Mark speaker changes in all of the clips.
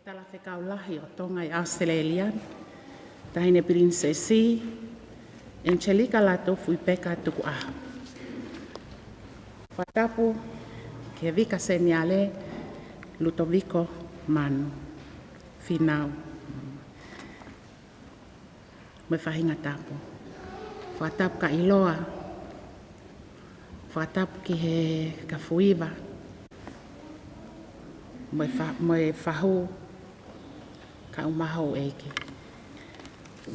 Speaker 1: tala whekaulahi o tonga i Australia. Tahine prinsesi, Angelica Latu Hufaki tuku aha. Whatapu ke vika seniale Lutoviko manu. Finau. Me whahinga tapu. Whatapu ka iloa. Whatapu ki he ka fuiva. Moe whahu ka umahau eike.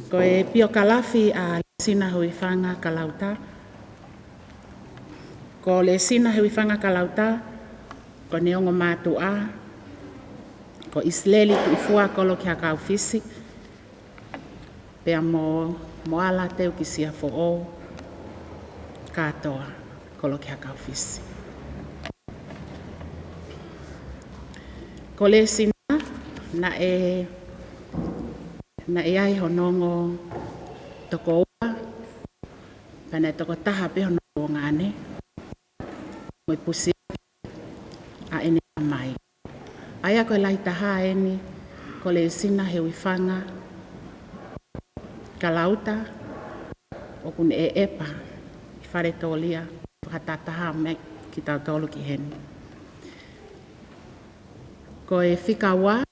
Speaker 1: Ko e pio kalafi a Lesina Heuifanga Kolokihakaufisi. Ko Lesina Heuifanga Kalauta, ko neongo matua, ko Isleli Heuifanga Kolokihakaufisi, pea mo ala teu ki sia fo o katoa Kolokihakaufisi. Ko Lesina na e ai honongo toko ua, pana toko taha pe honongo ngane, mo pusi a ene mai. Aya ko lai taha eni ko Lesina Heuifanga Kalauta, o kun e epa, i whare tōlia, whakatataha me ki tau tōlu ki heni. Ko e whikawa,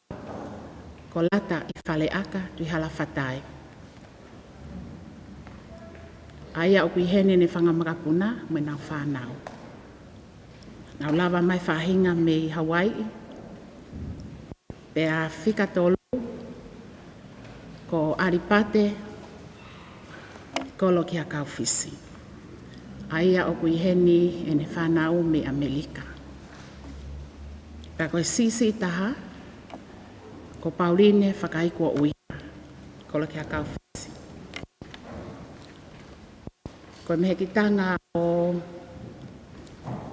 Speaker 1: ko lata i whale aka tui hala whatai. Aia o kui hene ne whangamakapuna me nau whanau. Nau lava mai whahinga me Hawaii. Pea whika tōlu, ko aripate Kolokihakaufisi. Aia o kui hene e ne whanau me Amerika. Pea koe sisi taha, ko Pauline whakaikua uiha, Kolokihakaufisi. Koe mehekitanga o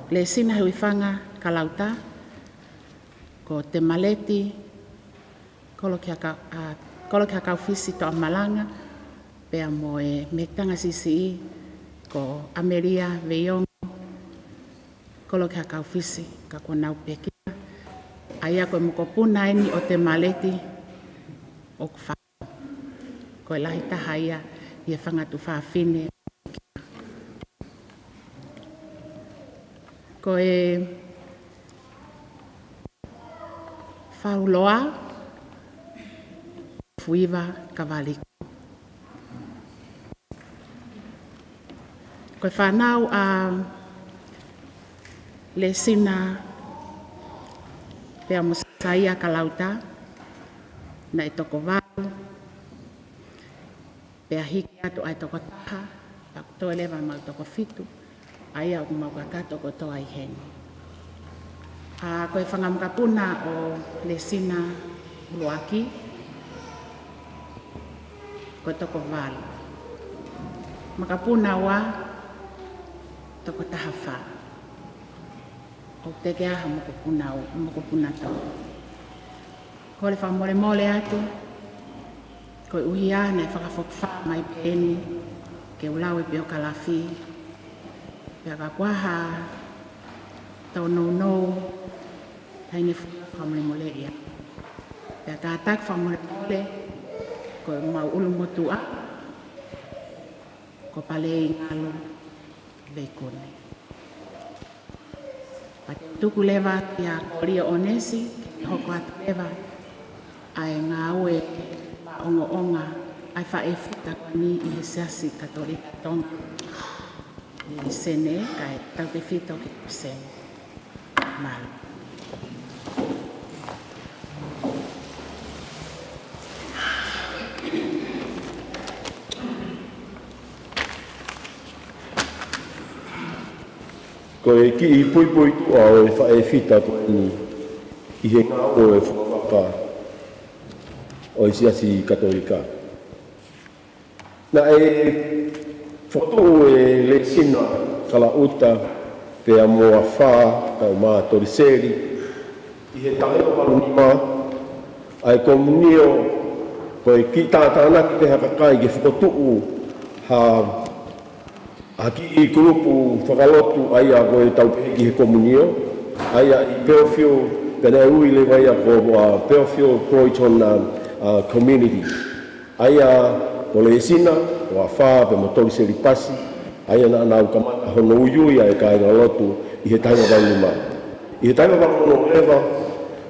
Speaker 1: Lesina Heuifanga Kalauta, ko te maleti Kolokihakaufisi to Malanga, pea mo e mehekitanga sisi ko Ameria Veiongo, Kolokihakaufisi, ka kua nau peki. Aia koe mokopuna eni o te maleti o kuwha. Koe lahi taha ia i e whangatu whaafine. Koe whauloa fuiva kavaliko. Koe whanau a Lesina pea musaia Kalauta na e toko vau, pea hiki atu ai toko taha, paku to eleva mau toko fitu, aia o mau kaka toko toa i heni. Koe whangamukapuna o Lesina Heuifanga, koe toko vau. Makapuna wa toko taha wha. O te ke aha mokopuna tau. Ko le whamole atu, ko uhi ana e whakawhokwha mai pēni, ke ulau e peo kalafi, pea ka kuaha, tau nou, taine whamole ia. Pea ka atak whamole, ko mau ulu motua, ko pale ngalo veikone. Tuku leva ia koria onesi, hoko atu leva, ai ngā ue onga, ai whae whita koni i he seasi katolika tonga. I sene, kai tau te whita o ki sene. Malu.
Speaker 2: Ko e ki i pui tu au e whae whita ko ni i he ngā o e whakawaka o i siasi katolika. Na e whakatau e Lesina Kalauta pea moa whā kau mā toriseri i he tae o marunima ai komunio ko e ki tātāna ki te hakakai ke whakatau ha Aki i grupu whakalotu aia koe tau peki he komunio, aia i peofio pena ui le vai ko Belfield Croydon community. Aia o Lesina o fa pe motori se lipasi. Aia na kamata hono ui ai kai na Latu I he tainga valuma. I he tainga valuma leva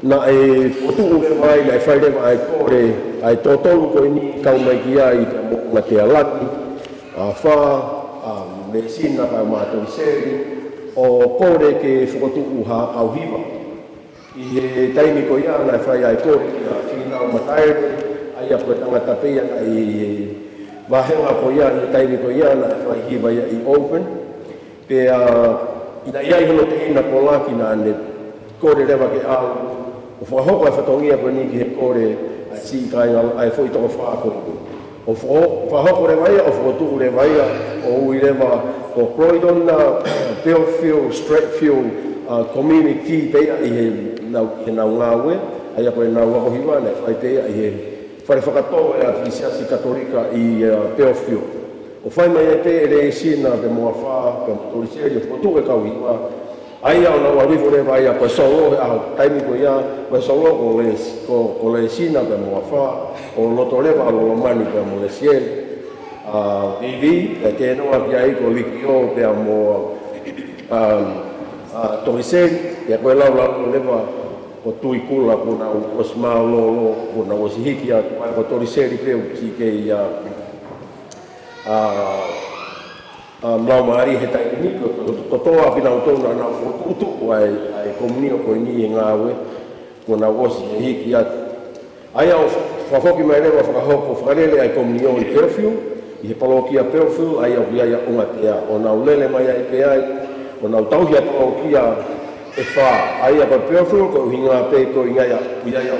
Speaker 2: na e fotu le vai na fai le ai kore ai totolu ko ni kau mai ki ai na te alati a fa Lesina pa motori se o kore ke fotu ha au hiva. I he taimi ko ia na fai ai kore ki fina o matai ai a puetanga tapea ai vahenga ko ia i taimi ko ia na fai hiva ia I open pe ina ia I hono te ina ko laki na ne kore lewa ke au o whahoko ai whatongia ko ni ki he kore ai si kai ai fo I toko whako o whahoko rewa ia o whakotu rewa ia o ui rewa o Croydon na Belfield, Stratfield community pea I he nau ngawe ai apo e nau wako hiwa ne whai pea I he whare whakatoa e a Ephesians Katolika I Belfield o whai mai e pe e Lesina pe moa wha pe motoriseri o whakotu e kau hiwa ai au nau arivo rewa ai apo e solo au taimi ko ia ko e solo ko Lesina pe moa wha o loto rewa alo mani pe mo Lesina Vivi, ke noa ki ai ko likio pe mo toriseri, e koe lau lewa o tui kula kuna o smau lolo, kuna o sihiki a ko toriseri peo ki ke ia lau maari he tai niko, totoa pina o tona na utu ai komunio ko ni e ngawe, kuna o sihiki a ai au whafoki mai rewa whakahoko whakarele ai komunio I Belfield, I he palokia Belfield ai au ia unga tea o nau lele mai ai pe ai o nau tauhia palokia e wha ai a Belfield ko hinga pe ko ia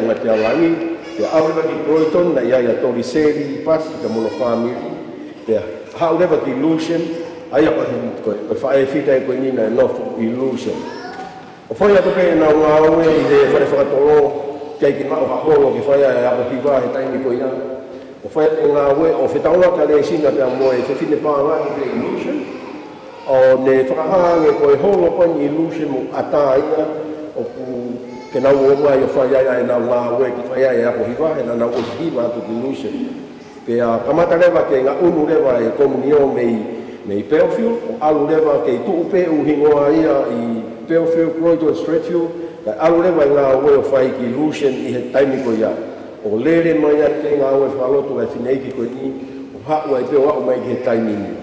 Speaker 2: unga tea langi pe aureva ki Croydon na ia toriseri pasi ka mono family pe haureva ki Illusion ai a ko wha e fita e ko nina North Illusion o whai ato pe na unga aue I he whare whakatoro kei ki mao haholo ki whai a ako hiwa he taimi ko ia o whai e ngā ue o whetaunga ka Lesina pia moe te whine pānga I te Illusion o ne whakahange ko e holo pani Illusion mo ata ia o ku ke nau o mai o whai ai nau ngā ue ki whai ai ako hiwa he na nau o hiwa atu ki Illusion pe kamata rewa ke ngā unu rewa e komunio mei Belfield o alu rewa ke tuu pe uhingoa ia I Belfield, Croydon, Stratfield ka alu rewa ngā ue o whai ki Illusion I he taimi ko ia o lere mai a te ngā ue whalotu ai whineiki koe ni o haku ai peo au mai ki he taimini.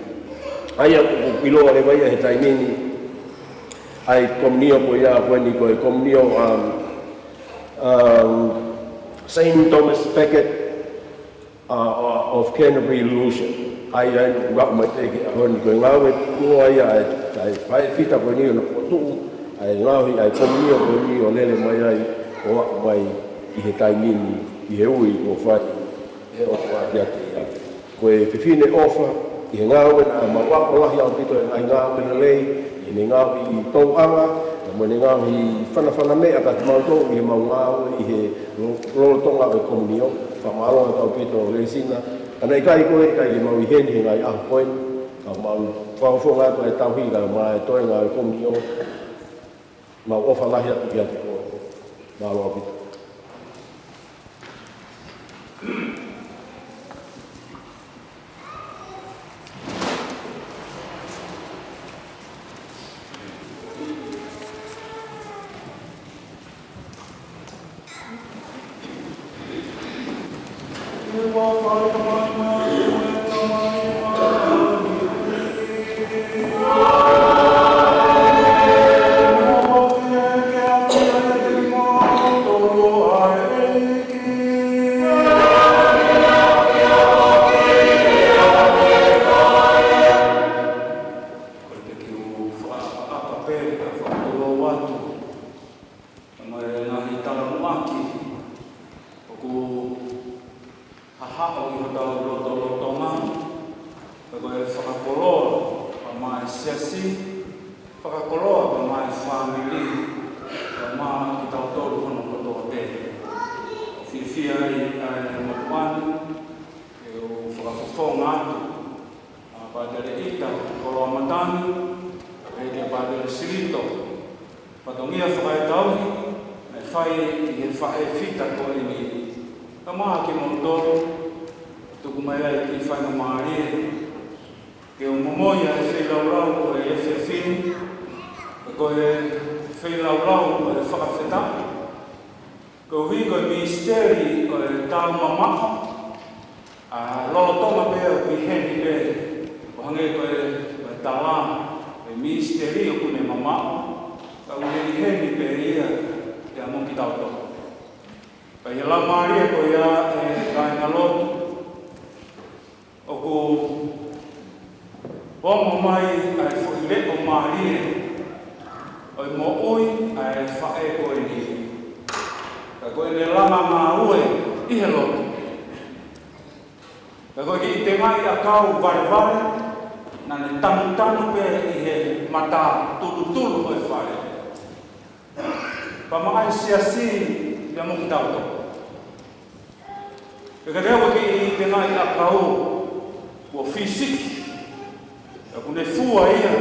Speaker 2: Ai a kupiloa le vai a he taimini ai komunio ko ia koe ni koe komunio St. Thomas Becket of Canterbury Illusion. Ai raku mai te ki a honi koe ngā ue kua ia ai whae whita koe ni o na potu ai ngāhi ai komunio koe ni o lele mai ai o aku mai I he taimini I he ui o whai e o whai ate ia. Koe whiwhine ofa I he ngāwe na mawako lahi au pito e ngai ngāwe na lei I ne ngāwe I tau anga na mo ne ngāwe I whanawhana mea ka te mautou I he mau ngāwe I he lolotonga o komunio whamaloa tau pito o Lesina ana I kai koe kai I mau I heni he ngai ahu koe ka mau whawhonga koe tau hira mai toe ngāwe komunio mau ofa lahi atu ki ate koe māloa pito.
Speaker 3: fai i whae fita ko e ni. Ka maha ki montoro, tuku mai ai ki whainga maari. Ke o Moimoi e whailaurau ko e Ephesians, ko e whailaurau ko e whakawheta. Ko hiko e misteri ko e tau mamaka. Lolotonga pēr ki heni pēr. Ko hange ko e tala, e misteri o kune mamaka. Ka ule heni pēr ia, ia mongi tau toko. Ka ia la maari ko ia e kainga lotu. O ko Bomo mai ai fuile o maari. O mo ui ai whae ko e ni. Ka koe ne lama ngā ue i he lotu. Ka koe ki te mai a kau vare na ne tanu pe i he mata tulu o e whare. Pa maai siasi ia muki tauto. Ka reo ki te mai a kau o fisiki. Ka kune fua ia,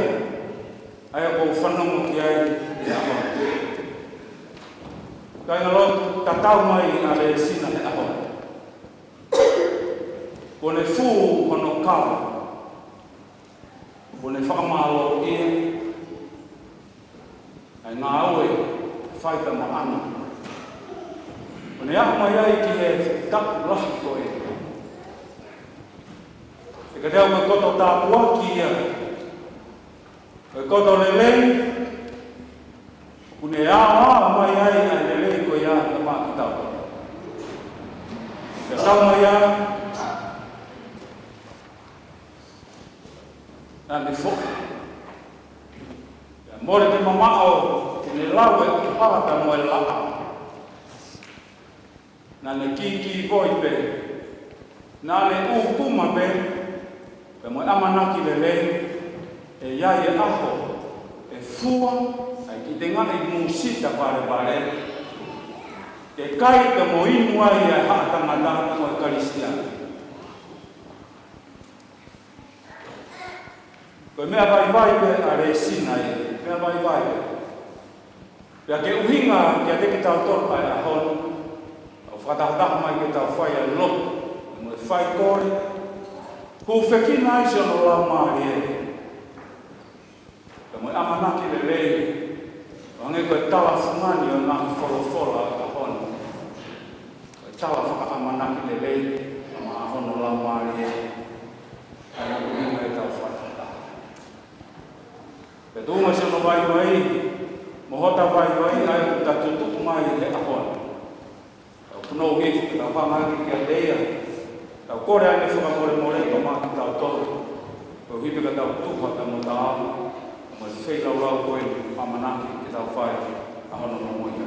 Speaker 3: ai ko whanongo ki ai i aho. Ka inga lotu tatau mai a Lesina Heuifanga. Kone fu hono kawa. Kone whakamalo ia. Ai ngā aue whaita maana. Kone aho mai ai ki he tapu lahi ko e. Ka reo me koto tāpua ki ia. Me koto lelei. Kune aa mai ai ai lelei ko ia na maki tau. Ka tau mai ai. Na me fo. Mōre te mamao kune lau e kupata mo e laa. Na ne ki voi pe. Na ne ukuma pe. Pe mo amanaki lele e iai e aho e fua ai ki te ngana i musita pare ke kai te mo inu ai e haatangata mo e karistiana. Koe mea vai pe a Lesina e, mea vai pe. Pea ke uhinga kia teki tau torpa e ahon, au whakatahataha mai ke tau whai e lopu, mo e whai kore, Hufaki nai se no la maari e. Ka mo amanaki le lei. Wange ko tala fumani o nā wholofola ka hono. Ko tala whaka amanaki le lei. Ma hono la maari e. Ana kuhinga e tau whatata. Pe tūma se no vai. Mohota vai ai ku tatutuku mai he ahono. Ka kunou hifu ka whamaki kia leia. Tau kore ane whakamore ka maki tau toro. Ko hipe ka tau tuha ta mo ta amu. Mo e wheilau rau koe pamanaki ki tau whai. Ahono Moimoi ka.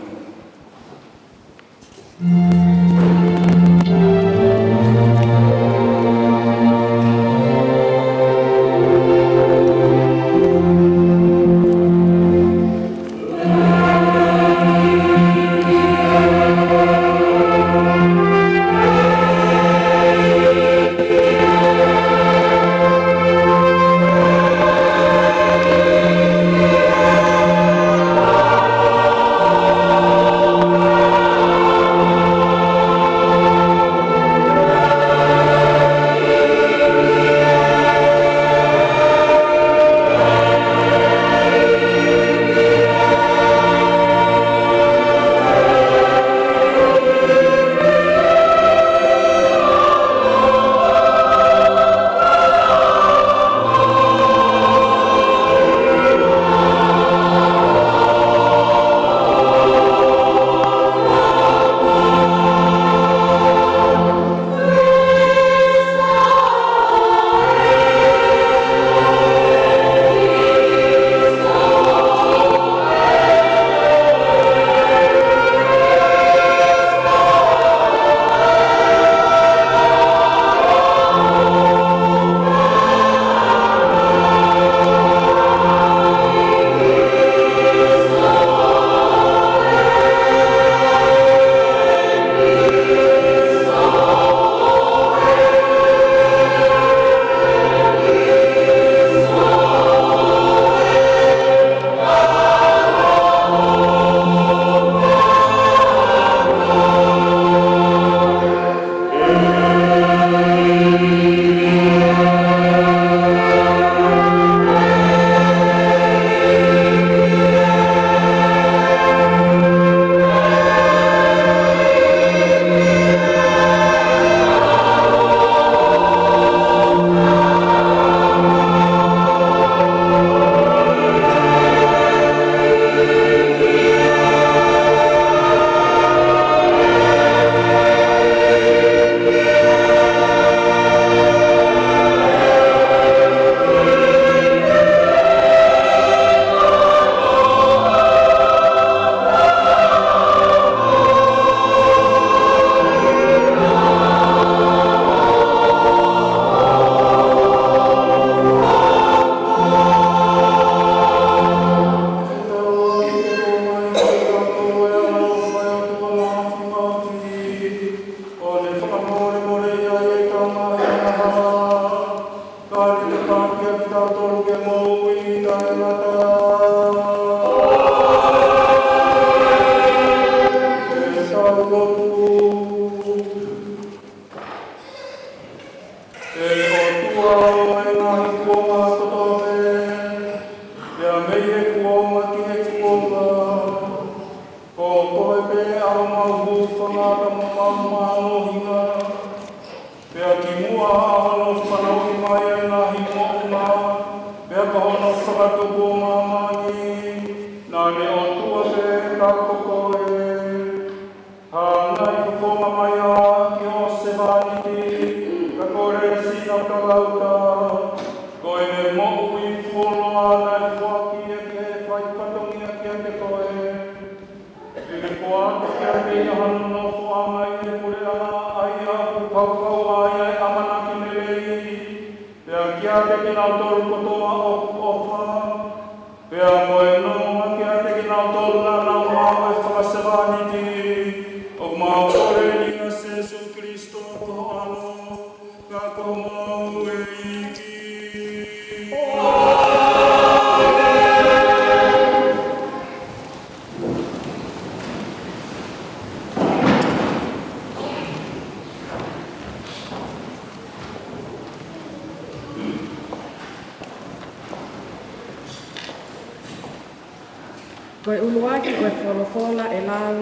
Speaker 4: Koe uluaki koe wholofola e lau,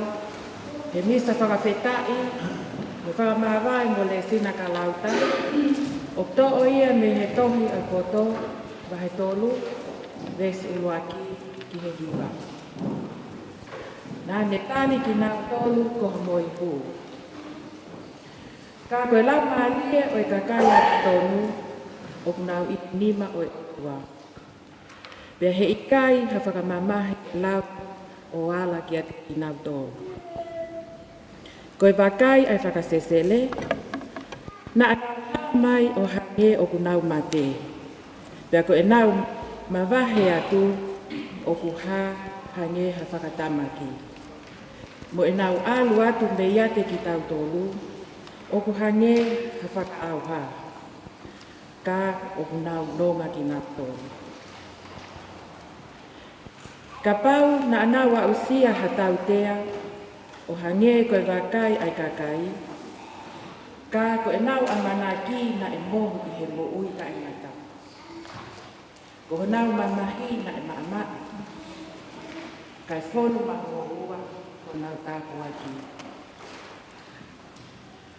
Speaker 4: he misa whakawhetai, me whakamawai mo Lesina Kalauta, o to'o ia me he tohi au koto, wahe tolu, vesi uluaki ki he hiwa. Nā ne tani ki nā tolu koha moi hu. Ka koe lau maalie o e kakaya ki tonu, o kunau i nima o e ua. Pea he ikai ha whakamamahi lau o ala ki ate ki nau tō. Koe wakai ai whakasesele, na a mai o hange o kunau mate. Pea koe nau mawahe atu o kuha hange ha whakatamaki. Mo e nau alu atu me iate ki tau tōlu, o kuhange ha whakaauha. Ka o kunau nonga ki nau tōlu. Ka pau na anawa usia hatau tea, o hange koe wakai ai kakai, ka koe nau amanaki na e mohu i he moui ka ingata. Ko nau mamahi na e maamat, kai whonu mahuahua ko nau tāku aki.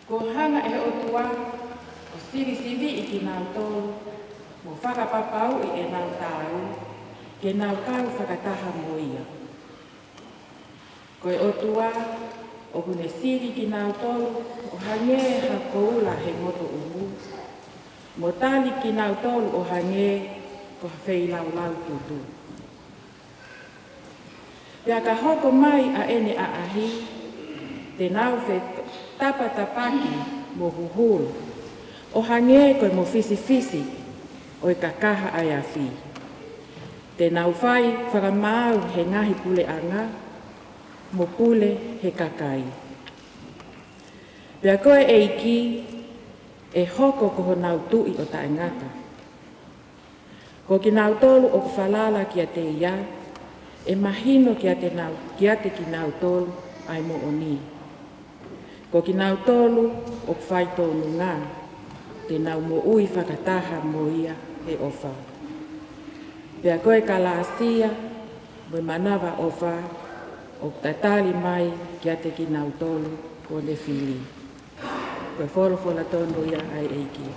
Speaker 4: Ko hanga e otua, o sivi i ki nau tōru, mo whakapapau i e nau tāu, ke nau kau whakataha mo ia. Koe otua, o kune siri ki nau tolu, o hange ha koula he moto umu. Mo tali ki nau tolu o hange, ko hawhei lau tutu. Pea ka hoko mai a ene a ahi, te nau whe tapatapaki mo huhuru. O hange koe mo fisi, o e kakaha ai a whi. Te nau whai whakamau he ngahi pule anga, mo pule he kakai. Pea koe e iki, e hoko koho nau tui o ta ngata. Ko ki nau tolu o kuwhalala ki a te ia, e mahino ki a te ki nau tolu ai mo oni. Ko ki nau tolu o kuwhai tonu ngā, te nau mo ui whakataha mo ia he ofa. Pea koe kalaasia, mo manawa ofa, o tatali mai ki ate ki nau tolu ko le fili. Koe wholofola tono ia ai eiki.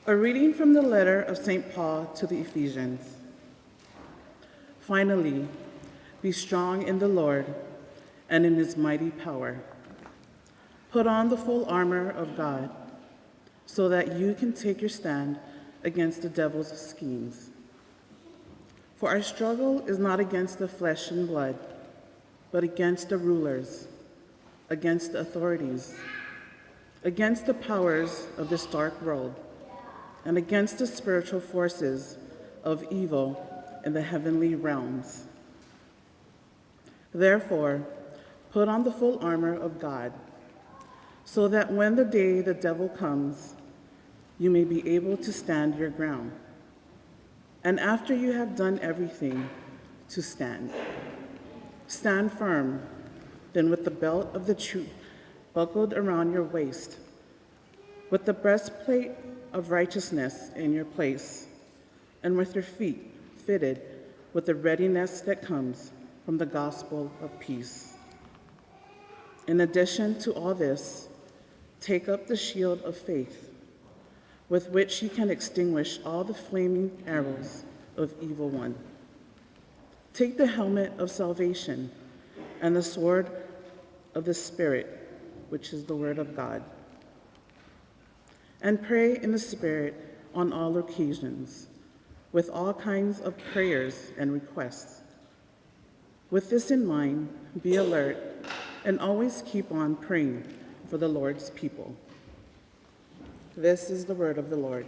Speaker 5: A reading from the letter of St. Paul to the Ephesians. Finally, be strong in the Lord and in his mighty power. Put on the full armor of God so that you can take your stand against the devil's schemes. For our struggle is not against the flesh and blood, but against the rulers, against the authorities, against the powers of this dark world, and against the spiritual forces of evil in the heavenly realms. Therefore, put on the full armor of God, so that when the day the devil comes, you may be able to stand your ground. And after you have done everything, to stand. Stand firm, then with the belt of the truth buckled around your waist, with the breastplate of righteousness in your place, and with your feet fitted with the readiness that comes from the gospel of peace. In addition to all this, take up the shield of faith, with which you can extinguish all the flaming arrows of evil one. Take the helmet of salvation and the sword of the Spirit, which is the word of God. And pray in the Spirit on all occasions, with all kinds of prayers and requests. With this in mind, be alert and always keep on praying for the Lord's people. This is the word of the Lord.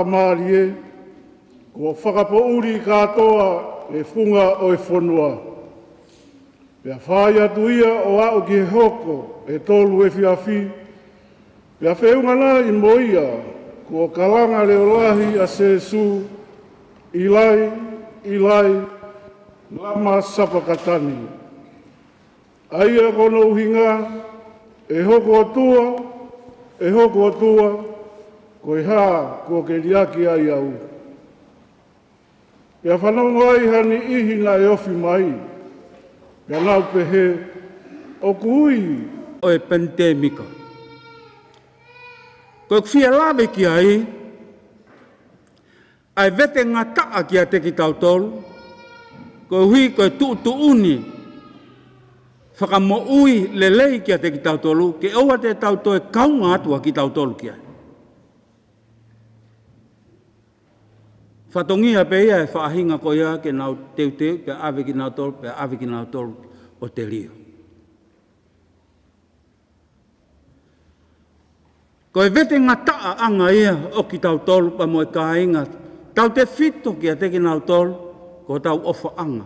Speaker 6: Marie, ko whakapouri katoa e funga o e whanua. Pea whai atuia o au ki hoko e tolu e whiawhi. Pea whiungana I moia, ko kalanga leo lahi a sesu, ilai, lama sapakatani. Aia kono uhinga, e hoko atua, ko e hā, ko ke riaki ai au. Pea whanau ngai hani ihi na e ofi mai. Pea nau pehe, o kui.
Speaker 3: O e pandemika. Ko e whia lawe ki ai, ai vete ngā taa ki a te ki tautolu, ko e hui ko e tu uni, whakamo ui lelei ki a te ki tautolu, ke oa te tauto e kaunga atua ki tautolu ki ai. Whatongia pe ia e whaahinga ko ia ke nau teuteu, pe awe ki nau tolu, pe awe ki nau tolu o te rio. Ko e vete ngā taa anga ia o ki tau tolu pa mo e kāinga, tau te whito ki a te ki nau tolu, ko tau ofa anga.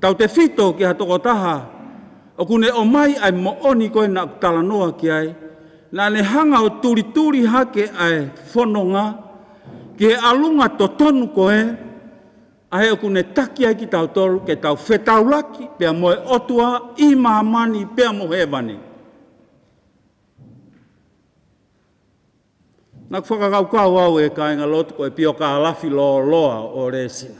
Speaker 3: Tau te whito ki a toko taha, o kune o mai ai mo oni koe na talanoa ki ai, na ne hanga o turi hake ai whanonga, ki he alunga to tonu koe, ai o kune taki ai ki tau tolu, ke tau whetaulaki, pia mo e otua, I mahamani, pia mo hewani. Nak whakakaukau au e kāinga lotu ko e pio ka alafi loa o Lesina.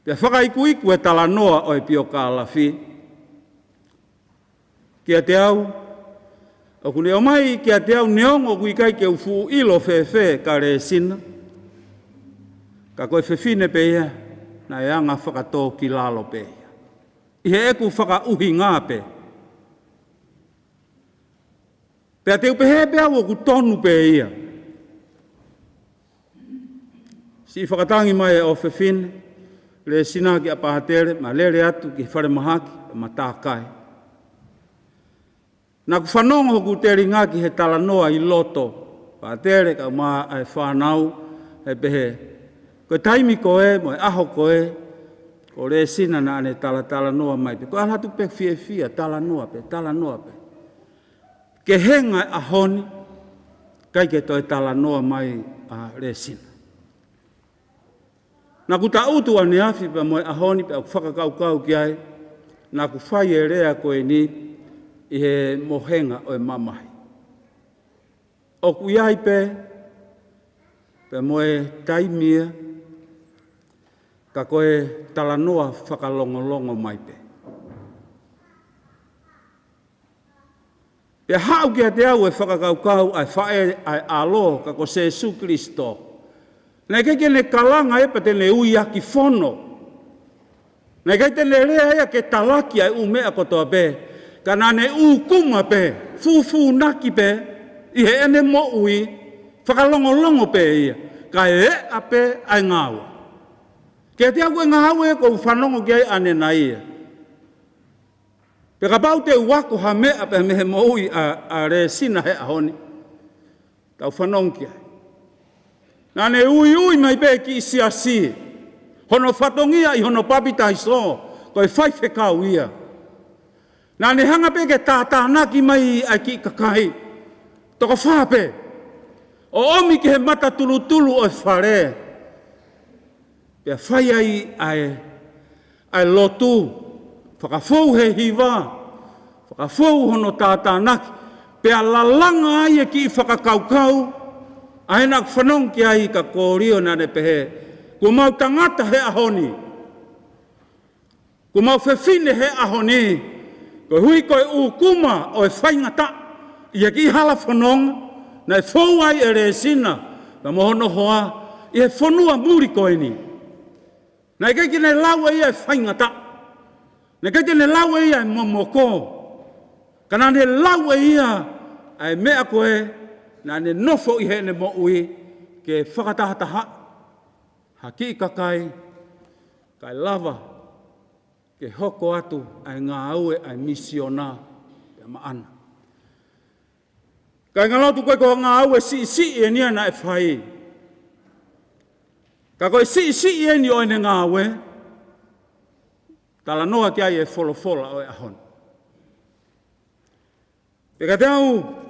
Speaker 3: Pia whakaiku e talanoa o e pio ka alafi. Kia te au, o kune o mai kia te au neongo kui kai ke ufu ilo whewhe ka Lesina. Ka koe whewhine pe ia, na e anga whakatō ki lalo pe ia. I he eku whakauhi ngā pe. Pea te upehe pea o ku tonu pe ia. Si whakatangi mai e o whewhine, Lesina ki a pahatere, ma lere atu ki whare mahaki, ma tākai. Nā ku whanongo ku te ringa ki he talanoa I loto, pahatere ka maa ai whanau, he pehe. Koe taimi koe, mo e aho koe, Ko Lesina na ane tala noa mai pe. Ko alatu pe fia tala noa pe. Ke henga ahoni, kai ke toi tala noa mai a Lesina. Na ku ta utu ane afi pe moe ahoni pe au whakakaukau ki ai, na ku whai e rea koe ni i he mohenga o e mamahi. O ku iai pe moe taimia, ka koe tala noa whakalongolongo mai pe. Pe hau kia te au e whakakaukau ai whae ai alo ka ko Jesu Kristo. Nei kei ne kalanga e pa tene ui aki whono. Nei kei tene rea ea ke talaki ai umea kotoa pe. Ka nane kuma pe, fufu naki pe, i he ene mo ui, whakalongolongo pe ia. Ka e ape ai ngāua. Ke te au e ngāua e ko whanongo ki ai ane na ia. Pe ka pau te wako ha mea pe me he mo ui a Lesina he ahoni. Tau whanongo ki ai. Nane ui mai pe ki isi asi. Hono whatongia i hono papitai so, ko e whaife kau ia. Nane hanga pe ke tātānaki mai ai ki kakai. Toko whape. O omi ki he mata tulu o e whare. Pea whai ai lotu. Whakafou he hiwa. Whakafou hono tātānaki. Pea lalanga ai e ki whakakaukau. Ai nak whanong ki ai ka kōrio nane pehe. Ko mau tangata he ahoni. Ko mau whewhine he ahoni. Ko hui koe ukuma o e whaingata. Ia ki hala whanong. Na e whou ai e Lesina. Na mohono hoa. I e whanua muri koe ni. Na e kei ne lau e whaingata. Na kei ne lau e momoko. Kana ne lau e ia. Ai mea koe. Na ne nofo i he ne mo ui. Ke whakatahataha. Haki kakai. Kai lava. Ke hoko atu. Ai ngā aue ai misiona. Ia maana. Kai ngā lotu koe ko ngā aue si e nia na e whai. Ka koe si e ni o ene ngā aue. Tala noa ki ai e wholofola o e ahon. Pe ka te au.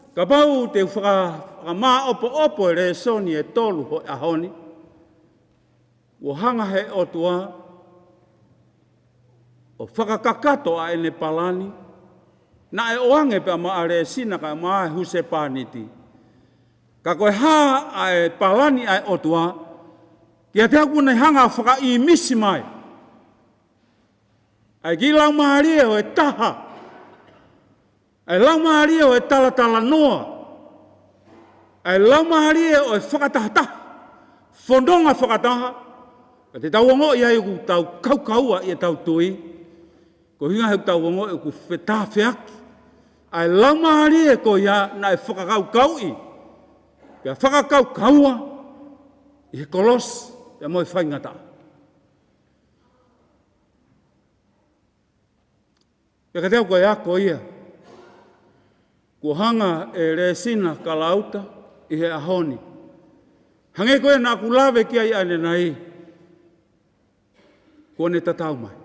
Speaker 3: Ka pau te whakamā opo e resoni e tolu ho e ahoni. Wo hanga he otua. O whakakakato a ene palani. Na e oange pe ma a Lesina ka ma e huse pāniti. Ka koe ha a e palani a e otua. Kia te aku nei hanga whaka i misi mai. Ai ki lau maharia o e taha. Ai lau maharia o e talatala noa. Ai lau maharia o e whakatahataha. Whondonga whakataha. Ka te tau ongo i ai ku tau kaukaua i e tau tui. Ko hinga heu tau ongo i ku whetawheaki. Ai lau maharia ko ia na e whakakaukau i. Pea whakakaukaua i he kolos. Pea mo e whaingata. Pea ka te au koe ako ia. Ko hanga e Lesina Kalauta i he ahoni. Hange koe na ku lawe ki ai ane nai. Ko ne tatau mai.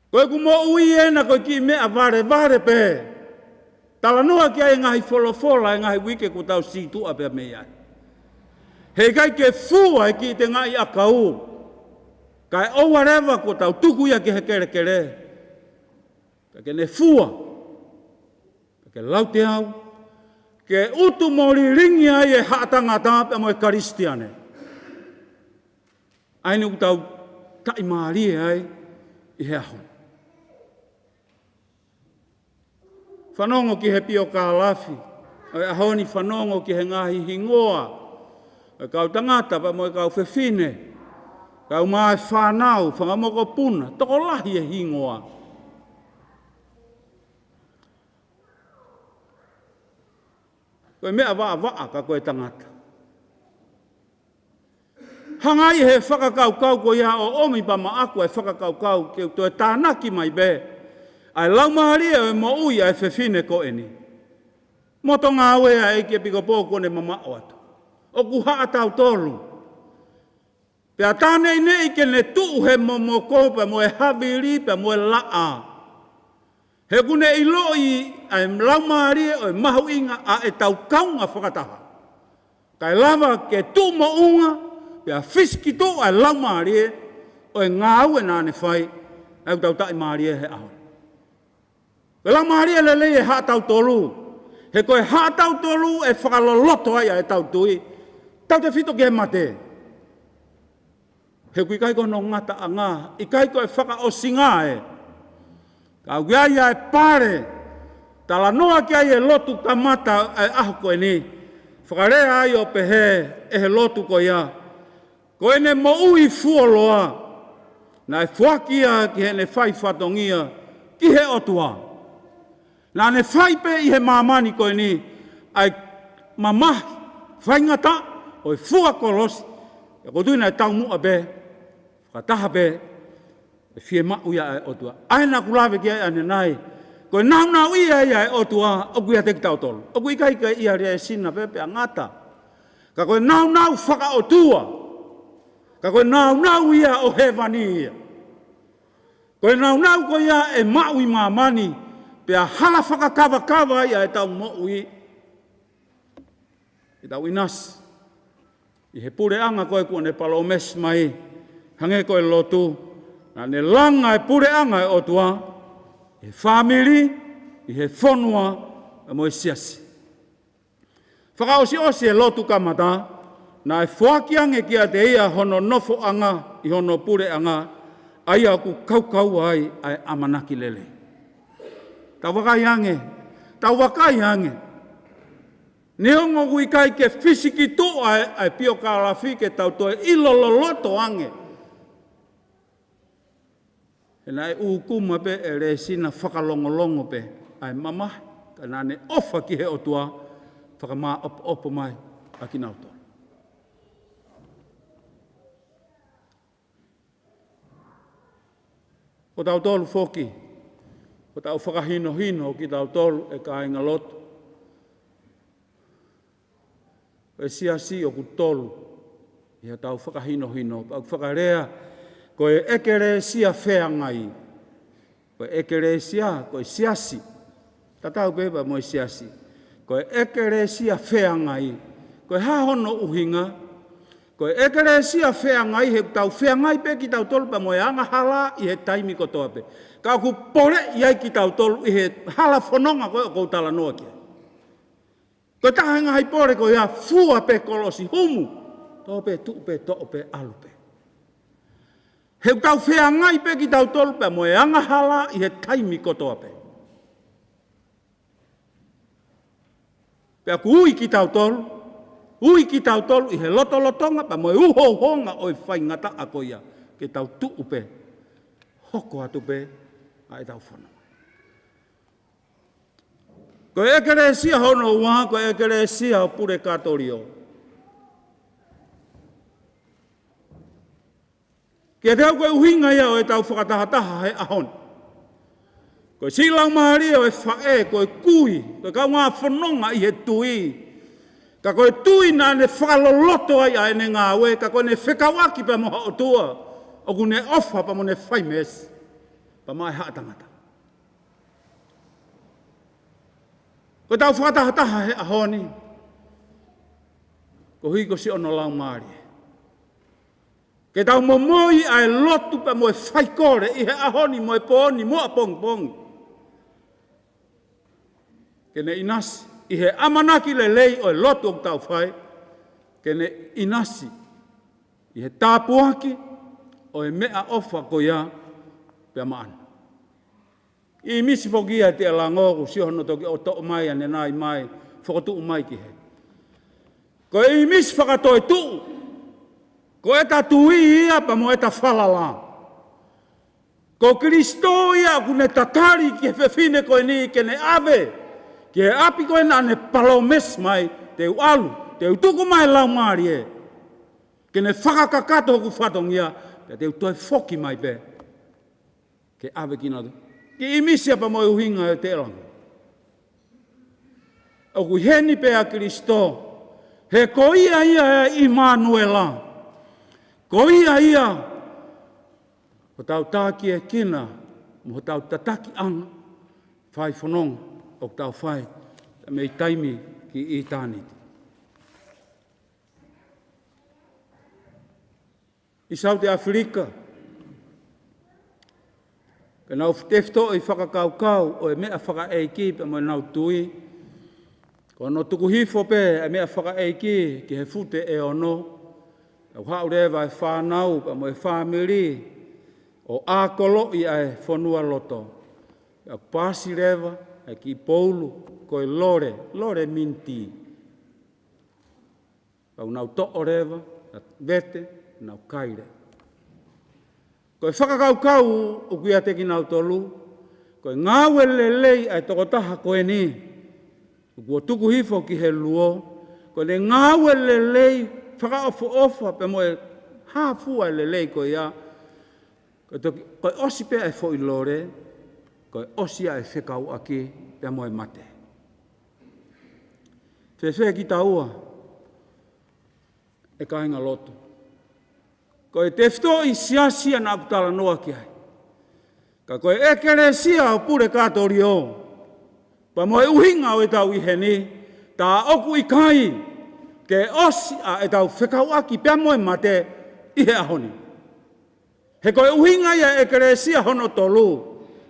Speaker 3: Koe ku mo ui e na koe ki mea vare pe. Tala noa ki ai ngahi wholofola e ngahi wike ku tau situ a pia mei ai. Hei kai ke fua e ki te ngai akau. Kai o whatever ku tau tuku ia ki he kere. Ka ke ne fua. Ke lau te au, ke utu mori ringi ai e haatangata pe mo e karistiane. Aine utau tai maari ai i he ahon. Whanongo ki he pio ka lafi, o e ahoni whanongo ki he ngahi hingoa, e kau tangata pe mo e kau whewhine, kau mai whanau, whangamoko puna, toko lahi e hingoa. Koe mea waa ka koe tangata. Hangai he whakakaukau ko ia o omi pa ma aku e whakakaukau ke to e tānaki mai be. Ai lau maharia e mo ui ai whewhine ko eni. Moto ngā wea e ke piko pō kone mama o atu. O ku haa tau tolu. Pea tānei nei ke ne tuu he momoko pe mo e haviri pe mo e laa. He kune i loi ai laumari o e mahu inga a e tau kaunga whakataha. Kai lava ke tuu mo unga pea fiski tuu ai laumari o e ngāu e nāne whai au tau tai maari he aho. Pe laumari e lele e hātau tolu. He koe hātau tolu e whakaloloto ai e tau tui. Tau te whito ke mate. He kui kai kono ngata a ngā, i kai koe whaka o singa e. Ka uiai e pare, tala noa ki ai e lotu kamata e aho koe ni. Whakarea ai o pehe e he lotu koe ia. Koe ne mo ui fuoloa, na e fuakia ki he ne whai whatongia, ki he otua. Na ne whai pe i he mamani koe ni, ai mamahi, whaingata, o e fua kolosi, e kotuina e tau mua be, whakataha be, e fie mau ia e otua. Aina kulawe ki ai ane nai, koe nau ia e otua, o kuia te ki tau tolu. O kui kai ia rea e sina pepe a ngata. Ka koe nau whaka otua. Ka koe nau ia o hewani ia. Koe nau ko ia e mau i mamani, pea hala whakakawa ia e tau mau i. I tau inasi. I he pure anga koe kua ne palo mes mai, hange koe lotu, na ne langa e pure anga e otua, i he whamiri, i he whonua, e mo e siasi. Whakaosi e lotu kamata, na e whakiange kia te ia hono nofo anga, i hono pure anga, ai aku kaukau ai amanaki lele. Tau wakai ange, ne ongo kui kai ke fisiki tu ai pio kalafi ke tau toe ilololoto ange. E nai ukuma pe e Lesina whakalongolongo pe ai mama ka nane ofa ki he otua whakamaa opo mai a ki nauto. Ko tau tolu foki, ko tau whakahino ki tau tolu e ka inga lotu. E siasi o ku tolu, ia tau whakahino, au whakarea, ko e ekeresia whea ngai, ko e ekeresia, ko e siasi, tatau beba mo e siasi, ko e ekeresia whea ngai, ko e hahono uhinga, ko e ekeresia whea ngai, he tau whea ngai pe ki tau tolu pa mo e anga hala i he taimi kotoa pe. Ka ku pore iai ki tau tolu i he hala whanonga koe o koutala noa kia. Ko tahenga hai pore ko ia fua pe kolosi humu. Tō pe tu pe to pe alu pe. He tau whea ngai pe ki tau tolu pe mo e anga hala i he taimi kotoa pe. Pea ku ui ki tau tolu i he lotolotonga pe mo e uhohonga o i whaingata a ko ia. Ke tau tu pe, hoko atu pe, a e tau whana. Ko ekeresia hono ua, ko ekeresia o pure katorio. Kia te au koe uhinga ia o e tau whakatahataha he ahon. Ko silang mahari o e whae, ko e kui, ko e kau ngā whanonga i he tui. Ka koe tui nā ne whakaloloto ai a ene ngā we, ka koe ne whekawaki pa moha o tua, o ku ne ofa pa mo ne whaimes, pa mai haatangata. Ko tau whakatahataha he ahoni. Ko hui ko si ono lau maari. Ke tau Moimoi ai lotu pa mo e whaikore i he ahoni mo e pōni mo a pong. Ke ne inasi i he amanaki le lei o e lotu o tau whai. Ke ne inasi i he tāpuaki o e mea ofa ko ia pe maana. I misi fokia te alangoku si hono toki o to mai ane nai mai whakatu mai ki he. Ko i misi whakatoi tu. Ko e ta tui ia pa mo e ta whalala. Ko Kristo ia ku ne tatari ki he whewhine koe ni ke ne ave. Ki he api koe na ne palomes mai te ualu. Te utuku mai lau maari e. Ke ne whakakakato hoku whatongia. Te utoi foki mai pe. Ke ave ki nadu. Ki imisia pa mo e uhinga e te elango. O ku heni pe a Kristo, he ko ia Immanuela. Ko ia, o tau tāki e kina, mo tau tataki anga, whai whanong, o tau whai, mei taimi ki i tāniti. I South Africa, ka nau tefto i whakakaukau o e mea whakaeiki pe mo nau tui. Ko no tuku hifo pe e mea whakaeiki ki he fute e ono. Au hau rewa e whanau pe mo e whamiri o ākolo i ai whanua loto. Au pasi rewa e ki poulu ko e lore minti. Au nau to'o rewa, vete, nau kaire. Ko e whakakaukau o kuia te ki nau tolu, ko e ngāwe lelei ai tokotaha koe ni, o kua tuku hifo ki he luo, ko e ngāwe lelei whakaofa pe mo e hāfua lelei ko ia, ko e osi pe ai fo i lore, ko e osi ai whekau aki pe mo e mate. Whewhe ki taua, e kāinga loto. Ko e tefto i siasia na aputala noa ki ai. Ka koe ekeresia o pure kātori o. Pa mo e uhinga o e tau i heni, tā oku i kai, ke osi a e tau whekau aki pia mo e mate i he ahoni. He koe uhinga i a ekeresia hono tolu,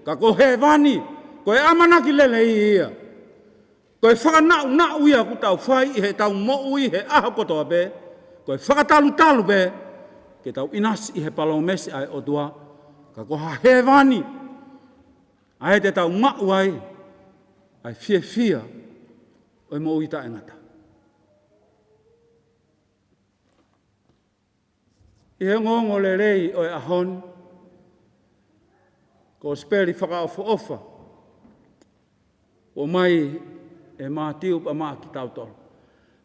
Speaker 3: ka ko he vani, koe amanaki lele i ia. Koe whakanau ia ku tau whai i he tau mo ui he aho kotoa pe, koe whakatalu pe, ke tau inasi i he palomesi ai o tua, ka koha he vani, ai te tau mau ai fia, o i mo uita e ngata. I he ngongo le rei o e ahon, ko speri whakaofa, o mai e mātiu pa maa ki tau tolo.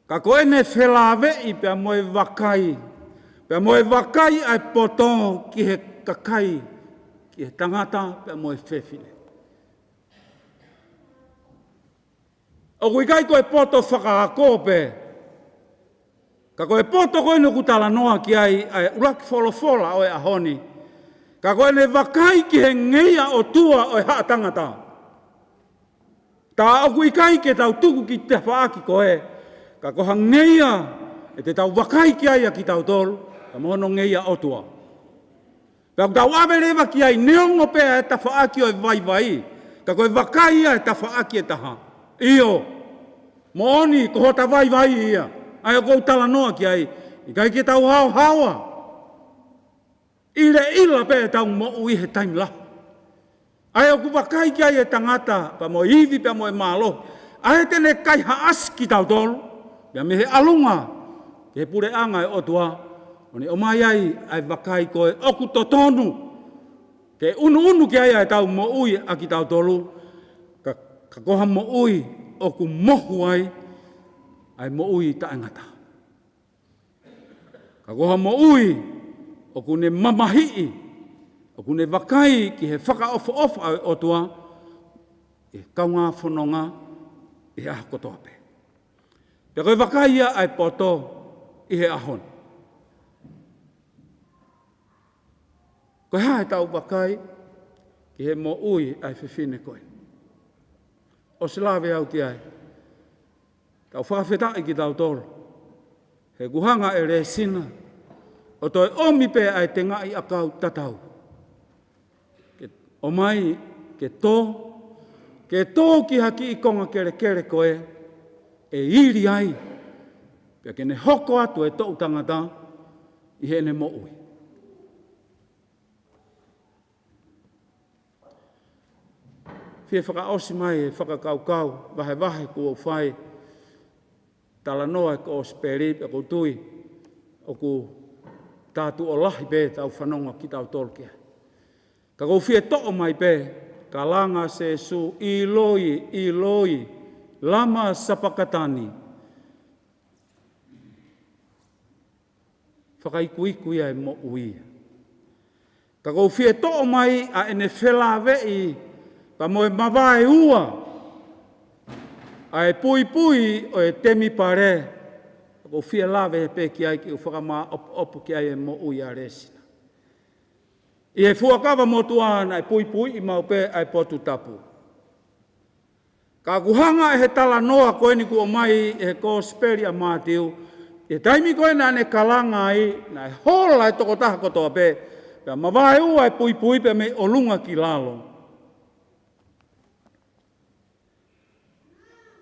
Speaker 3: Ka koe ne whelawe i pia moe wakai, pea moe wakai ai poto ki he kakai, ki he tangata, pea moe whewhine. O kui kai koe poto whakaako pe, ka koe poto koe no kutala noa ki ai uraki wholofola o e ahoni, ka koe ne wakai ki he ngeia o tua o e haa tangata. Tā o kui kai ke tau tuku ki te whaaki koe, ka koha ngeia e te tau wakai ki ai a ki tau tolu, ka mohono ngeia otua. Ka tau awerewa ki ai neongo pea e ta whaaki o e vai, ka koe wakai ia e ta whaaki e taha. Iyo, mooni ko hota vai ia, ai o kou tala noa ki ai, i kai ki tau hawa. Ile ila pea tau mo ui he taimla. Ai o ku wakai ki ai e tangata, pa mo hivi pea mo e malo, ai tene kai haas ki tau tolu, pea me he alunga, ke pure anga e otua, Oni o mai ai wakai koe oku totonu. Ke unu ki ai tau mo ui a ki tau tolu. Ka koha mo ui oku mohu ai mo ui ta angata. Ka koha mo ui oku ne mamahii. Oku ne wakai ki he whakaofa o tua. E kaunga whanonga e aha kotoa pe. Pe koe wakai ai poto i he ahon. Koe hae tau wakai, ki he mo ui ai whiwhine koe. O se lawe au ti ai. Tau whawhetai ki tau toro. He guhanga e Lesina. O toi omi pe ai te ngai akau tatau. O mai ke tō ki haki i konga kere koe, e iri ai. Pea ke ne hoko atu e tōu tangata, i he ne mo ui. Fie whakaosi mai e whakakaukau, wahe kua whai, tala noa ko o speri, pe ko tui, o ku tātu o lahi pe tau whanonga ki tau tolkia. Ka kou fie to'o mai pe, ka langa se su i loi, lama sapakatani. Whakaikuiku ia e mo ui. Ka kou fie to'o mai a ene whelawei, pa moe mawai ua, a e pui o e temi pare, Ko fia lave pe ki ai ki whakamā opo ki ai e mo ui a Lesina. I e fuakawa mo tuana ai pui i mau pe ai potu tapu. Ka kuhanga e he tala noa koe ni ku o mai e he kōsperi a mātiu, e taimi koe na ne kalanga ai, na e hola e toko taha kotoa pe, pea mawai ua e pui pe me olunga ki lalo.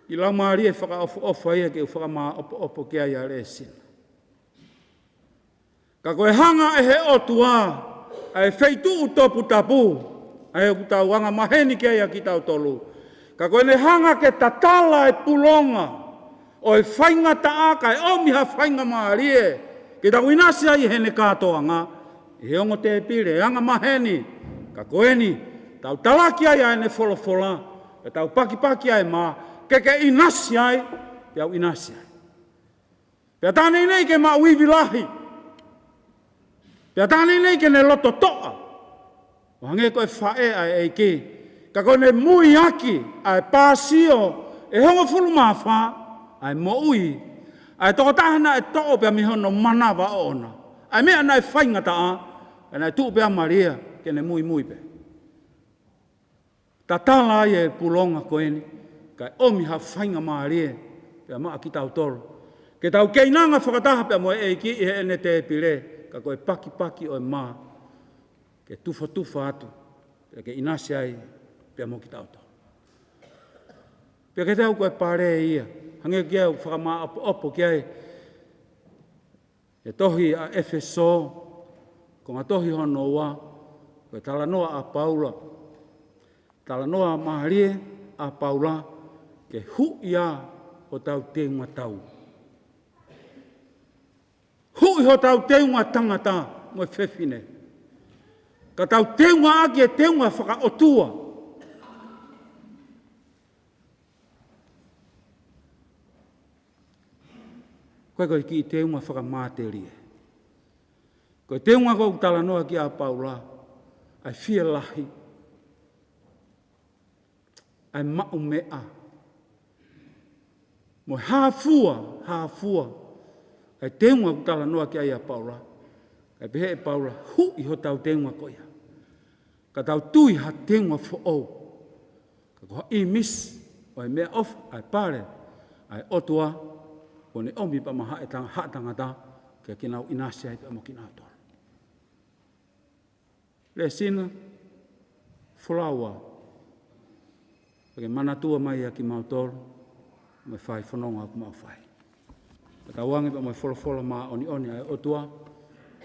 Speaker 3: I lau maari e whakaofa ia ke u whakamā opo ki ai a Lesina. Ka koe hanga e he otua, ai feitu u topu tapu, ai u tau anga maheni ki ai a ki tau tolu. Ka koe ne hanga ke tatala e pulonga, o e whainga ta aka e omiha whainga maari e, ke tau inasi ai hene katoa nga, e ongo te e pire, anga maheni, ka koe ni, tau talaki ai ai ne wholofola, e tau paki ai maa, ke inasi ai, te au inasi ai. Pea tāne nei ke maa uivi lahi. Pea tāne nei ke ne loto toa. Wange koe whae ai e ki. Ka koe ne mui aki, ai pāsio, e hongo fulu mawha, ai mo ui. Ai toko tahana e to'o pea mihono manawa ona. Ai mea nai whainga taa, e nai tuu pea maria, ke ne mui pe. Ta tala ai e pulonga koe ni. Kai omi ha whainga maarie, pea maa ki tau tolu. Ke tau keinanga whakataha pea moe e ki e ene te pire, ka koe paki o e maa, ke tufa atu, pea ke inasi ai, pea mo ki tau tolu. Pea ke tau koe pare ia, hange ki au whakamaa opo ki ai, e tohi a Efeso, ko ngā tohi hono ua, koe talanoa a Paula, talanoa a Maharie a Paula, ke huia o tau teunga tau. Hui ho tau teunga tangata mo e whewhine. Ka tau teunga aki e teunga whakaotua. Koe ki teunga whakamāterie. Koe teunga kou talanoa ki a Paula, ai whia lahi, ai mau mea, mo hāfua, ai teunga kutala noa ki ai a Paula. Ai pehe e Paula, hui ho tau teunga koia. Ka tau tui ha teunga fo'ou. Ka koha i mis, o e mea of, ai pare, ai otua, o ne omi pa maha e tangata, kia kinau inasi ai pa mo kinau tolu. Lesina, fulaua, pake manatua mai a ki mau tolu, me fai whanonga aku mau fai. Ka wangi pa mai wholofola maa oni ai otua,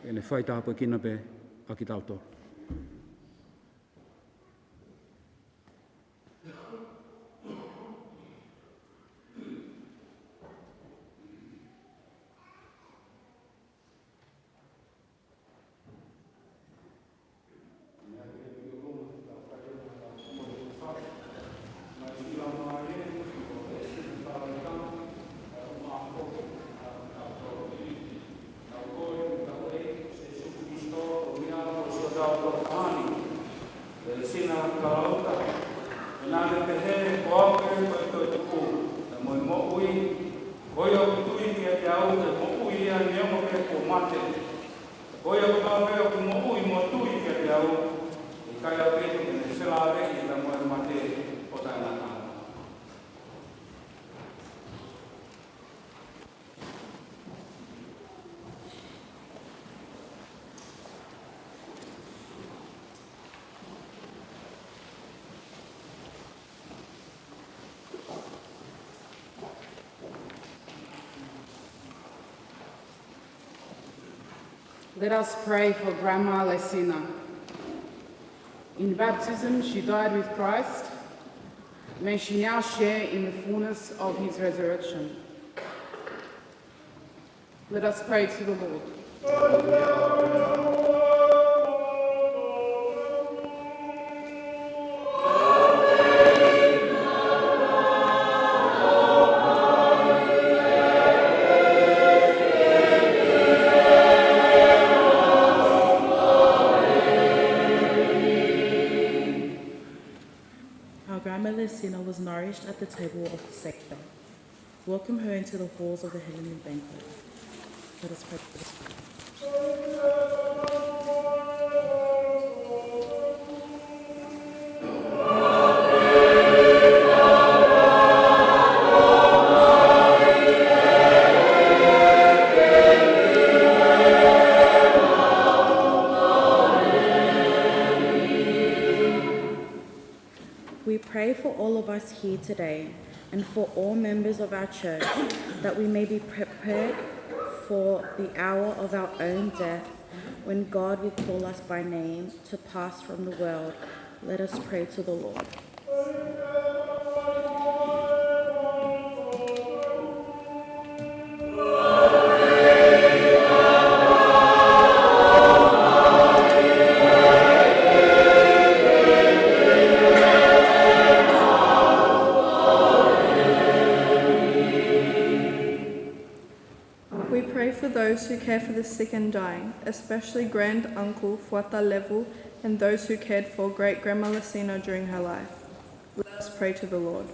Speaker 3: e ne whai tāpua kina pe a ki tau tolu. Lesina Kalauta, menane pehe, koake, koe tuku, na Moimoi, koe o kutui ki a te au, te mo'ui ia neongo pe ko mate. Koe o kutau pe o mo'ui mo tui ki a te au, i kai au pe ki ne selave i ta moe mate o ta ngata.
Speaker 1: Let us pray for Grandma Lesina. In baptism, she died with Christ. May she now share in the fullness of his resurrection. Let us pray to the Lord.
Speaker 7: Lesina was nourished at the table of the sector.
Speaker 5: Welcome her into the halls of the heavenly banquet. Let us pray.
Speaker 7: We pray for all of us here today and for all members of our church that we may be prepared for the hour of our own death when God will call us by name to pass from the world. Let us pray to the Lord.
Speaker 8: For those who care for the sick and dying, especially Grand Uncle Fuata Levu and those who cared for Great Grandma Lesina during her life. Let us pray to the Lord.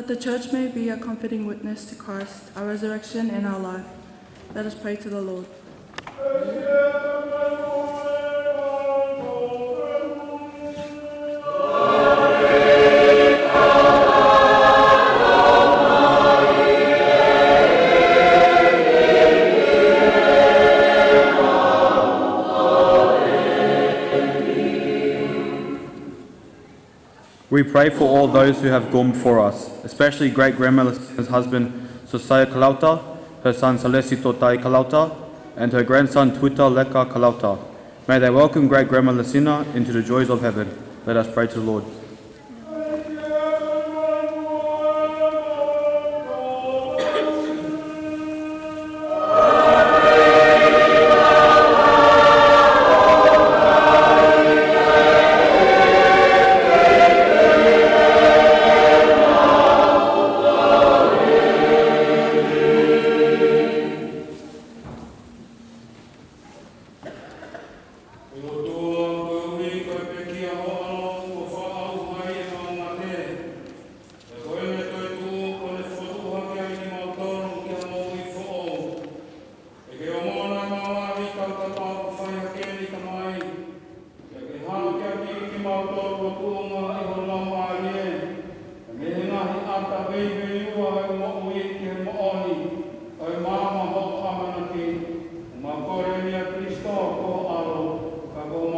Speaker 8: The church may be a comforting witness to Christ, our resurrection and our life. Let us pray to the Lord.
Speaker 9: We pray for all those who have gone before us, especially Great Grandma Lesina's husband, Sosaya Kalauta, her son Salesi Totai Kalauta, and her grandson Tuita Leka Kalauta. May they welcome Great Grandma Lesina into the joys of heaven. Let us pray to the Lord.
Speaker 3: Kristo ko alo, kago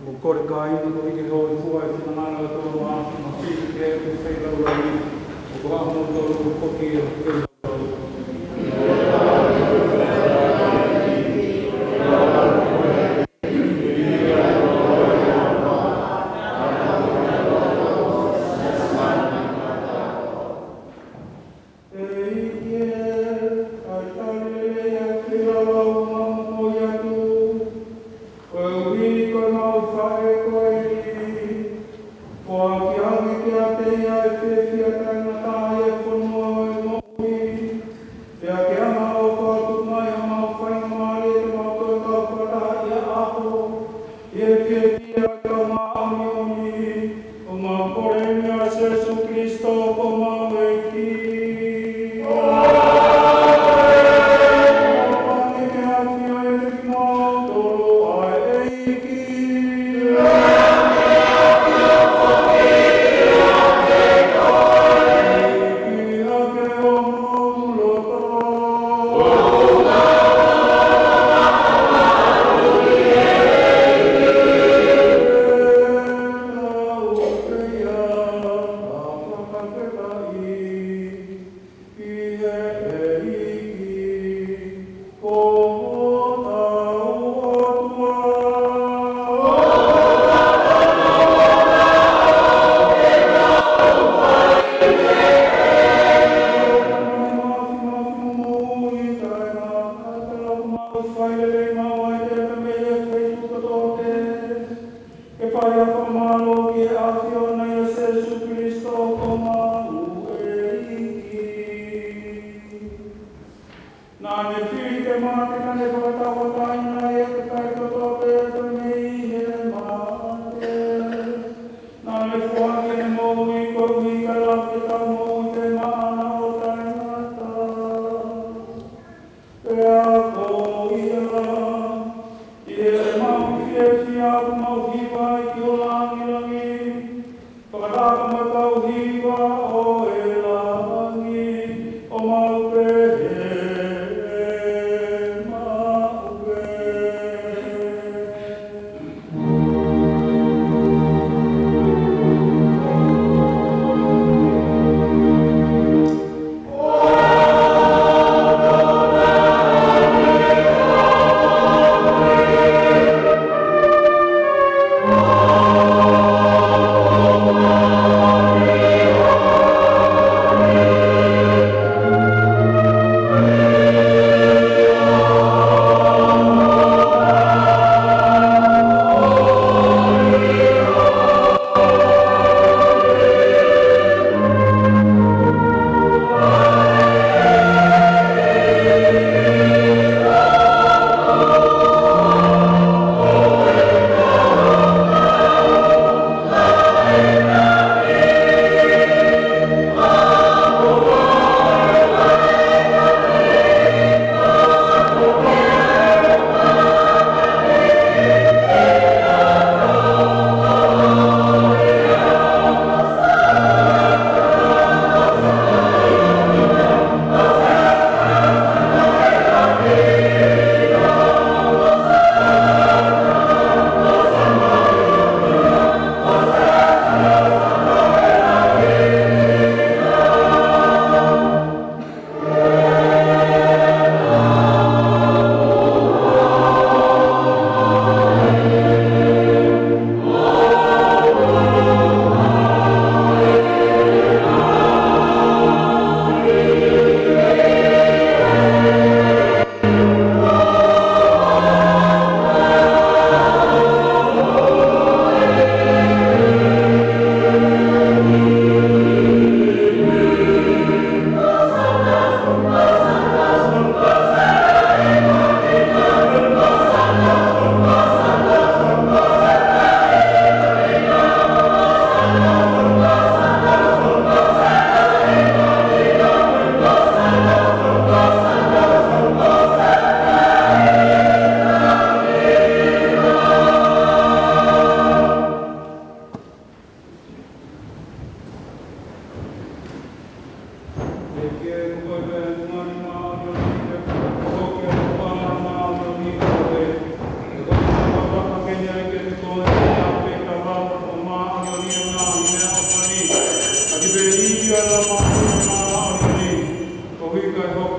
Speaker 3: Mo kore ka ina ko i hoi fua i tina mana to ma fi ke ko fei la ro ni. Ko ha mo to ko ki ke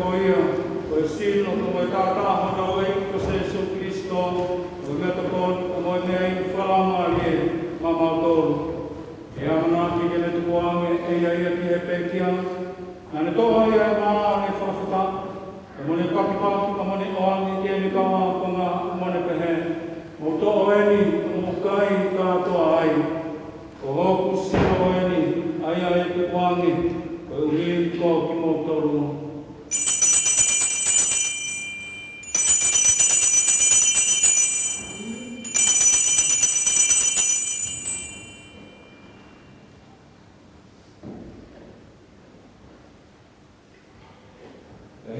Speaker 3: koia, koe sino koe tātā hona oi ko se Jesu Kristo, koe mea tapon ko Moimoi whalamarie mamau tolu. E amana ki kene tukuange e ia ki he pekia, nane toa ia maa ne whawhata, ka mone kakipaki ka mone oangi ki ene kawa ko ngā mone pehe, mo toa eni mo kai katoa ai, ko hoku sino eni ai ai tukuange, ko ui ko ki mo tolu.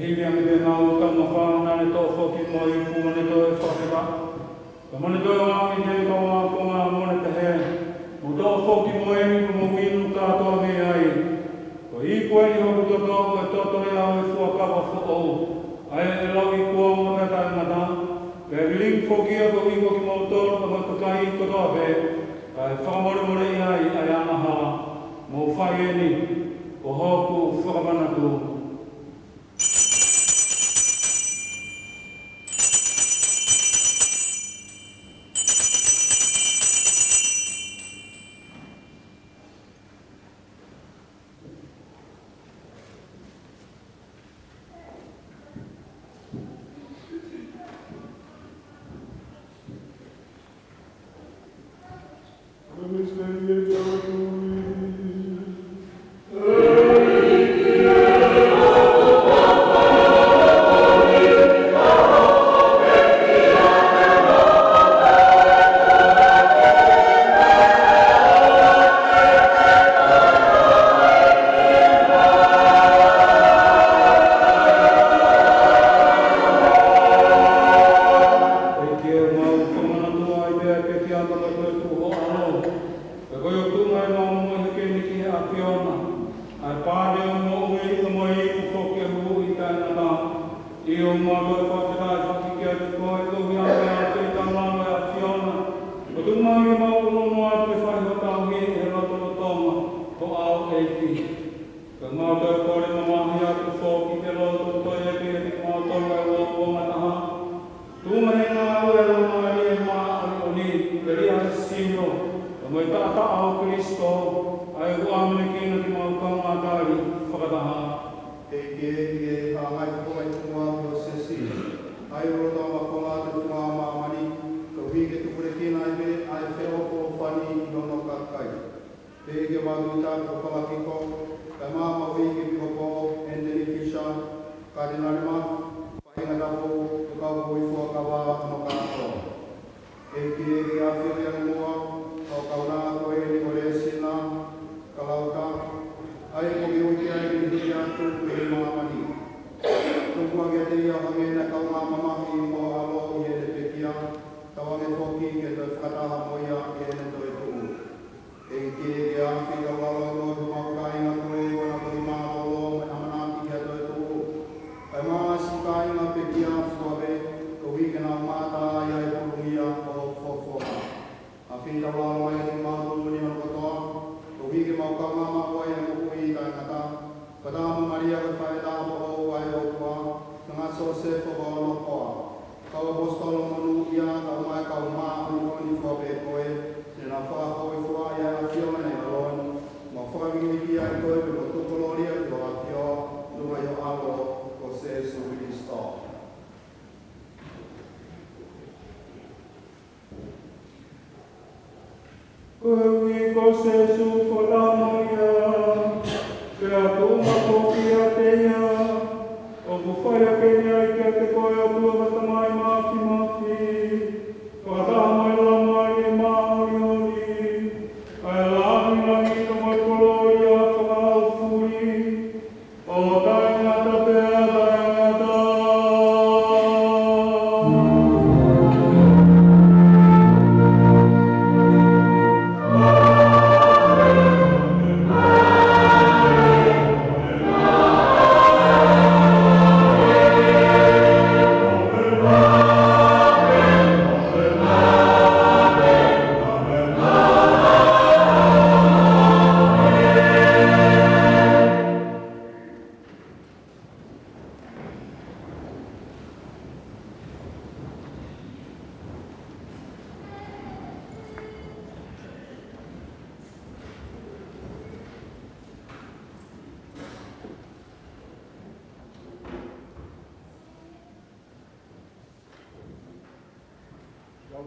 Speaker 3: Hivia me te nau tama whāna ne tō whoki moi ku mone tō e whaketa. Ka mone tō e wāngi te kawa ko ngā mone te he. Mo tō whoki moi ni ku mo winu kātoa me ai. Ko i koe ni hoku tō tō e tōto e au e fuakawa who'ou. Ai e lau i kua mo te tai ngata. Ka e ling whoki a ko i koki mo tōro ka mai kakai ko tō he. Ka e whakamore more i ai ai ana haa. Mo whai e ni ko hoku whakamana tō.
Speaker 10: Amen.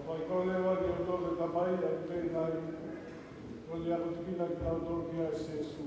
Speaker 6: pai kole wani o tō te tapai a te nai. Kole ako te kina ki tau tō ki a Jesu.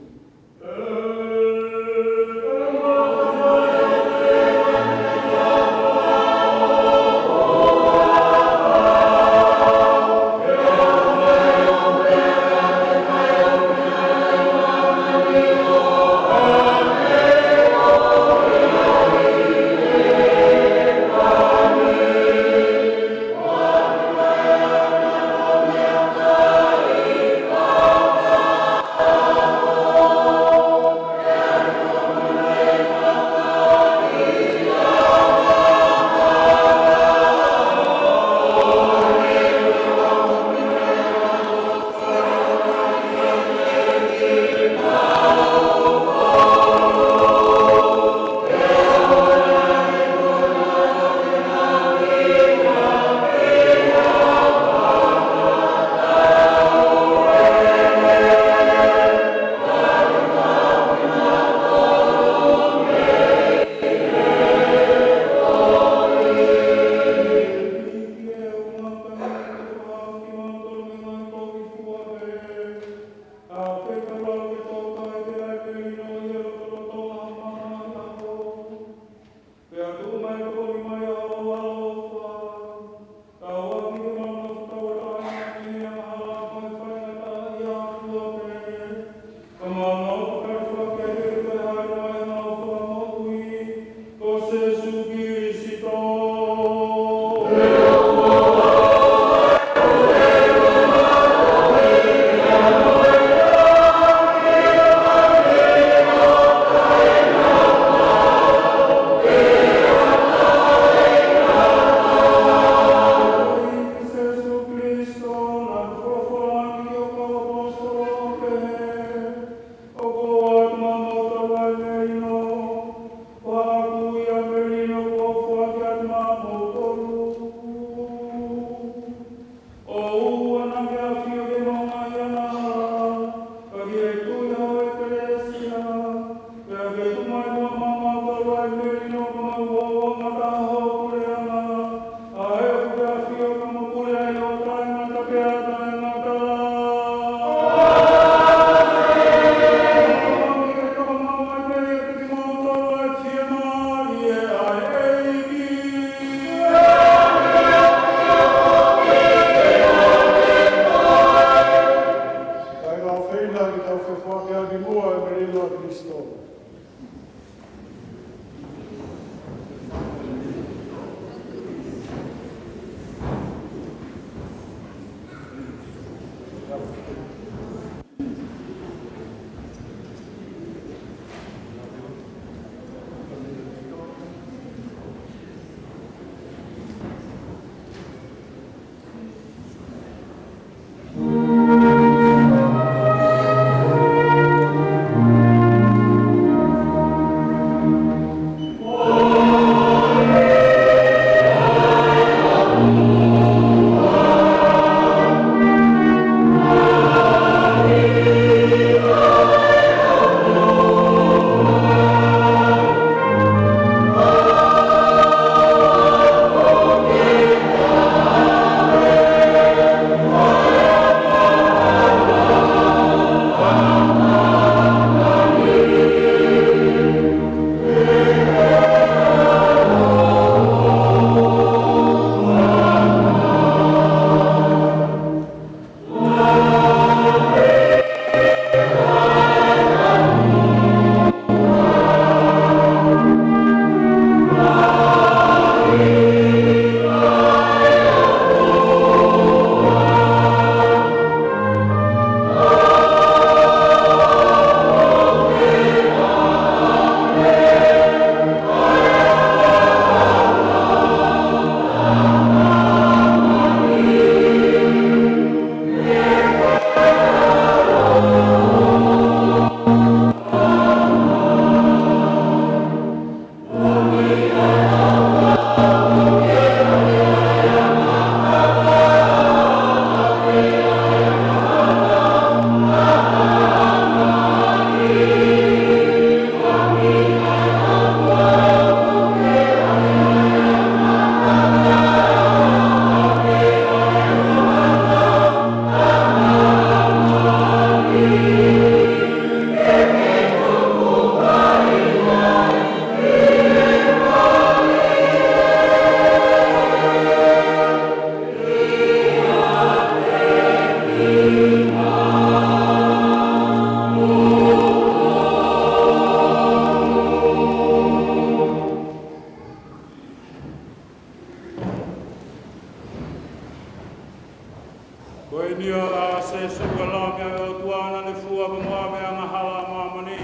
Speaker 3: Koe ni a se sukala me o tuana le fua ka mua me a mahala mamani.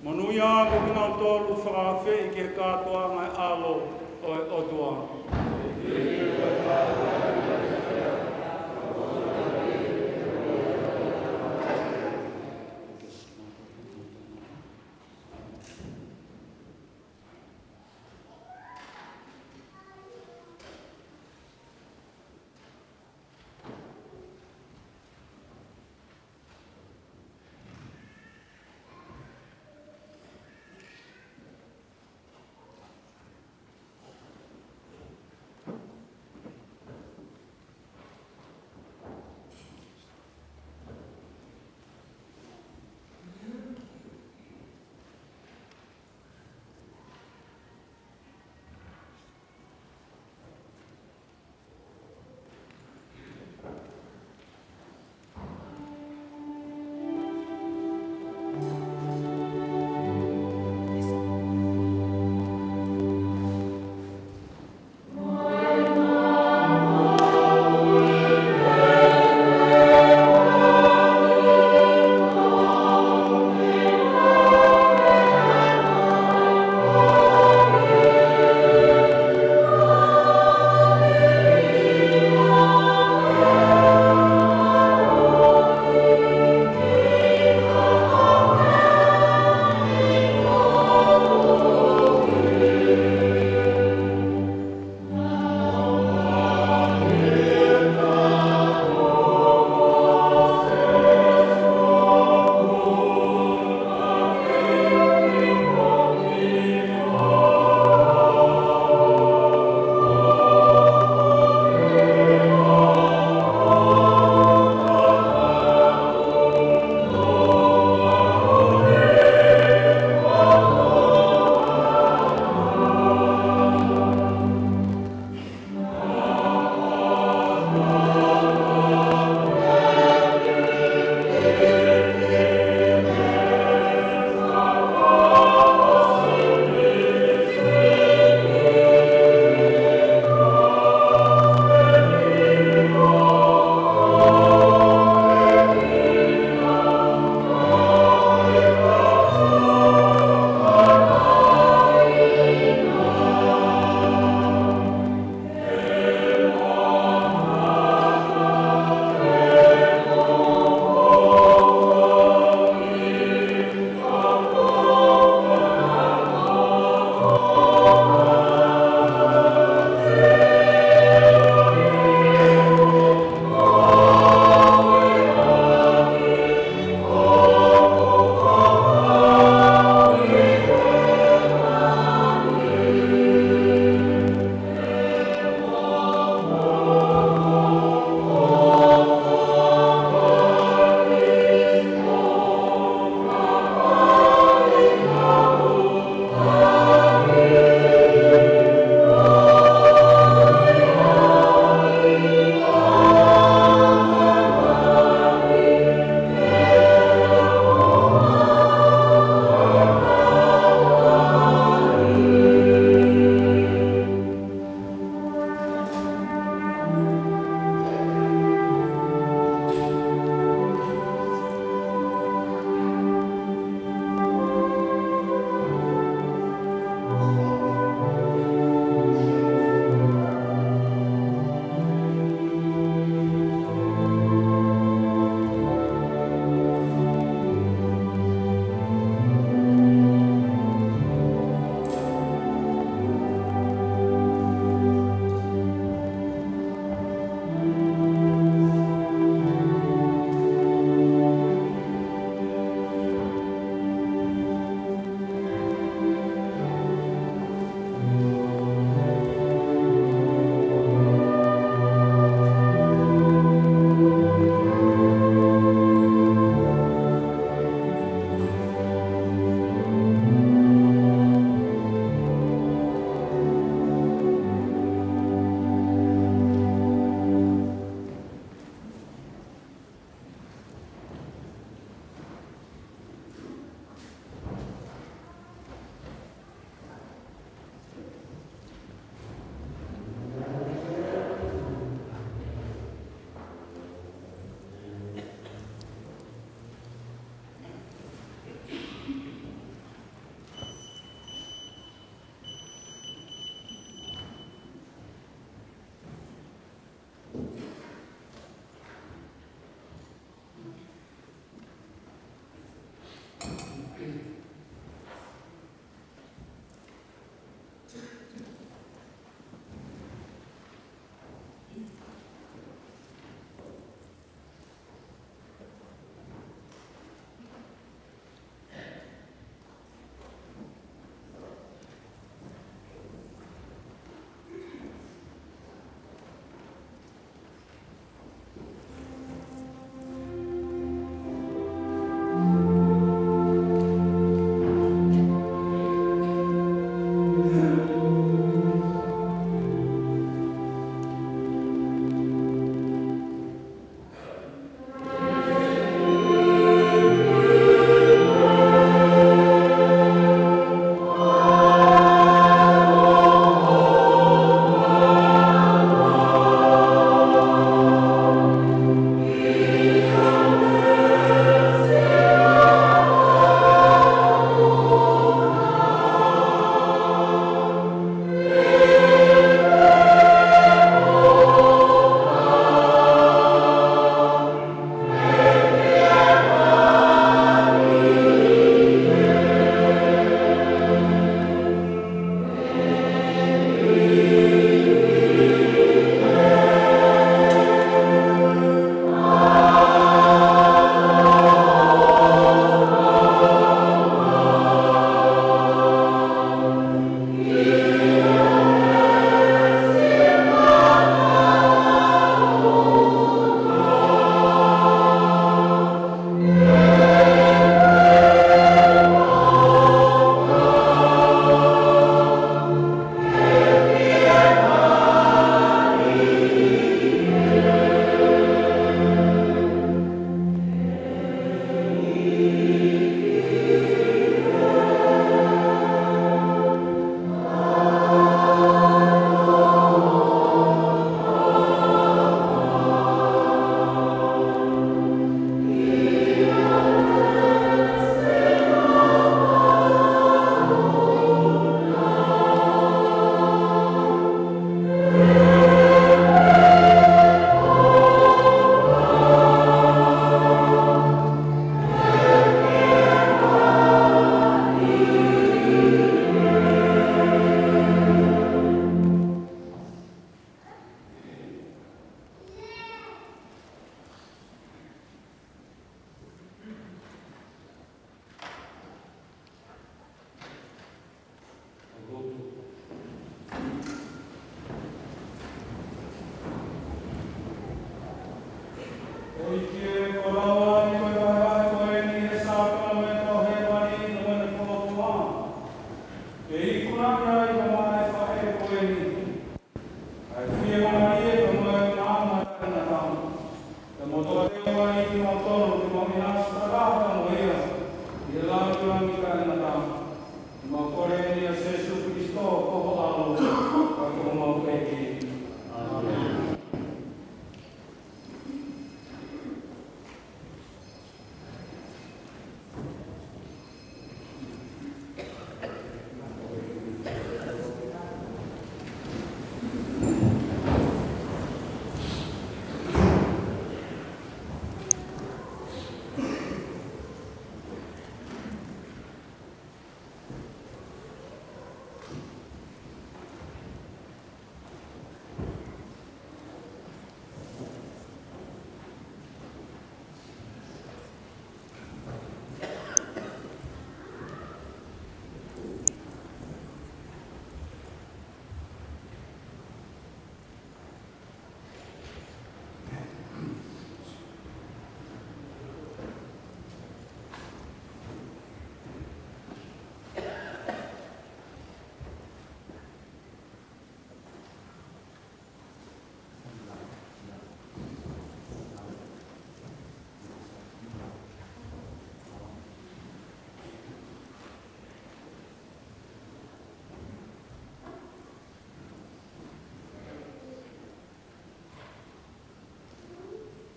Speaker 3: Manu ia ko kina o tolu whakawhi i ke katoa ngai alo o tuana.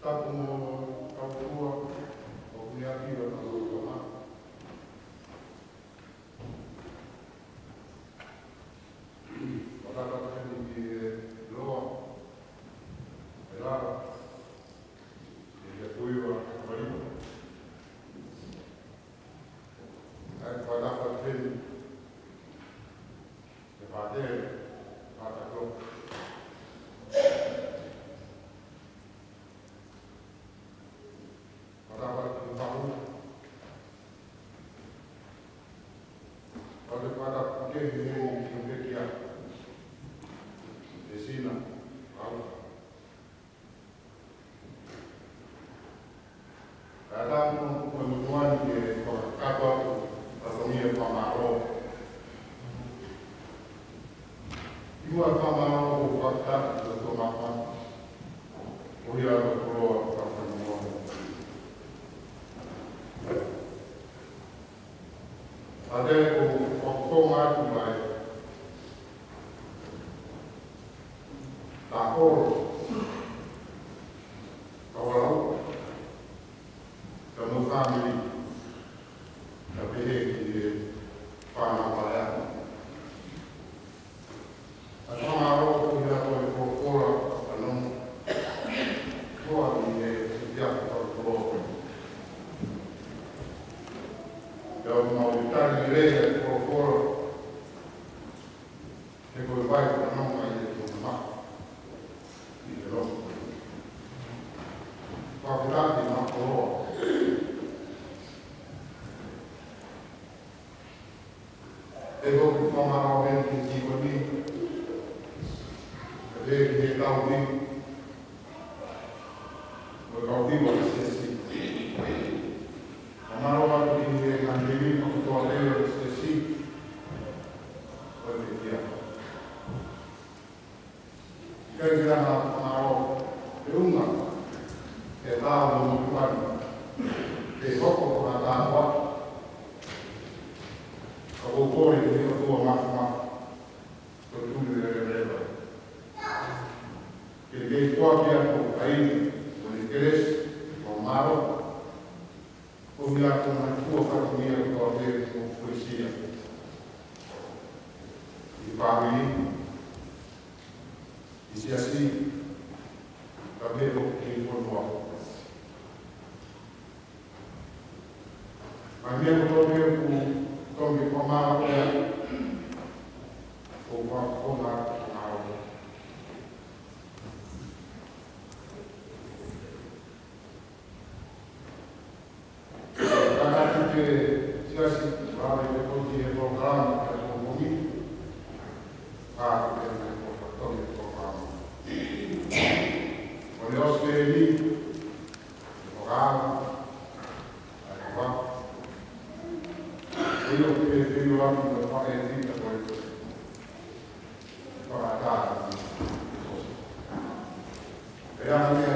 Speaker 6: Tapu mo kaupua o kuiaki o tama. O tata tani ki loa, Berala, e kuiwa marima. Ai whataka tani, e whatere, whatako. Lesina Heuifanga Kolokihakaufisi
Speaker 3: Amen.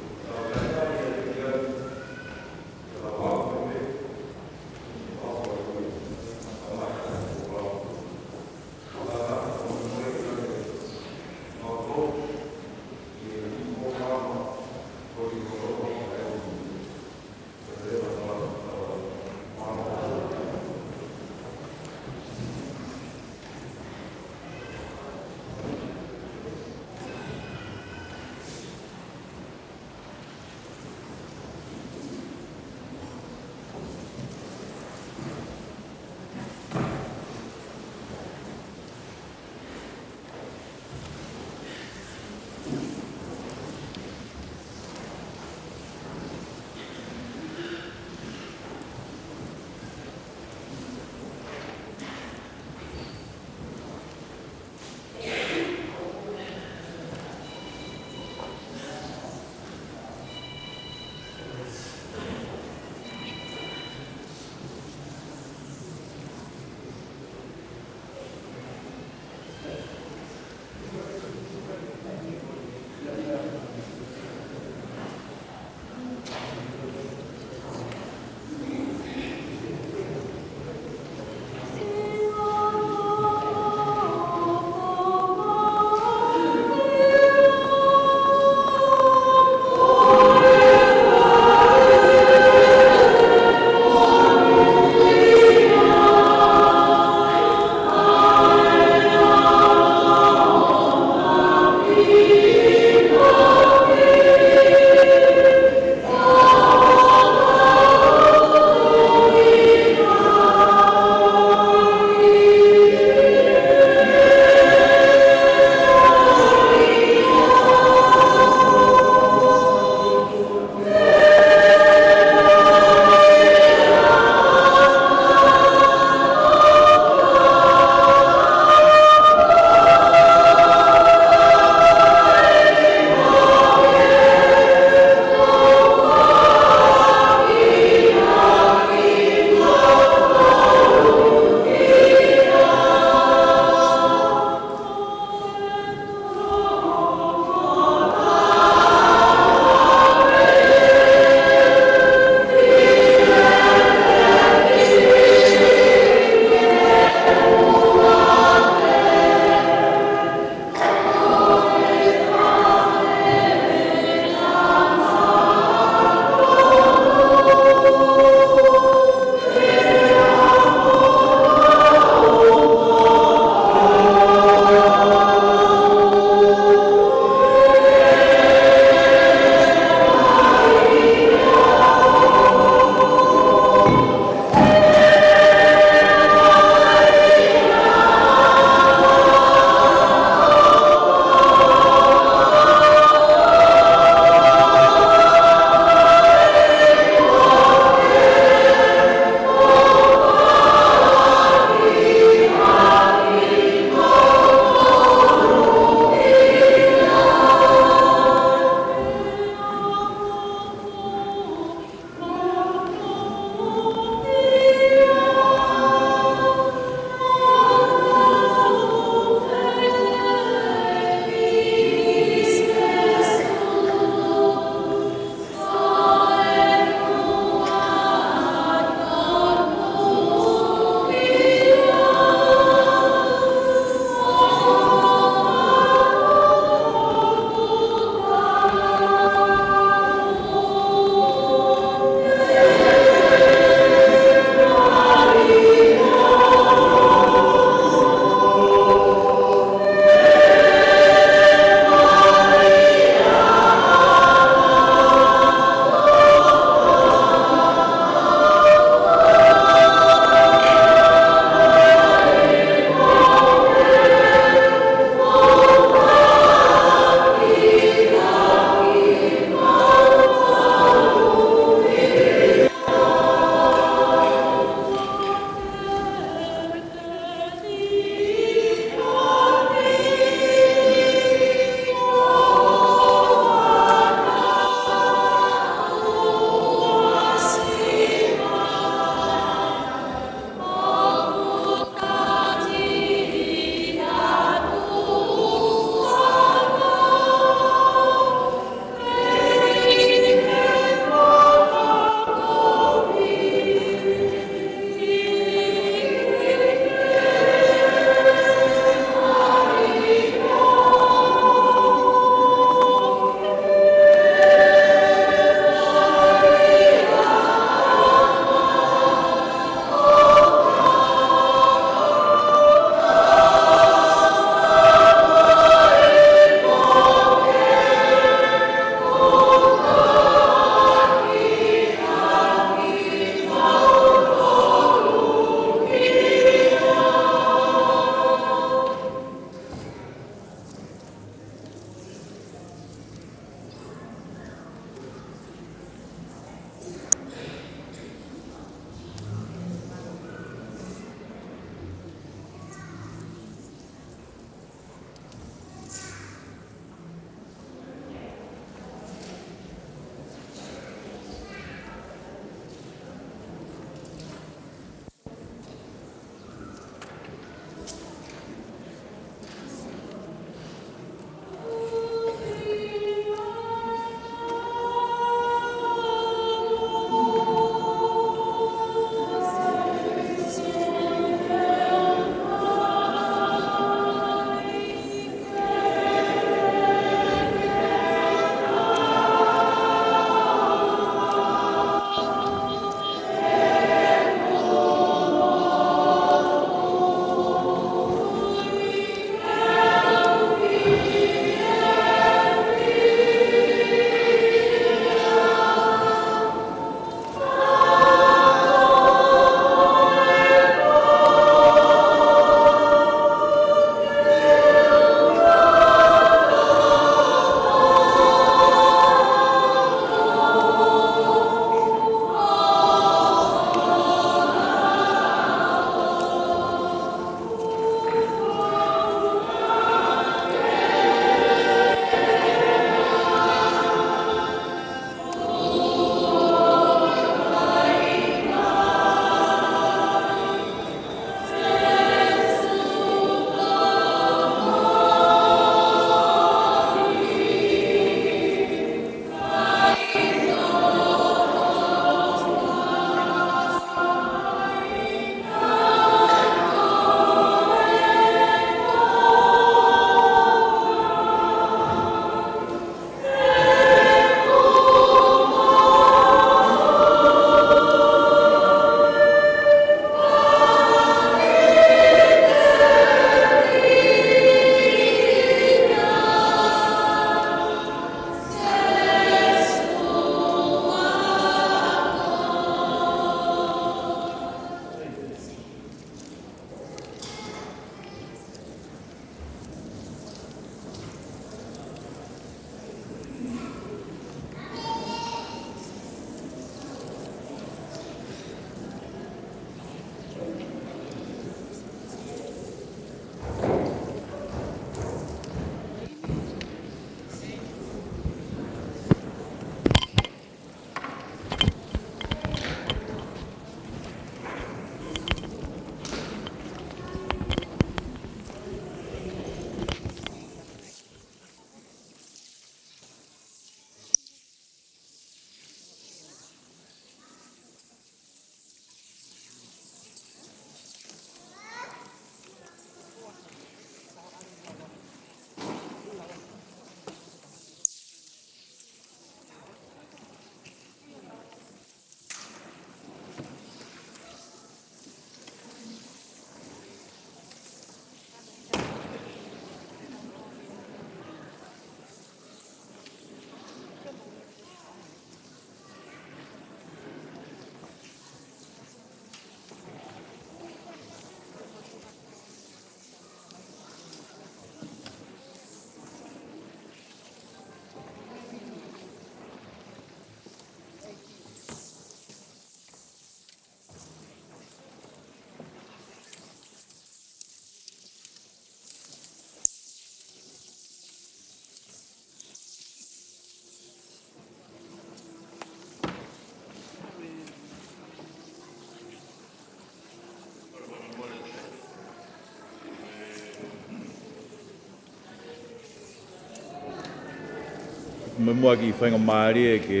Speaker 10: Moimoi ki whainga maari e ke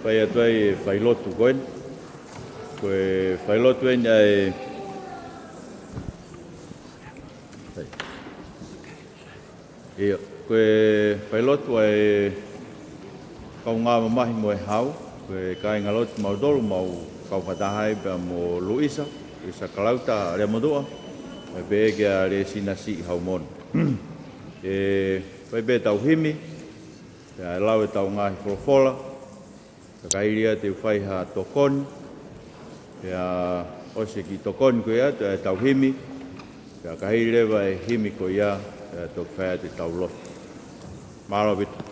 Speaker 10: whai atuai e whailotu koen. Koe whailotu e nia e... Ia, koe whailotu e kau ngā mamahi mo e hau. Koe kai ngā lotu mau dolu mau kau whatahai pia mo Luisa. Luisa Kalauta rea modua. Mai pe eke a Lesina Heuifanga e whai pe tau himi. Pea e lau e tau ngāhi wholofola. Kakairia te whai ha tokoni. Pea ose ki tokoni koe atu e tau himi. Pea kahiri rewa e himi koe ia. Pea tok whai te tau lofu. Mālo bitu.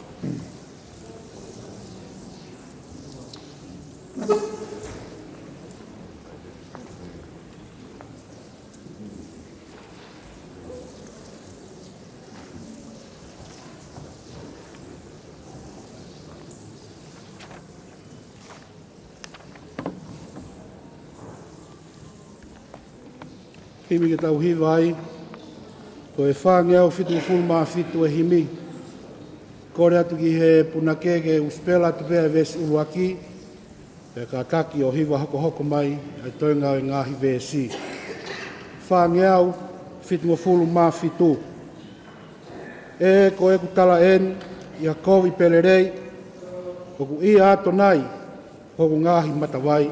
Speaker 6: Himi ke tau hiwa ai, ko e whāngiau whitu fulu mā whitu e himi. Kore atu ki he punake ke uspela tu pēa vesi uruaki, pe ka kaki o hiwa hoko hoko mai, ai toinga e ngāhi vesi. Whāngiau whitu fulu mā whitu. E ko e kutala en, ia kovi pelerei, koku ia ato nai, koku ngāhi matawai.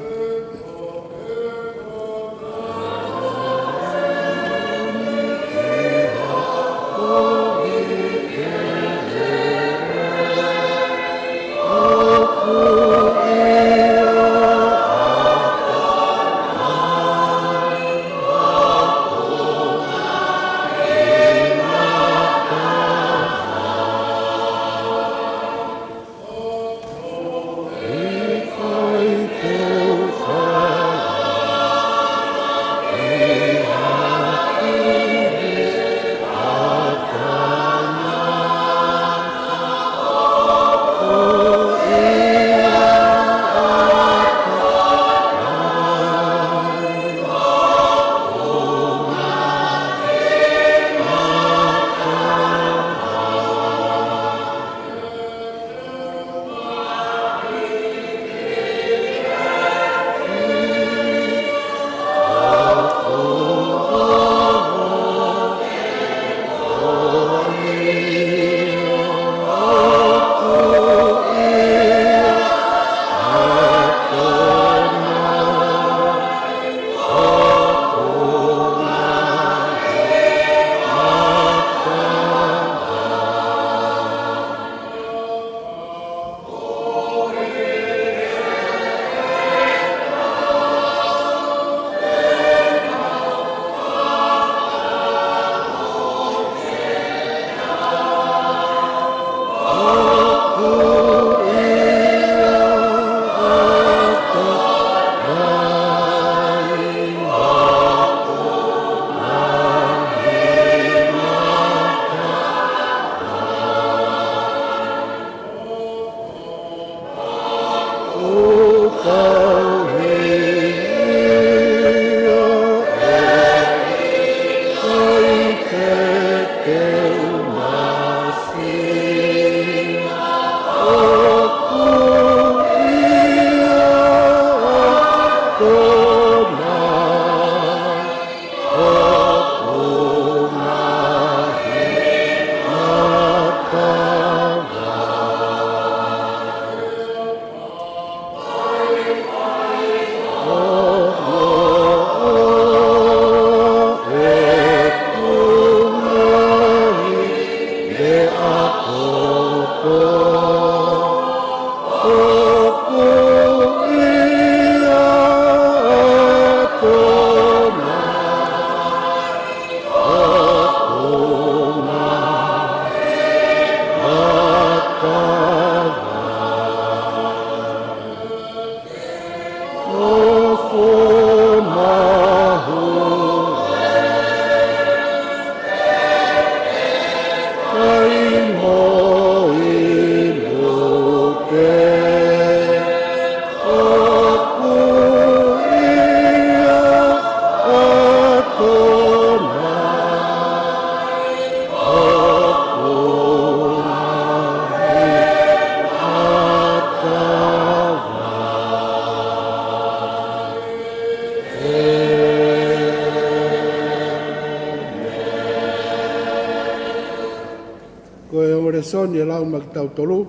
Speaker 6: soni e lau magtau tolu,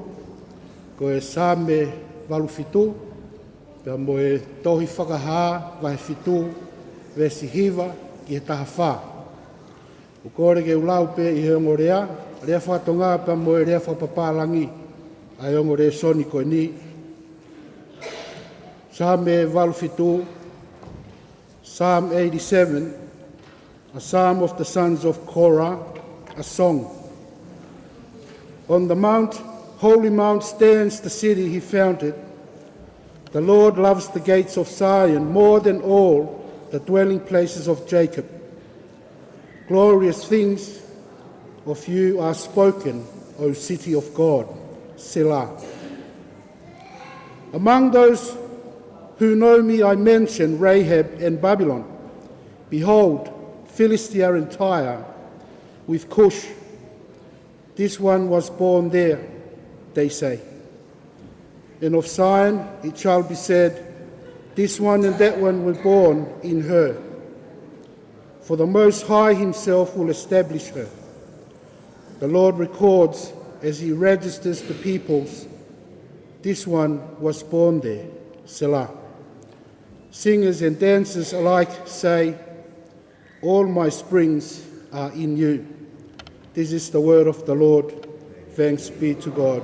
Speaker 6: ko e same walu fitu, pia mo e tohi whakaha, vahe fitu, vesi hiva, ki he taha wha. O kore ke ulau pe i he ongo rea, rea whatonga pia mo e rea whapapalangi, ai ongo rea soni koe ni. Same walu fitu, Psalm 87, a psalm of the sons of Korah, a song. On the mount, holy mount, stands the city he founded. The Lord loves the gates of Zion more than all the dwelling places of Jacob. Glorious things of you are spoken, O city of God, Selah. Among those who know me, I mention Rahab and Babylon. Behold, Philistia and Tyre, with Cush. This one was born there, they say. And of Zion it shall be said, this one and that one were born in her. For the Most High himself will establish her. The Lord records as he registers the peoples, this one was born there, Selah. Singers and dancers alike say, all my springs are in you. This is the word of the Lord. Thanks be to God.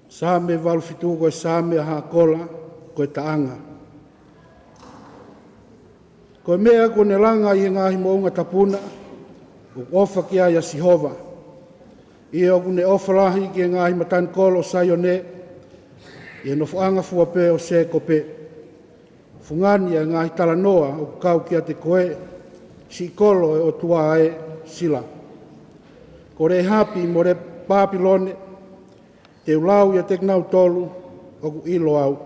Speaker 6: Same walufitu koe same ha kola koe taanga. Koe mea kone langa i ngahi mounga tapuna, o ofa kia ia Sihova. Ia o kune ofa lahi ki ngahi matan kolo sayone, ia no fuanga fuape o se kope. Fungani ia ngahi talanoa o kau kia te koe, si kolo e o tua e sila. Kore hapi mo re Papilone, te ulau ia teknau tolu o ku ilo au.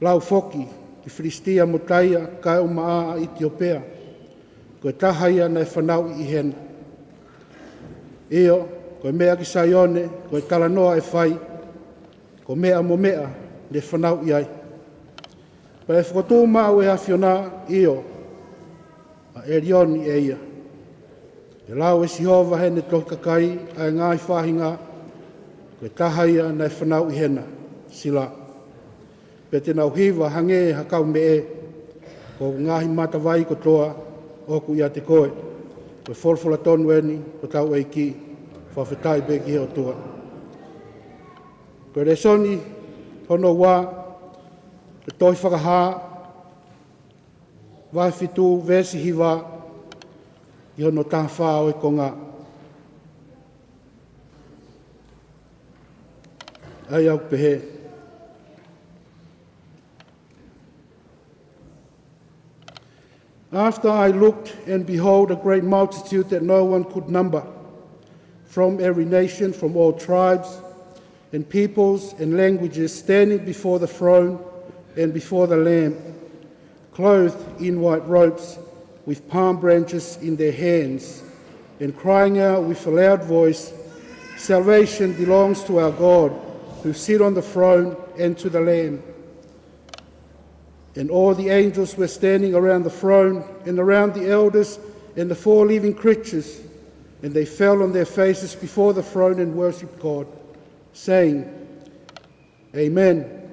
Speaker 6: Lau foki, ki Filistia mo taia kai o maa a Etiopea, koe tahaia na e whanau i hena. Io, koe mea ki Saione, koe talanoa e whai, ko mea mo mea le whanau i ai. Pa e whakotū mau e hawhiona io, a Erioni e ia. E lau e Sihova hene tohi kakai a ngai whahinga, koe tahaia na e whanau i hena, sila. Pe te nau hiwa hange hakau me e, ko ngahi matawai ko toa, oku ia te koe, koe wholwhola tonu eni, ko tau e ki, whawhetai be ki heo tua. Koe re soni, hono wā, e toi whakaha, vai fitu, vesi hiwa, i hono taha whao e konga. Ai au pehe. After I looked, and behold, a great multitude that no one could number, from every nation, from all tribes, and peoples and languages, standing before the throne and before the Lamb, clothed in white robes, with palm branches in their hands, and crying out with a loud voice, salvation belongs to our God, who sit on the throne, and to the Lamb. And all the angels were standing around the throne, and around the elders and the four living creatures, and they fell on their faces before the throne and worshipped God, saying, Amen.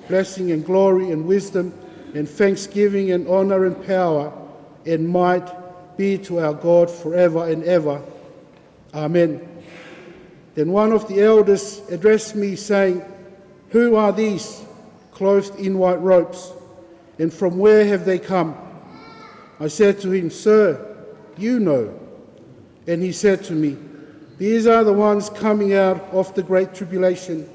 Speaker 6: Blessing and glory and wisdom and thanksgiving and honor and power and might be to our God forever and ever. Amen. Then one of the elders addressed me, saying, Who are these, clothed in white robes, and from where have they come? I said to him, Sir, you know. And he said to me, These are the ones coming out of the great tribulation.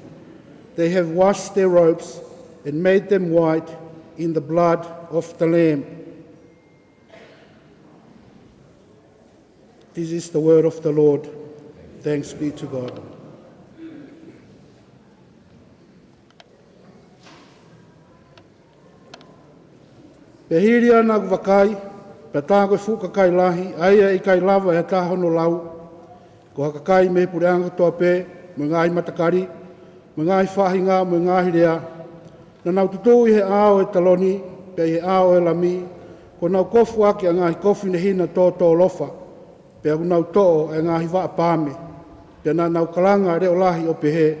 Speaker 6: They have washed their robes and made them white in the blood of the Lamb. This is the word of the Lord. Thanks be to God. Pehiria na kuwakai, pe tā koe whukakai lahi, aia I kai lava e tā hono lau, ko hakakai me pureanga toa pē, me ngai matakari, me ngai whahinga, me ngai rea, na nau tutu I he ao e taloni, pe he ao e lami, ko nau kofu ake a ngahi kofu ne hina tō lofa, pe au nau tō e ngahi waa pāme, pe nā nau kalanga reo lahi o pehe,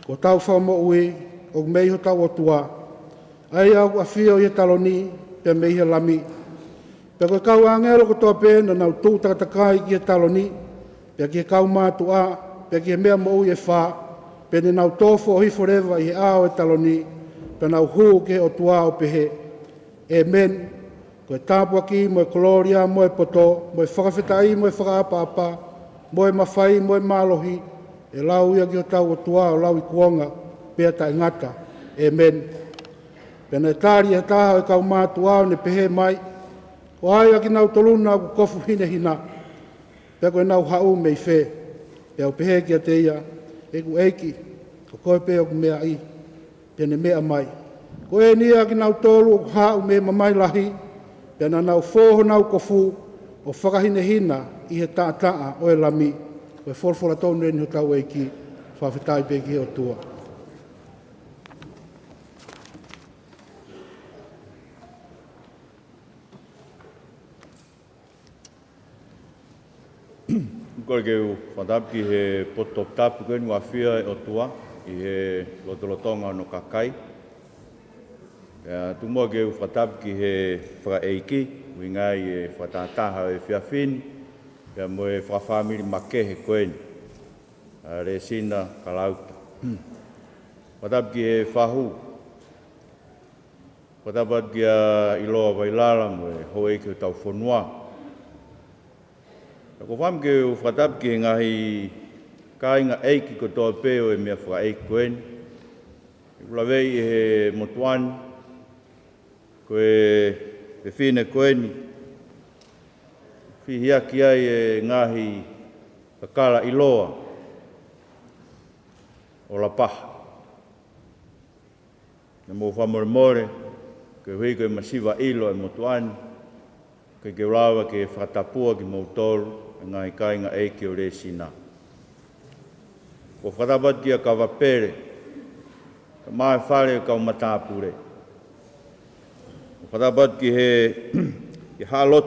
Speaker 6: ko tau whao mo ui, o meiho tau o tua, ai au a whio i taloni, pe meiho lami, pe koe kau angelo ko tō pe na nau tū takatakai ki e taloni, pe ki e kau mātua, pe ki e mea mo ui e whā, pe ne nau tōfo o hifo rewa i he ao e taloni, pe nau hū ke o tua o pehe. Amen. Koe tāpua ki, mo e koloria, mo e poto, mo e whakawhetai, mo e whakaapapa, mo e mawhai, mo e mālohi, e lau ia ki o tau o tua o lau i kuonga, pea ta ingata. Amen. Pena e tāri e tāha e kau mātua o ne pehe mai, o aia ki nau toluna ku kofu hine hina, pea koe nau hau mei whē, pea o pehe ki a te ia, e ku eiki, o koe pea o ku mea i, pea ne mea mai. Ko e nia ki nau tolu o hau me mamai lahi, pea na nau fōho nau kofu o whakahine hina i he taa o e lami, o e wholwhora tōnu e ni ho tau eiki, whawhetai peki o tua.
Speaker 10: Koe keu whatapki he poto tapu koe ni wawhia e o tua i he lotolotonga no kakai. Tumua keu whatapki he whakaeiki, ui ngai e whatataha e whiawhini, pia mo e whawhamiri makehe koe ni, Lesina Kalauta. Whatapki he whahu, whatapki a iloa wailala mo e hoeiki o tau whanua. Ko wham ke o whatapki he ngahi kāinga eiki ko tō pēo e mea whakaeiki koeni. Ulawei he motuani, ko e whine koeni. Whihiaki ai e ngahi kakala iloa o la paha. Na mō whamore more, ko e hui ko e masiwa ilo e motuani, ko ke ulawa ke whakatapua ki mō tōru, ngai kāinga eiki o Lesina. Ko whatapati a kawapere, ka mai whare kau matāpure. Ko whatapati he halot,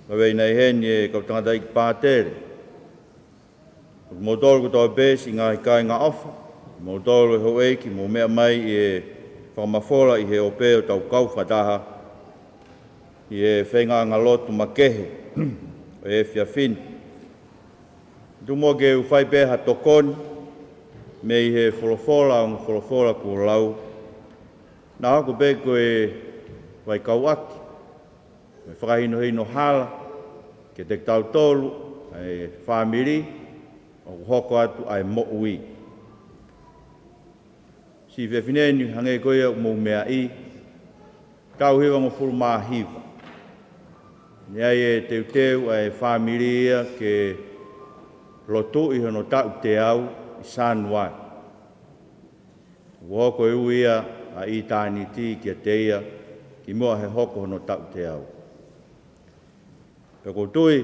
Speaker 10: ka wei nei heni e kau tangata iki pātere. Ko mōtoro ko tau bēsi ngai kāinga ofa, mōtoro e ho eiki, mō mea mai e whakamawhola i he opeo tau kau whataha, i e whenga ngalotu makehe, o e whiawhini. Tumo ke uwhai peha tokoni, me i he wholofola o wholofola ko lau. Nā hako pe koe wai kauaki, me whakahino hino hala, ke te tau tolu, ai whamiri, o hoko atu ai mo ui. Si whiawhineni hange koe o mou mea i, kau hiwa ngo furu maa hiwa. Nei e teu ai whamiria ke lotu i hono tau te au i Sanuai. Woko e uia a i tāni ti ki a teia ki mua he hoko hono tau te au. Peko tui,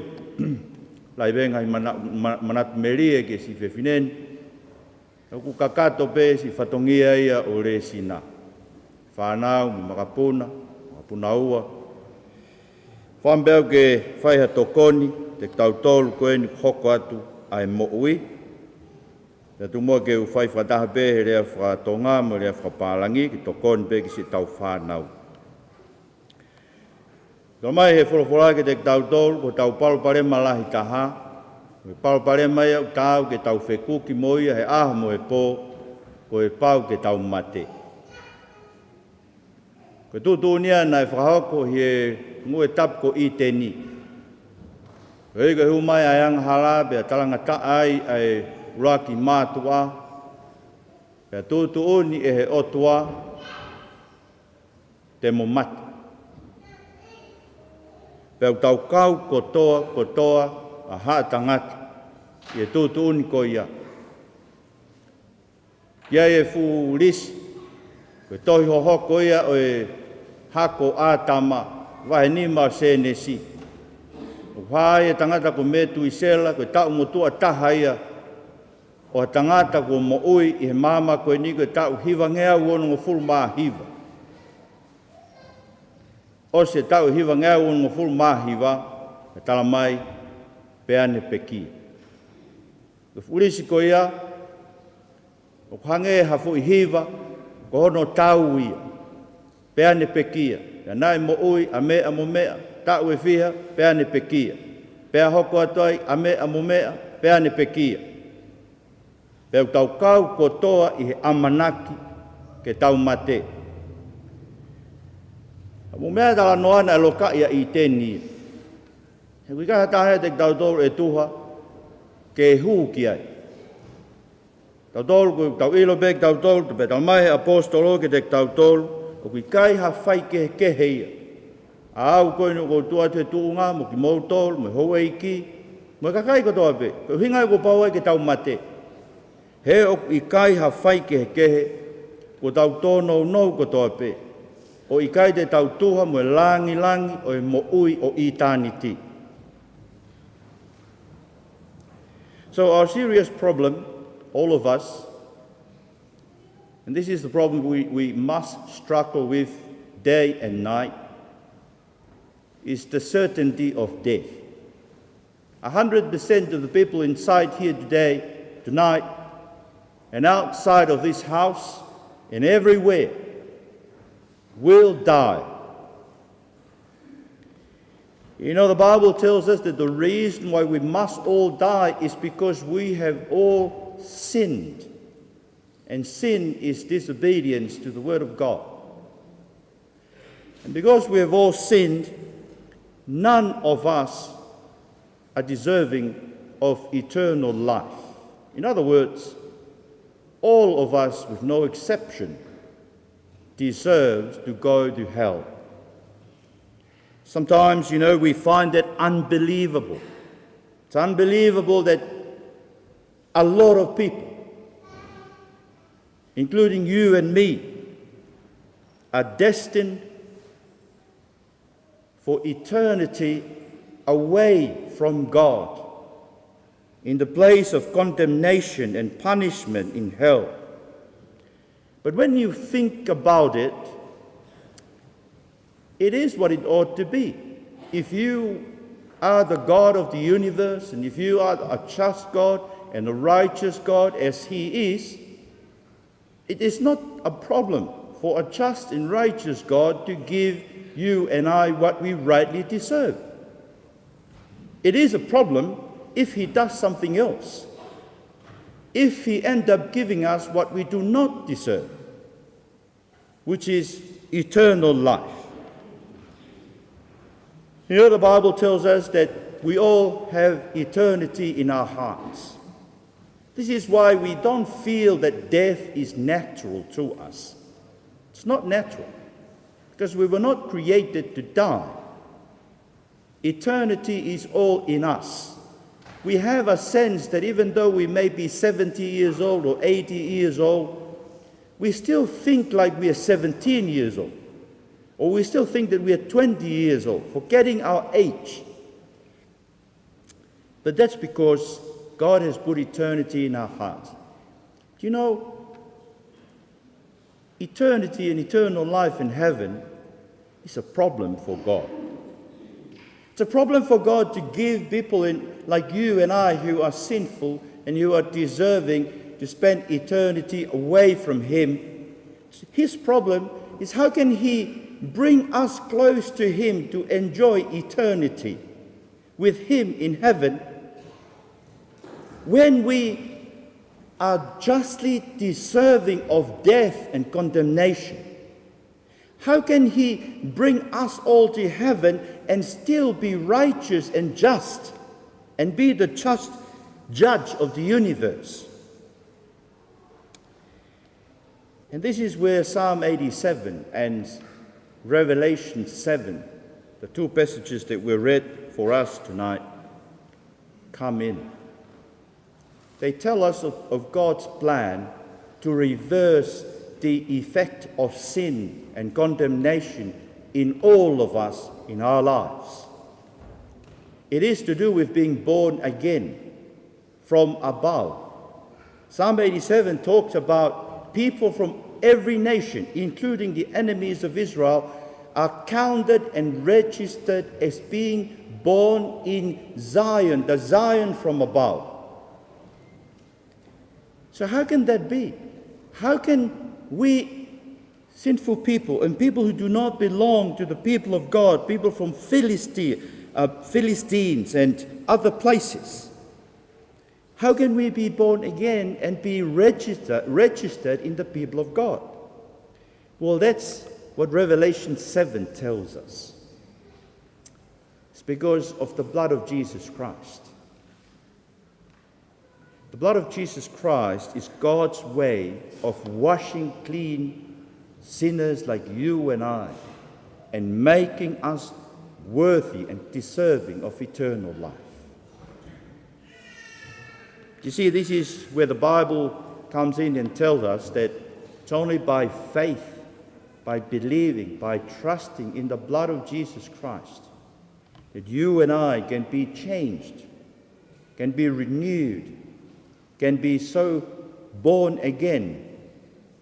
Speaker 10: lai venga i manatu merie ke si whewhineni, ku kakato pe si whatongia ia o Lesina. Whanau, makapuna, makapuna ua, whambeo ke whaiha tokoni, te tautolu koe ni hoko atu ai mo ui. Te tumua ke u whai whataha pe he rea whatonga mo rea whapalangi ki tokoni pe ki si tau whanau. Ka mai he wholowhola ke te tautolu ko tau palopare malahi taha. Me palopare mai au tau ke tau whekuki moia he aha mo e pō ko e pau ke tau mate. Ko tūtūnia nai whahoko he ngue tapko i teni. Hei ka humai ai anga hala bea talanga ta ai ai uraki mātua. Bea tūtūni e he otua te mo mati. Bea tau kau kotoa a haa tangati i e tūtūni ko ia. Ia e fu lisi. Ko tohi hohoko ia o e hako ātama wahe ni ma senesi. Whae e tangata ko metu i sela, ko tau motua taha ia. O tangata ko mo ui i he mama koe ni ko tau hiva ngea uono ngo fulu maa hiva. o se tau hiwa ngā unga fulu mahiwa, e tala mai, peane peki. Ka furisi ko ia, o hange hafu i hiwa, ko hono tau ia, peane pekia, ia nai mo ui, a mea mo mea, tau e fiha, peane pekia. Pea hoko atoi, a mea mo mea, peane pekia. Pea tau kau ko toa i he amanaki, ke tau mate. Mo mea tala noana e loka ia i tēni. He kui kaha tahe te tau tōru e tuha, ke hū ki ai. Tau tōru, kui tau ilo pek tau tōru, te pe tau mai apostolo ke te tau tōru, o kui kai ha whai ke ia. A au koe no ko tua te tuunga, mo ki mou tōru, mo hoa i ki, mo ka kai ko toa pe, ko hingai ko pau ai ke tau mate. He o i kai ha whai kehe, ko tau tōnou nou ko toa pe. O i kai te tau tuha mo e langi o e mo ui o eternity. So our serious problem, all of us, and this is the problem we must struggle with day and night, is the certainty of death. 100% of the people inside here tonight, and outside of this house, and everywhere, will die. You know, the Bible tells us that the reason why we must all die is because we have all sinned. And sin is disobedience to the Word of God. And because we have all sinned, none of us are deserving of eternal life. In other words, all of us, with no exception, deserves to go to hell. Sometimes, you know, we find that unbelievable. It's unbelievable that a lot of people, including you and me, are destined for eternity away from God, in the place of condemnation and punishment in hell. But when you think about it, it is what it ought to be. If you are the God of the universe, and if you are a just God and a righteous God as He is, it is not a problem for a just and righteous God to give you and I what we rightly deserve. It is a problem if He does something else. If He ends up giving us what we do not deserve, which is eternal life. You know, the Bible tells us that we all have eternity in our hearts. This is why we don't feel that death is natural to us. It's not natural, because we were not created to die. Eternity is all in us. We have a sense that even though we may be 70 years old or 80 years old, we still think like we are 17 years old. Or we still think that we are 20 years old, forgetting our age. But that's because God has put eternity in our hearts. Do you know, eternity and eternal life in heaven is a problem for God. It's a problem for God to give people like you and I who are sinful and who are deserving to spend eternity away from Him. His problem is, how can He bring us close to Him to enjoy eternity with Him in heaven when we are justly deserving of death and condemnation? How can He bring us all to heaven and still be righteous and just and be the just judge of the universe? And this is where Psalm 87 and Revelation 7, the two passages that were read for us tonight, come in. They tell us of God's plan to reverse the effect of sin and condemnation in all of us in our lives. It is to do with being born again from above. Psalm 87 talks about people from every nation, including the enemies of Israel, are counted and registered as being born in Zion, the Zion from above. So how can that be? How can we, sinful people and people who do not belong to the people of God, people from Philistines and other places, how can we be born again and be registered in the people of God? Well, that's what Revelation 7 tells us. It's because of the blood of Jesus Christ. The blood of Jesus Christ is God's way of washing clean sinners like you and I and making us worthy and deserving of eternal life. You see, this is where the Bible comes in and tells us that it's only by faith, by believing, by trusting in the blood of Jesus Christ that you and I can be changed, can be renewed, can be so born again,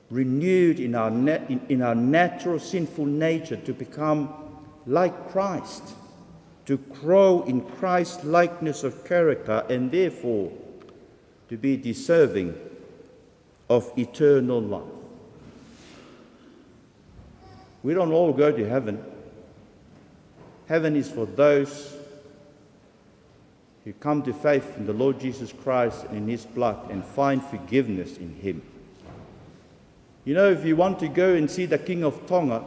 Speaker 10: renewed in our natural sinful nature to become like Christ, to grow in Christ's likeness of character, and therefore to be deserving of eternal life. We don't all go to heaven. Heaven is for those who come to faith in the Lord Jesus Christ and in His blood and find forgiveness in Him. You know, if you want to go and see the King of Tonga,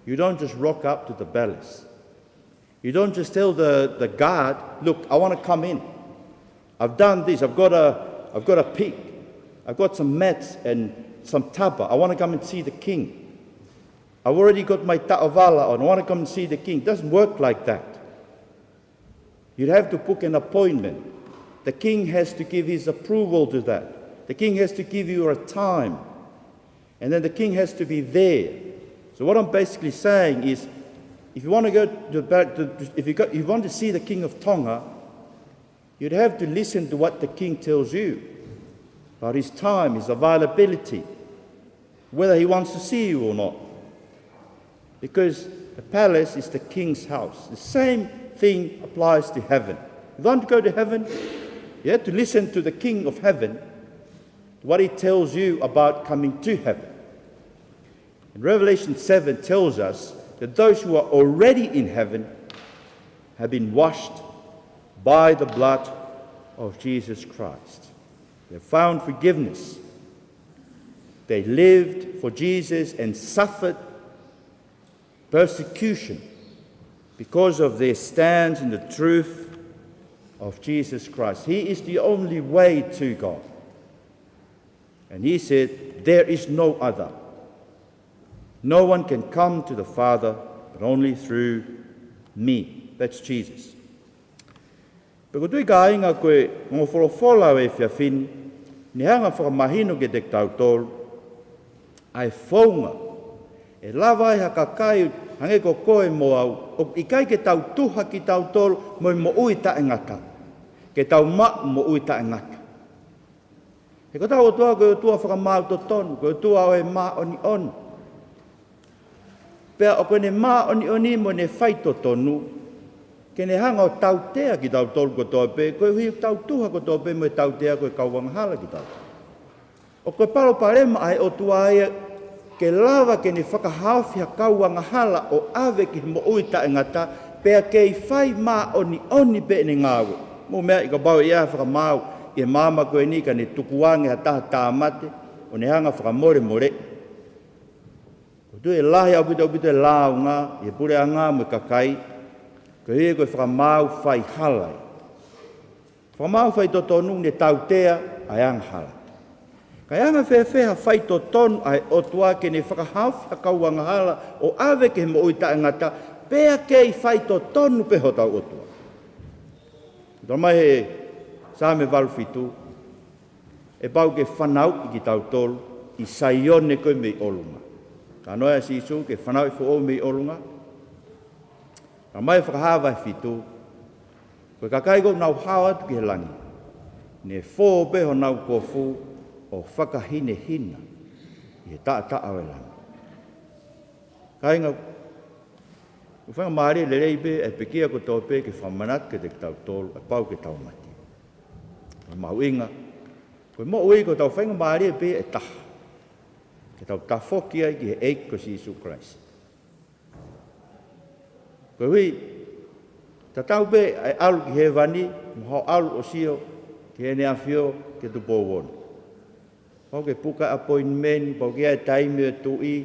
Speaker 10: you don't just rock up to the palace. You don't just tell the guard, look, I want to come in. I've done this, I've got a pig, I've got some mats and some tapa, I want to come and see the king. I've already got my ta'avala on, I want to come and see the king. It doesn't work like that. You'd have to book an appointment. The king has to give his approval to that. The king has to give you a time. And then the king has to be there. So what I'm basically saying is, if you want to go if you want to see the King of Tonga, you'd have to listen to what the king tells you about his time, his availability, whether he wants to see you or not. Because the palace is the king's house. The same thing applies to heaven. If you want to go to heaven, you have to listen to the King of heaven, what he tells you about coming to heaven. And Revelation 7 tells us that those who are already in heaven have been washed by the blood of Jesus Christ. They found forgiveness. They lived for Jesus and suffered persecution because of their stance in the truth of Jesus Christ. He is the only way to God. And he said, there is no other. No one can come to the Father but only through me. That's Jesus. Pero tui ka inga koe ngō wholofola e whiawhini, ni hanga whakamahino ke te tautol, ai whaunga, e lawa e hakakai hange ko koe mo au, o ikai ke tautuha ki tautol mo ui ta ngata, ke tau ma mo ui ta ngata. He ko tau otua koe otua whakamau to tonu, koe otua o e ma oni on. Pea o koe ne ma oni oni mo ne whaito tonu, ke ne hanga o tautea ki tautol ko toa pe, koe hui tautuha ko toa pe mo e tautea koe kauwangahala ki tau. O koe paro parema ai otua e ke lava ke ne whakahawhia kauwangahala o ave ki mo ui ta ngata, pea ke i whai ma oni oni pe ne ngāwe. Mo mea i ka bau ia whakamau, i mama koe ni ka ne tukuange ha taha tāmate, o ne hanga whakamore more. Ko tu e lahi au pito e lao ngā, i e pure a ngā mo kakai, ko hie koe whakamau whai halai. Whakamau whai totonu ne tautea ai anghala. Kai anga whewheha whai totonu ai otua ke ne whakahawhia kauwangahala o ave ke mo ui ta ngata, pea kei whai totonu pe hotau otua. Tō mai he sāme waruwhitu, e pau ke whanau i ki tautolu, i saione koe mei olunga. Ka noia si isu ke whanau i who mei olunga. Ka mai whakahawa e whitu, koe kakai kou nau hawa atu ki he langi, ne whō peho nau kofu o whakahine hina, i he taa o e langi. Kainga, Heuifanga maari le rei pe, e pekia ko tau pe ke whamanat ke te tau tolu, e pau ke tau mati. Mauinga, koe mo ui ko tau whainga maari pe e taha. Ke tau tafoki ai ki he eik ko si Isu Christ. Koe hui, ta tau pe ai alu ki he vani, mo alu o sio, ki he nea fio, ke tu po wonu. Pau ke puka appointment, pau ke ai taimi e tui,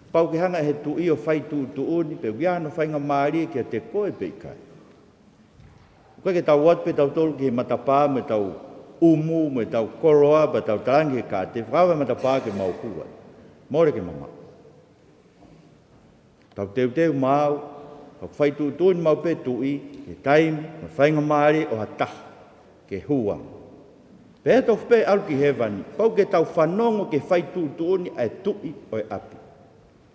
Speaker 10: pau ke hanga he tui o whai tuuni, pe wiano whainga maari ki a te koe pe kai. Koe ke tau wat pe tau tolu ki he matapā, me tau umu, me tau koroa, me tau tarangi he ka, te whawa matapā ke mau kua. More ke mama. Tau teu mau, tau whai tuuni mau pe tui, ke taimi, me whainga maari o hataha, ke huang. Pe tau whpe alu ki he vani, pau ke tau whanongo ke whai tuuni ai tui o e api.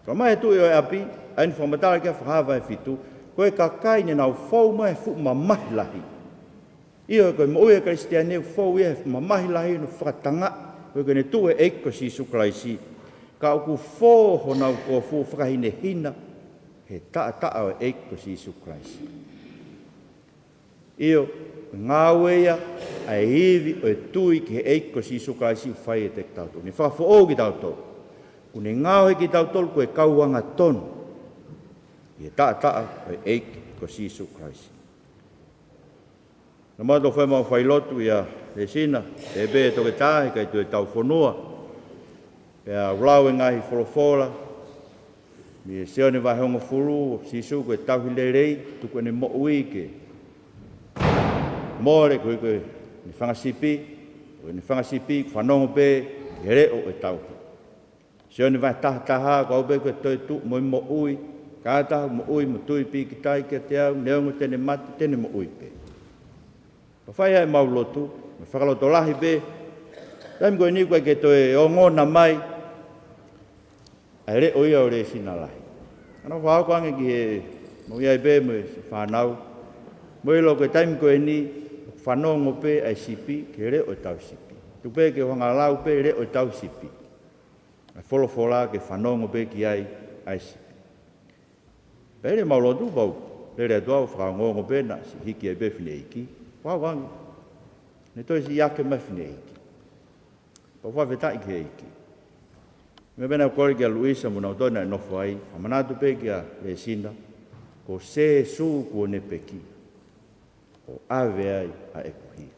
Speaker 10: Ka mai tui o e api, aini whamatara kia whahawa e fitu, koe ka kai ne nau whau mai fu mamahi lahi. Ia koe mo ue Kristianeu whau ia he mamahi lahi no whakatanga, koe koe ne tu e eiko si sukraisi. Ka oku whō nau ko fu whakahine hina, he taa o eiko si sukraisi. Io, ngā wea, ai hivi o e tui ki he eiko si sukraisi whai e te tautou. Ni whakafo o ki tautou. Kune ngāo he ki tautou koe kauanga tonu. Ia taa o e eiko si sukraisi. Na mato whai mau whai lotu ia Lesina, e be e toke tāhe kai tu e tau whanua. Pea ulau e ngahi wholofora. Mi e seo ne vai honga furu, sisu koe tau hi lerei, tuku ne mo ui ke. More koe ni whangasipi, koe ni whangasipi, whanongo pe, he reo e tau. Seo ni vai taha, kau be koe toi tu, moi mo ui, kātaha mo ui, mo tui pi ki tai ki te au, neongo tene mati, tene mo ui pe. Pa whai ai mau lotu, me whakaloto lahi pe, taimi koe ni koe ke toi o ngona mai, ai reo ia o Lesina lahi. Ana whao koange ki he, mo iai pe mo whanau, mo ilo koe taimi koe ni, whanongo pe ai sipi, ke reo e tau sipi. Tu pe ke whangalau pe reo e tau sipi. Ai wholofola ke whanongo pe ki ai sipi. Pere maulotu pau, pere atua whakangongo pe na si hiki ai pe whine iki. Wau wangi, ne toi si iake mai whine iki. Pau whawhetai ki iki. Me bena kore ki a Luisa muna o toina e nofo ai, whamanatu pe ki a Lesina, ko se su kua ne peki. O ave ai a ekuhi.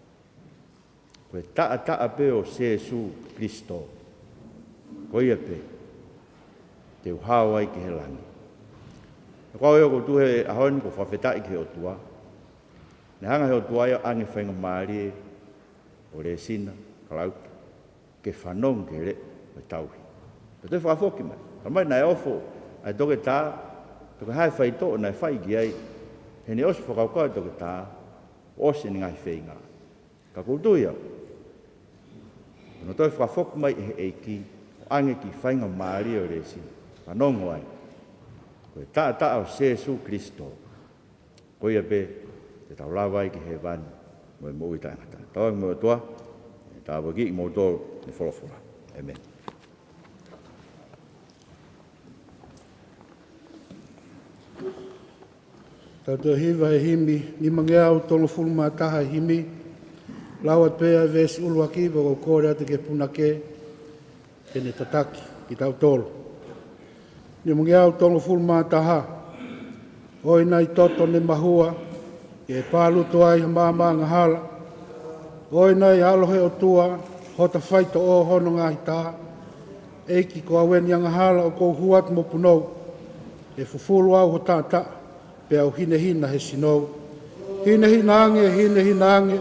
Speaker 10: Koe taa pe o se su Kristo. Ko ia pe, te uhao ai ki he langi. Kau eo ko tuhe ahoni ko whawhetai ki he o tua. Ne hanga he o tua ia ange whainga maari o Lesina Kalauta. Ke whanong ke re o tauhi. Pe te whakafoki mai. Ka mai nai ofo, ai toke tā, toke hai whai tō nai whai ki ai. He ne osi whakaukau toke tā, osi ni ngai whainga. Ka koutu ia. No toi whakafoki mai he eiki, ange ki whainga maari o Lesina. Whanongo ai. Koe taa o Jesu Kristo. Koe ia pe, te tau lawai ki he vani, mo e mo i tangata. Tau mo e toa, e tā waki i mo tōru, ni wholofora. Amen.
Speaker 6: Tautua hiwa he himi, ni mangeau tolo fulu mātaha himi, lawat pēa vesi uluaki, wako kore ate ke punake, kene tataki, ki tau tolo. Ni mangeau tolo fulu mātaha, oi nai toto ne mahua, ke pālu toai māma ngahala, oi nai alohe o tua, hota whaito o hono ngahi tā, eiki ko aweni ngahala o kou huat mo punou, e fufulu au ho tāta, pe au hina he sinou. Hina ange.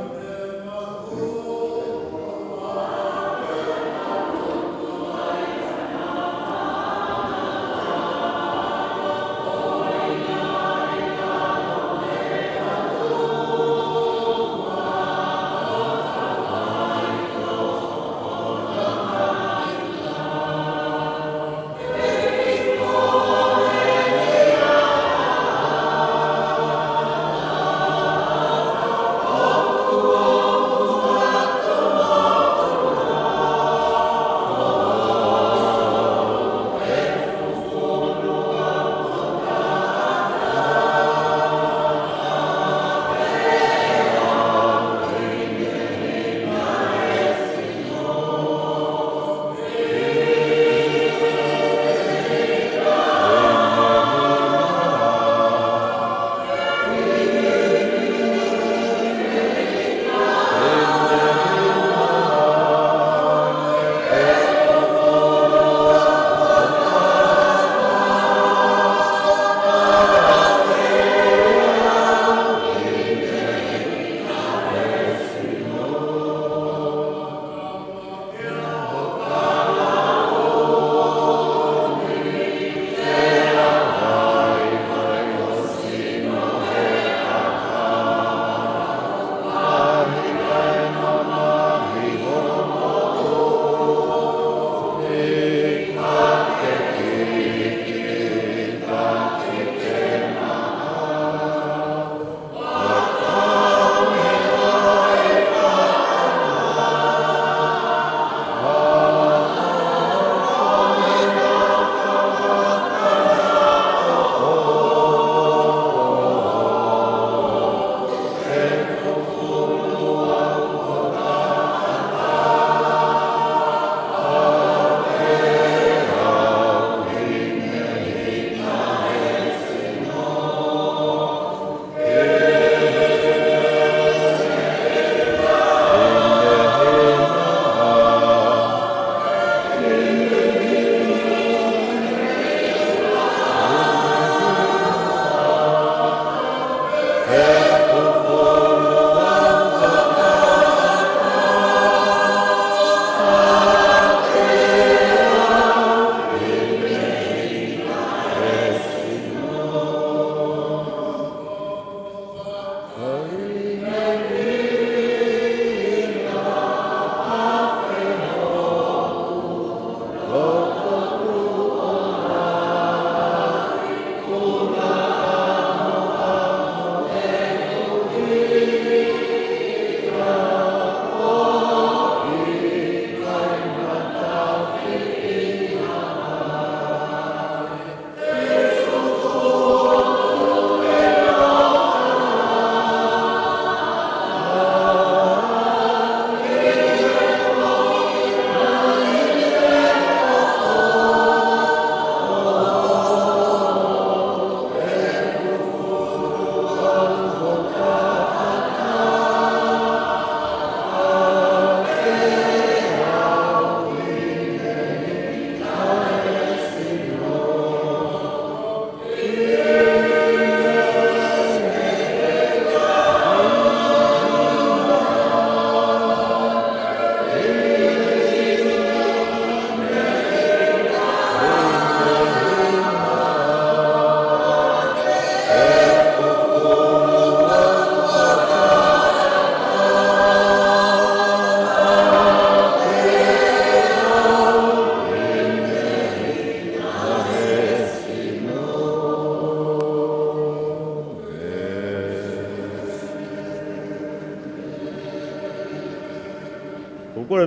Speaker 11: Oh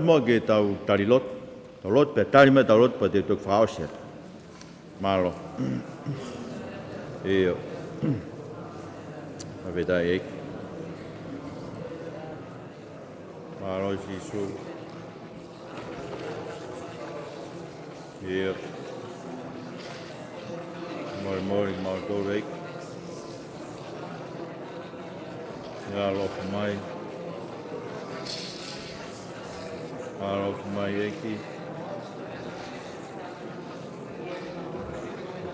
Speaker 10: mo ke tau tarilot. Taulot pe tari me taulot pa te tuk whaosia. Malo. Eo. Aveda e. Malo Jisu. Eo. Moimoi mau torek. Ya lo mai. Alo mai eki.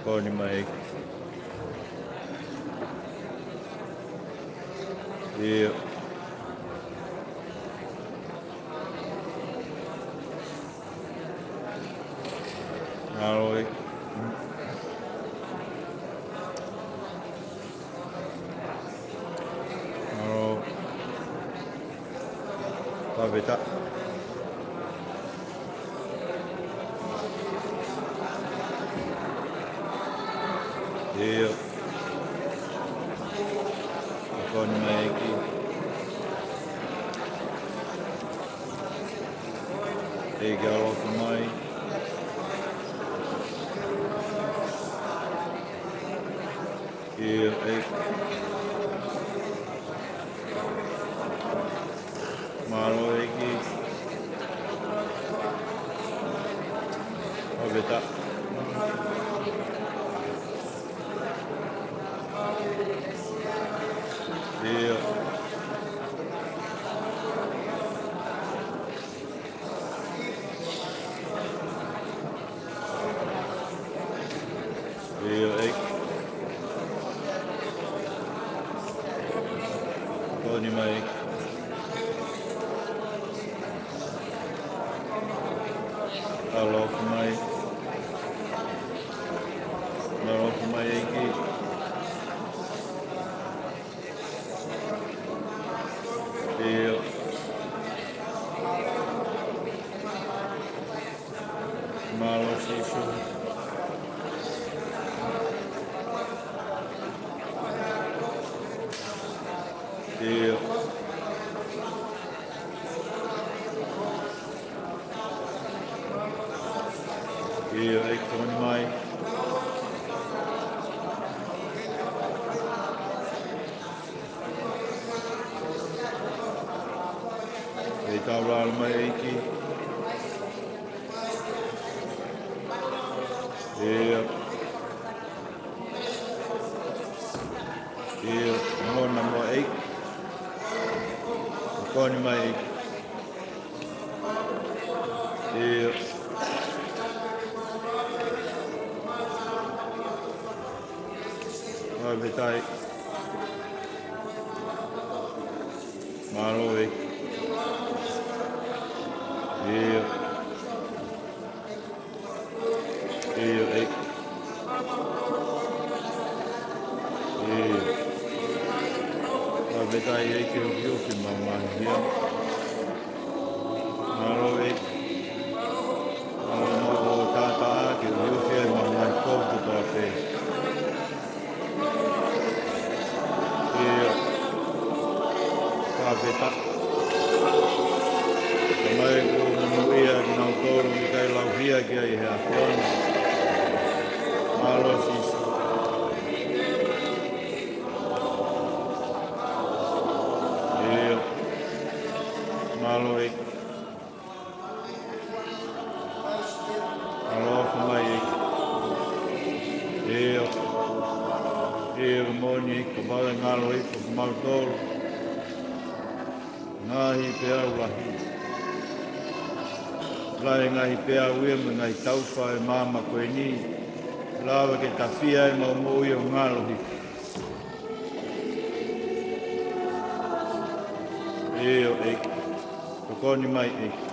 Speaker 10: Koni mai eki. Eo. Alo eki. Alo. Paveta. Eo. Koni mai eki. Ege alo mai. Eo eki. Malo eki. Paveta. Eo. Eo ek. Koni mai. Alo mai. Alo mai eki. Eo. Malo Jisu. Eo. Eo ek koni mai. E taurala mai eki. Eo. Eo. Mona mo eki. Koni mai eki. Eo. Ai vetai. Malo eki. Eo. Eo eki. Eo. Ai vetai eki o kiuki mamahia. Malo eki. Malo mo tata aki o kiuki e mamahia koutu toa te. Eo. Ai vetai. Mai ko manuia ki nau toro ki kai lau hia ki ai hea kona. Malo Jisu. Eo. Malo eki. Alofa mai eki. Eo. Eo moni eki kabala ngalo eki kumau toro. Ngahi te au lahi. Lai ngai pea ue me ngai tauwha e māma koe ni. Lawa ke tawhia e mau mui o ngalohi. Eo eki. Tokoni mai eki.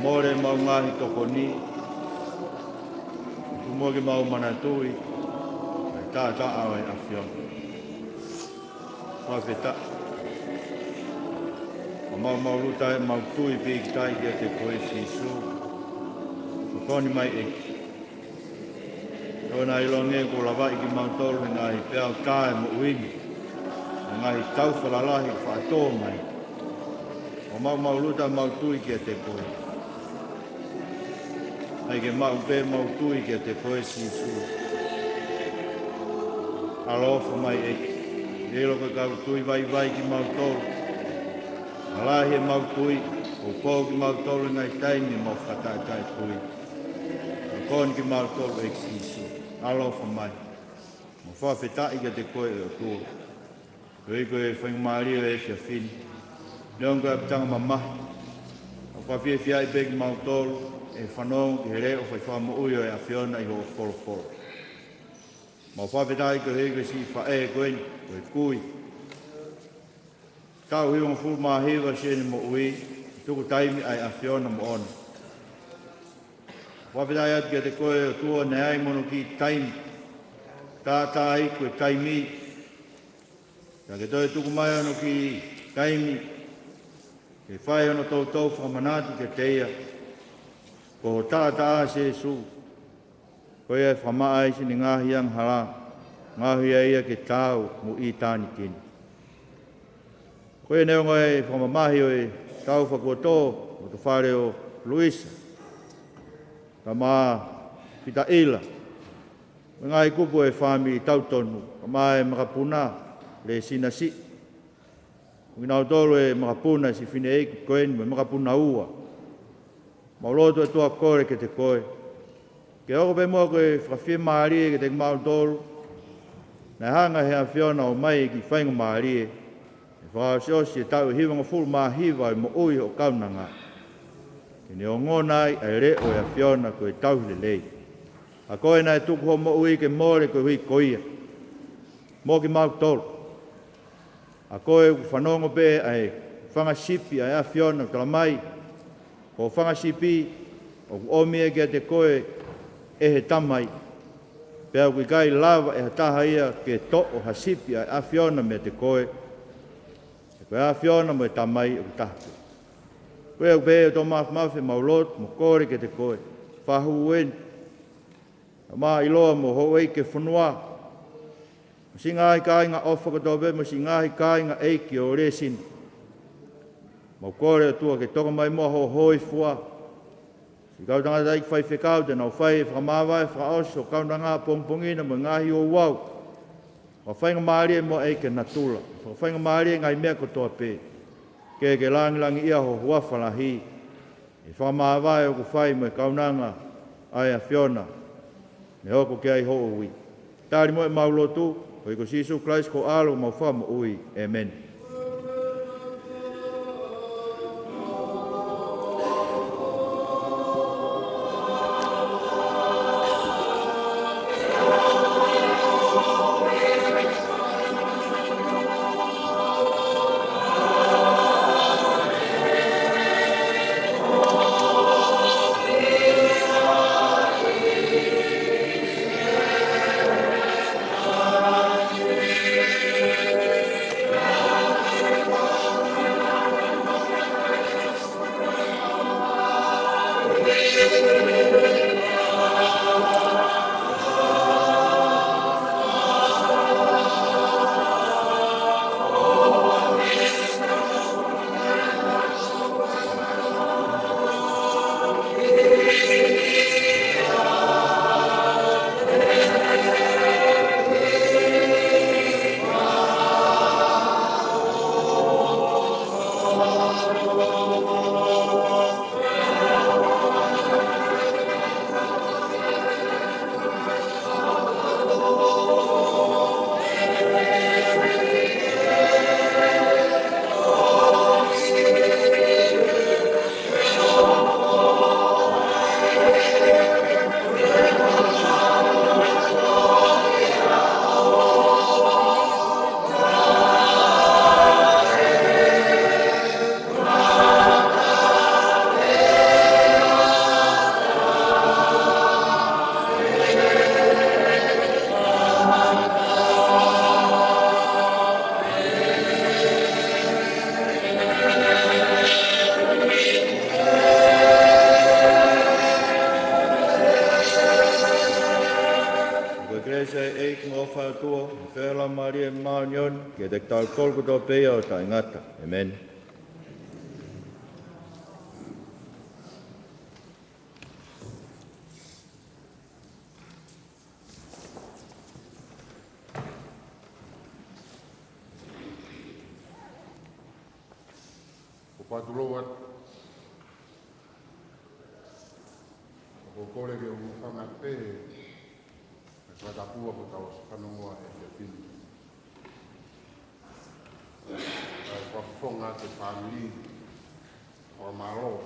Speaker 10: More mau ngahi toko ni. Kumoge mau manatui. Tā awe awhion. Whawheta. Mau luta e mau tui pi ki tai ki a te koe Jisu. Koni mai eki. Tōna ilonge ko lawai ki mau tolu e ngahi pēo tāe mo uini. Ngahi tauwhalalahi whaatō mai. O mau luta mau tui kia te koe. Ai ke mau pe mau tui kia te koe sisu. Alofa mai e. Elo ka kau tui vai ki mau tolu. Alahi e mau tui. O pō ki mau tolu ngai taimi mau whatatai tui. O kōni ki mau tolu e sisu. Alofa mai. Mo whawhetai kia te koe o tua. Rei koe whaingamari o e fia whini. Leon koe apitanga mamahi. O whawhia fia i peki mau tolu. E whanong ki here o whaiwha mo ui o e a whiona i ho wholo. Ma whawhetai koe hei koe si whae koe koe kui. Kau hiu ngā furu mahiwa sieni mo ui. Tuku taimi ai a whiona mo ona. Whawhetai atu kia te koe o tua ne ai mono ki taimi. Tātā i koe taimi. Ka ke toi tuku mai ono ki taimi. Ke whai ono tau whamanatu ke teia. Ko tātā se su. Ko ia whamaa isi ni ngahi ang hala. Ngahi ia ke tau mo i tāni kini. Ko ia neo ngai whamamahi o e tau whakuatō o te whare o Luisa. Ka maa pita ila. Ngai kupu e whami tautonu. Ka maa e makapuna Lesina si. Nginau tolu e makapuna si whine eiki koeni me makapuna ua. Mauloto e tua kore ke te koe. Ke oko pe mua koe whawhia maarie ke te mau tolu. Nei hanga hea whiona o mai ki whainga maarie. E whakaosiosi e tau hiwanga fulu maahiwa i mo ui o kaunanga. Ke ne o ngonai ai re o e whiona koe tauhile lei. A koe nai tuku ho mo ui ke more koe hui koia. Mo ki mau tolu. A koe whanongo pe ai whangasipi ai a whiona kala mai. Ko whangasipi o omia kia te koe e he tamai. Pea kui kai lava e hataha ia ke to o hasipi ai a whiona me te koe. E koe a whiona mo e tamai o tahtu. Koe au pe o tō mawhi maulot mo kore ke te koe. Whahu uen. Ma iloa mo hoei ke whanua. Si ngahi kāinga ofa katobe, mo si ngahi kāinga eiki o Lesina. Mau kore atua ke toka mai moa ho hoi fua. Si kau tanga taiki whai whekau te nau whai whakamawai whakaoso kau na ngā pongpongina mo ngahi o wau. Wa whainga maari e mo eike natula. Wa whainga maari e ngai mea kotoa pe. Ke langi ia ho huafalahi. E whakamawai o ku whai mo e kau nanga ai a whiona. Ne hoko ke ai ho ui. Tāri mo e maulotu. Ko iko Sisu Christ ko alo mau whama ui. Amen.
Speaker 11: whatuloa. Ko kore ke Heuifanga pe, e whatapua ko tau whanongoa e te pini. Whafonga te whamiri, o maro,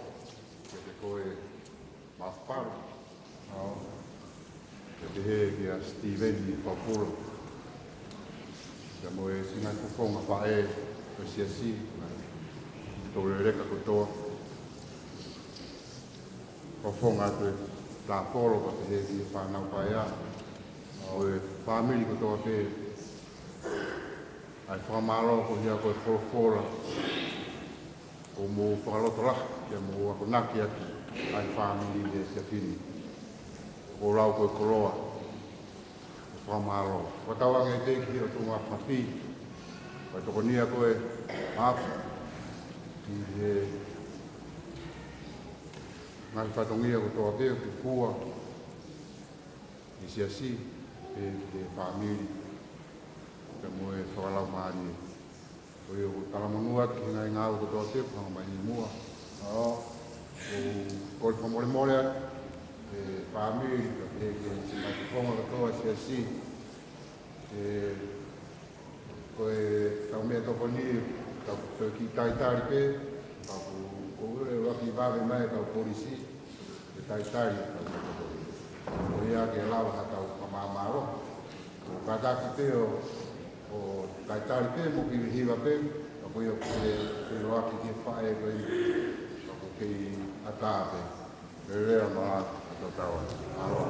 Speaker 11: ke te koe mawhaparu. Ke te he ki a Steven i Paula. Ke mo e singa whafonga whae, o siasi, tō reka kotoa. Whafonga te la polo ko te he ki whanau whaea. O e whamiri kotoa te ai whamaro ko hia koe whorofora. O mo whakaloto raka, kia mo ako naki atu ai whamiri e se whini. O rau koe koroa, o whamaro. Watawange e te ki o tōnga pati, kai toko nia koe mapu. I he ngai whatongia ko toa peo ki kua, i siasi, e te whamiri. Ka mo e whakalau maari. O i o talamonua ki ngai ngāu ko toa peo, kanga mai ni mua. O kore whamore more e whamiri, ka te ke mai te whonga ka toa siasi. Koe tau mea toko ni, tau ki taitari pe, tau ure waki wawe mai tau polisi, te taitari tau mea toko ni. O ia ke lawa hatau kamamaro. O kataki te o taitari pe, mo ki hiwa pe, ako ia ke roaki ki whae koe, ako ki atape. Ke rea maa ato tawa. Aroa.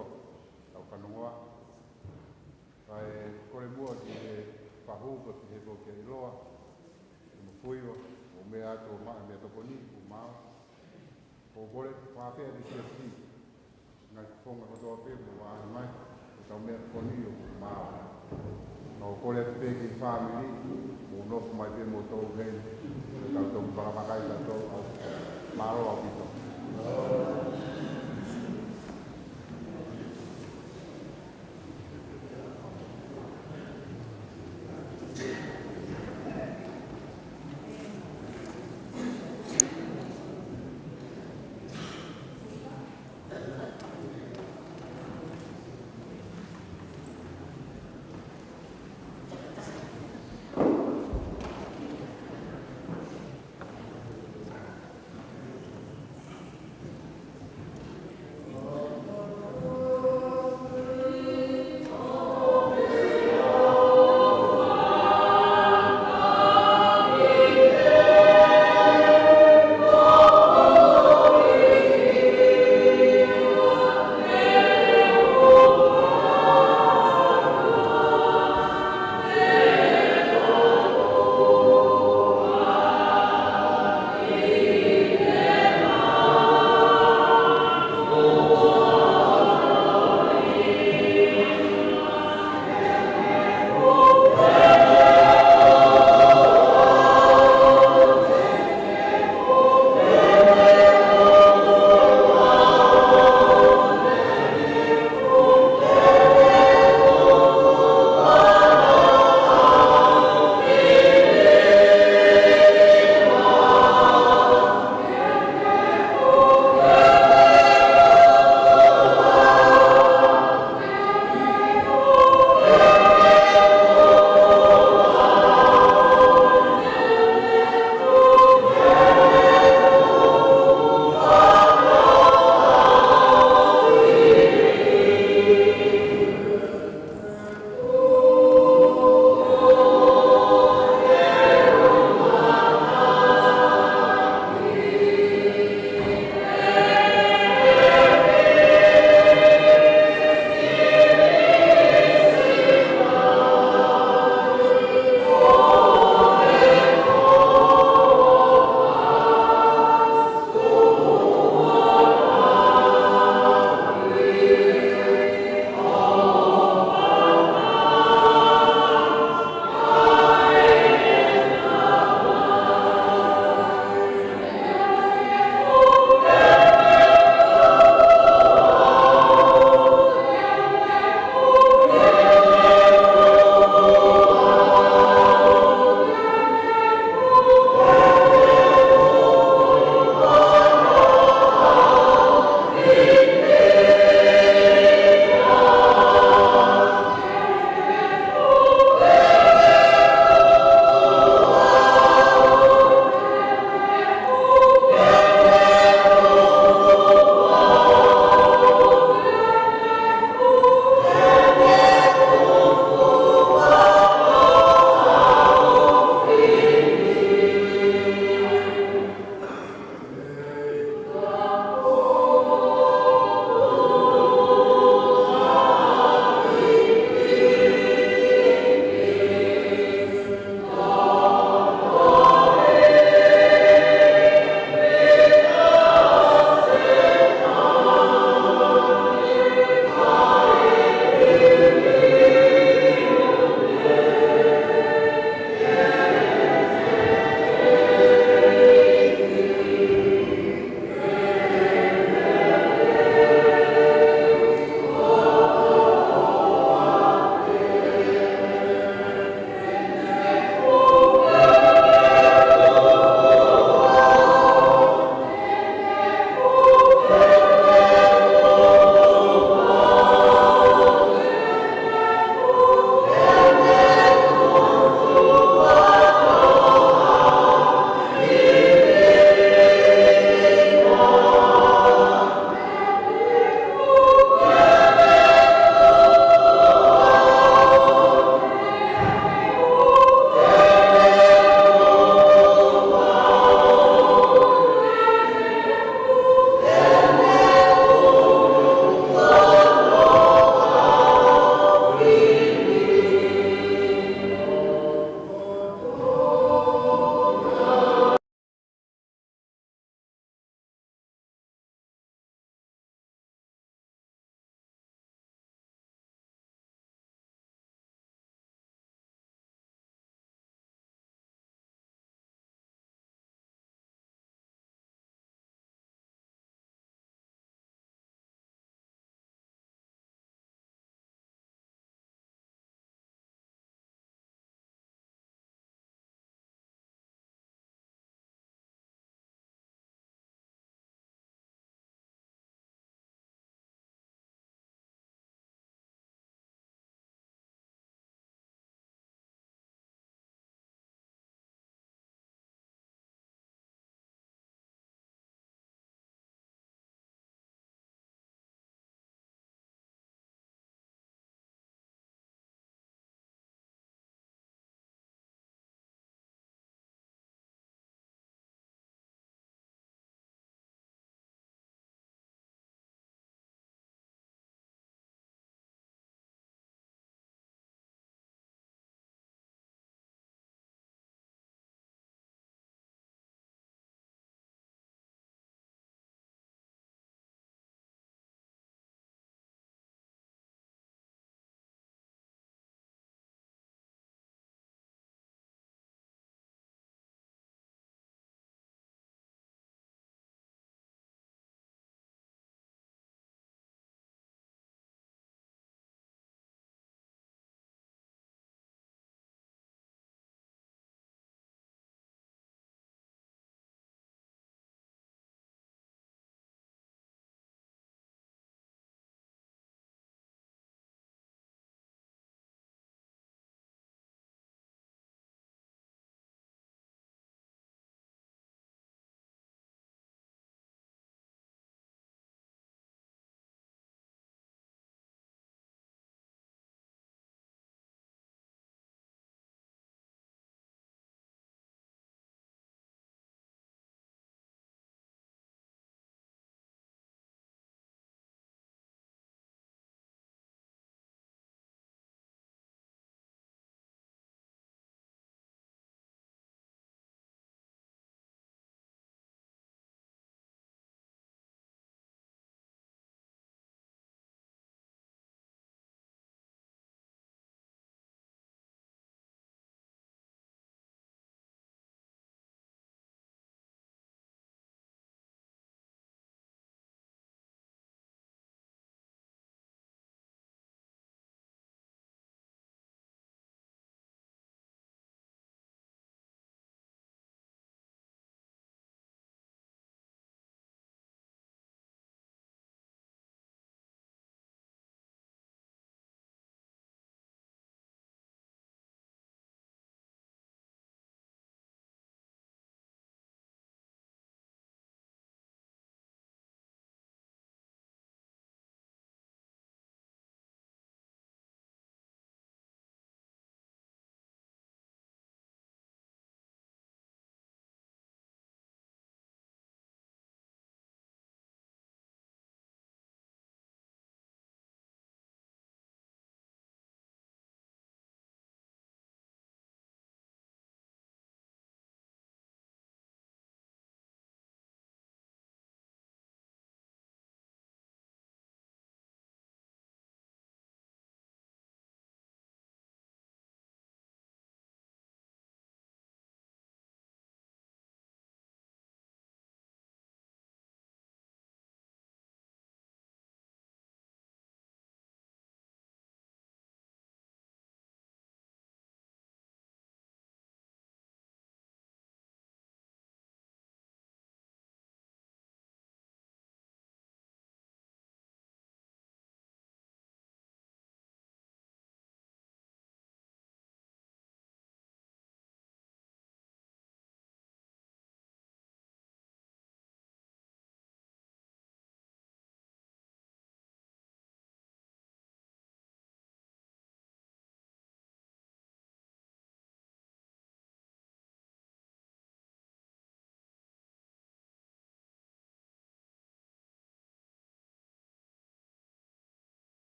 Speaker 11: atua au kanoa. Kai kore mua ki he pahupa ki he po ke iloa. Mo fuiwa o me ato ma me toponi o ma. O bole pa pe de si. Ngai fonga ko do pe mo wa mai. Tau me toponi o ma. No kore pe ki family mo no mai pe mo to gen. Tau tau para makai ta au maro au pito.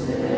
Speaker 12: Yeah.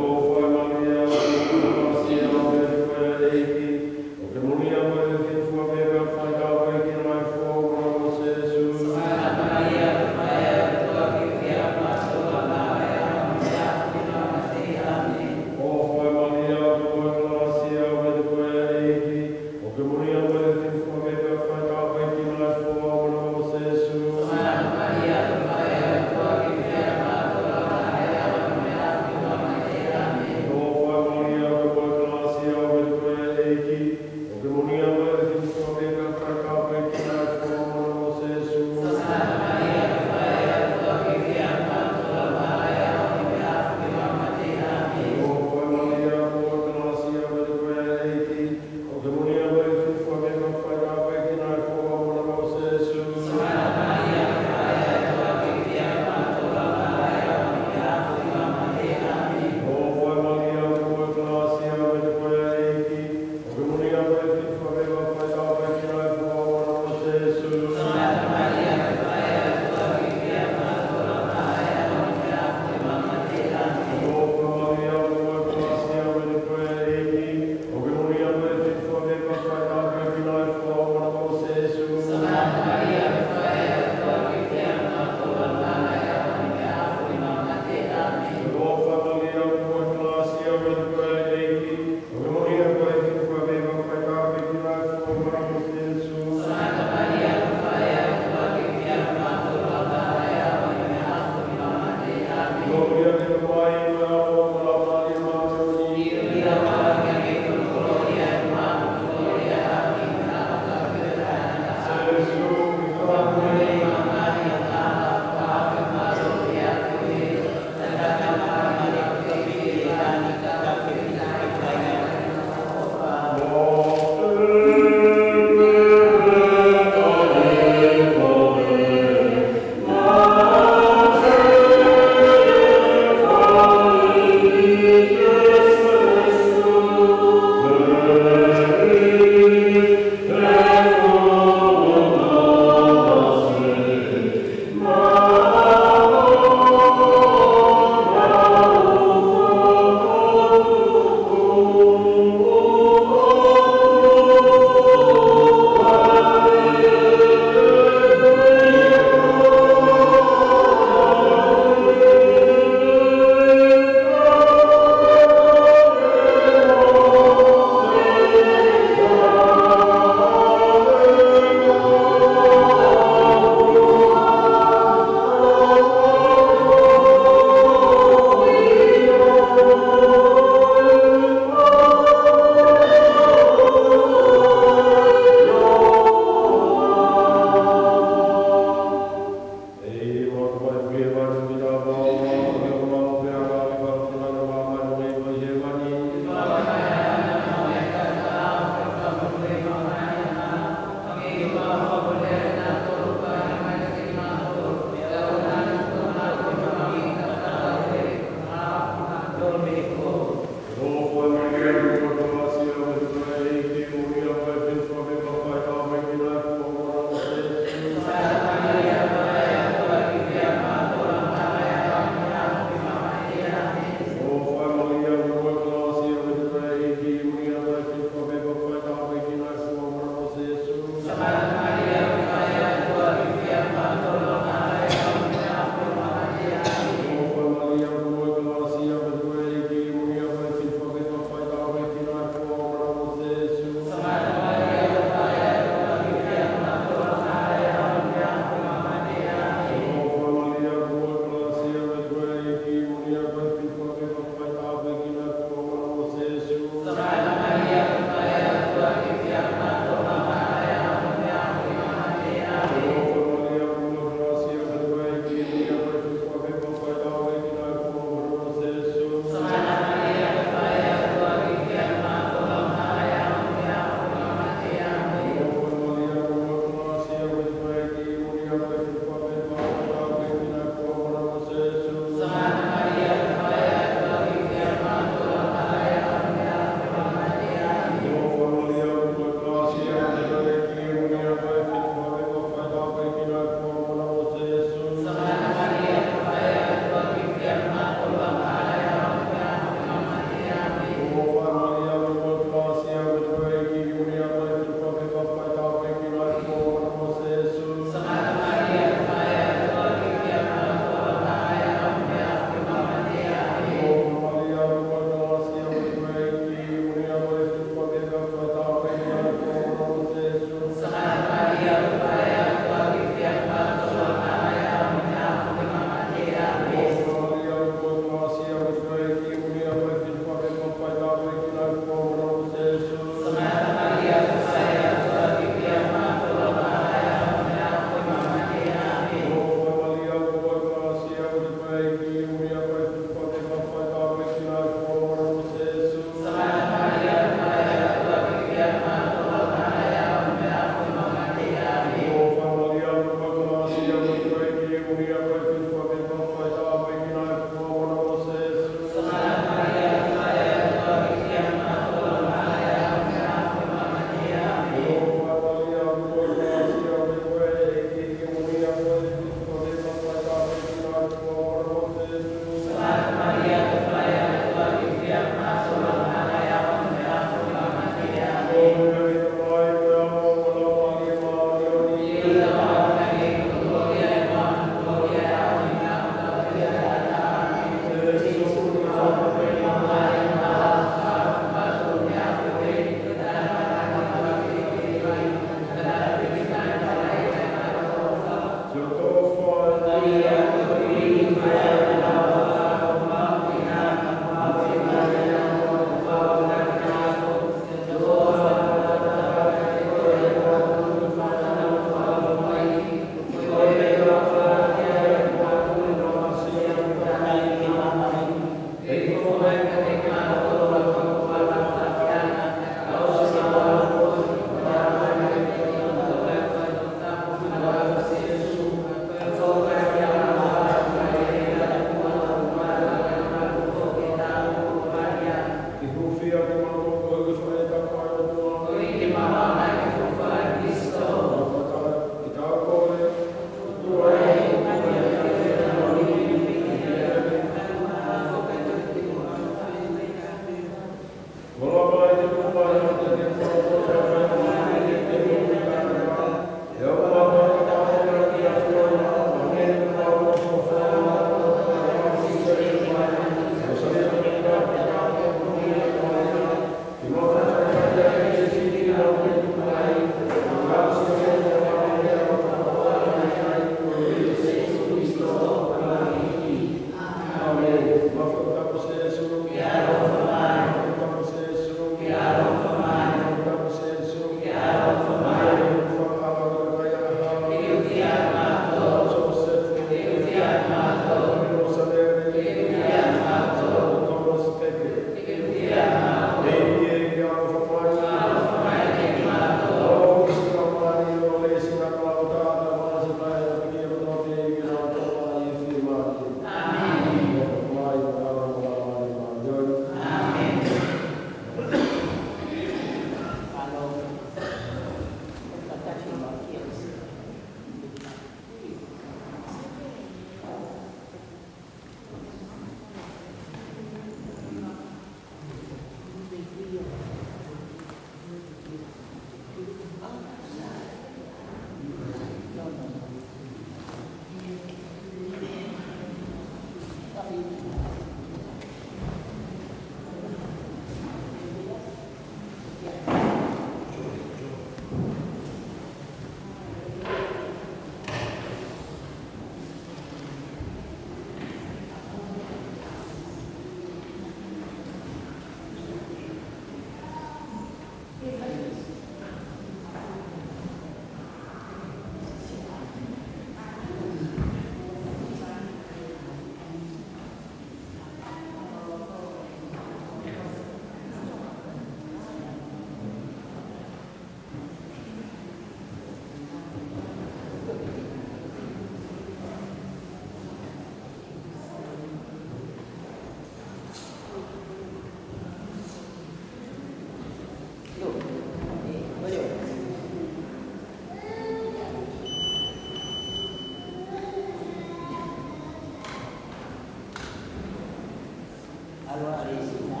Speaker 12: aloha Lesina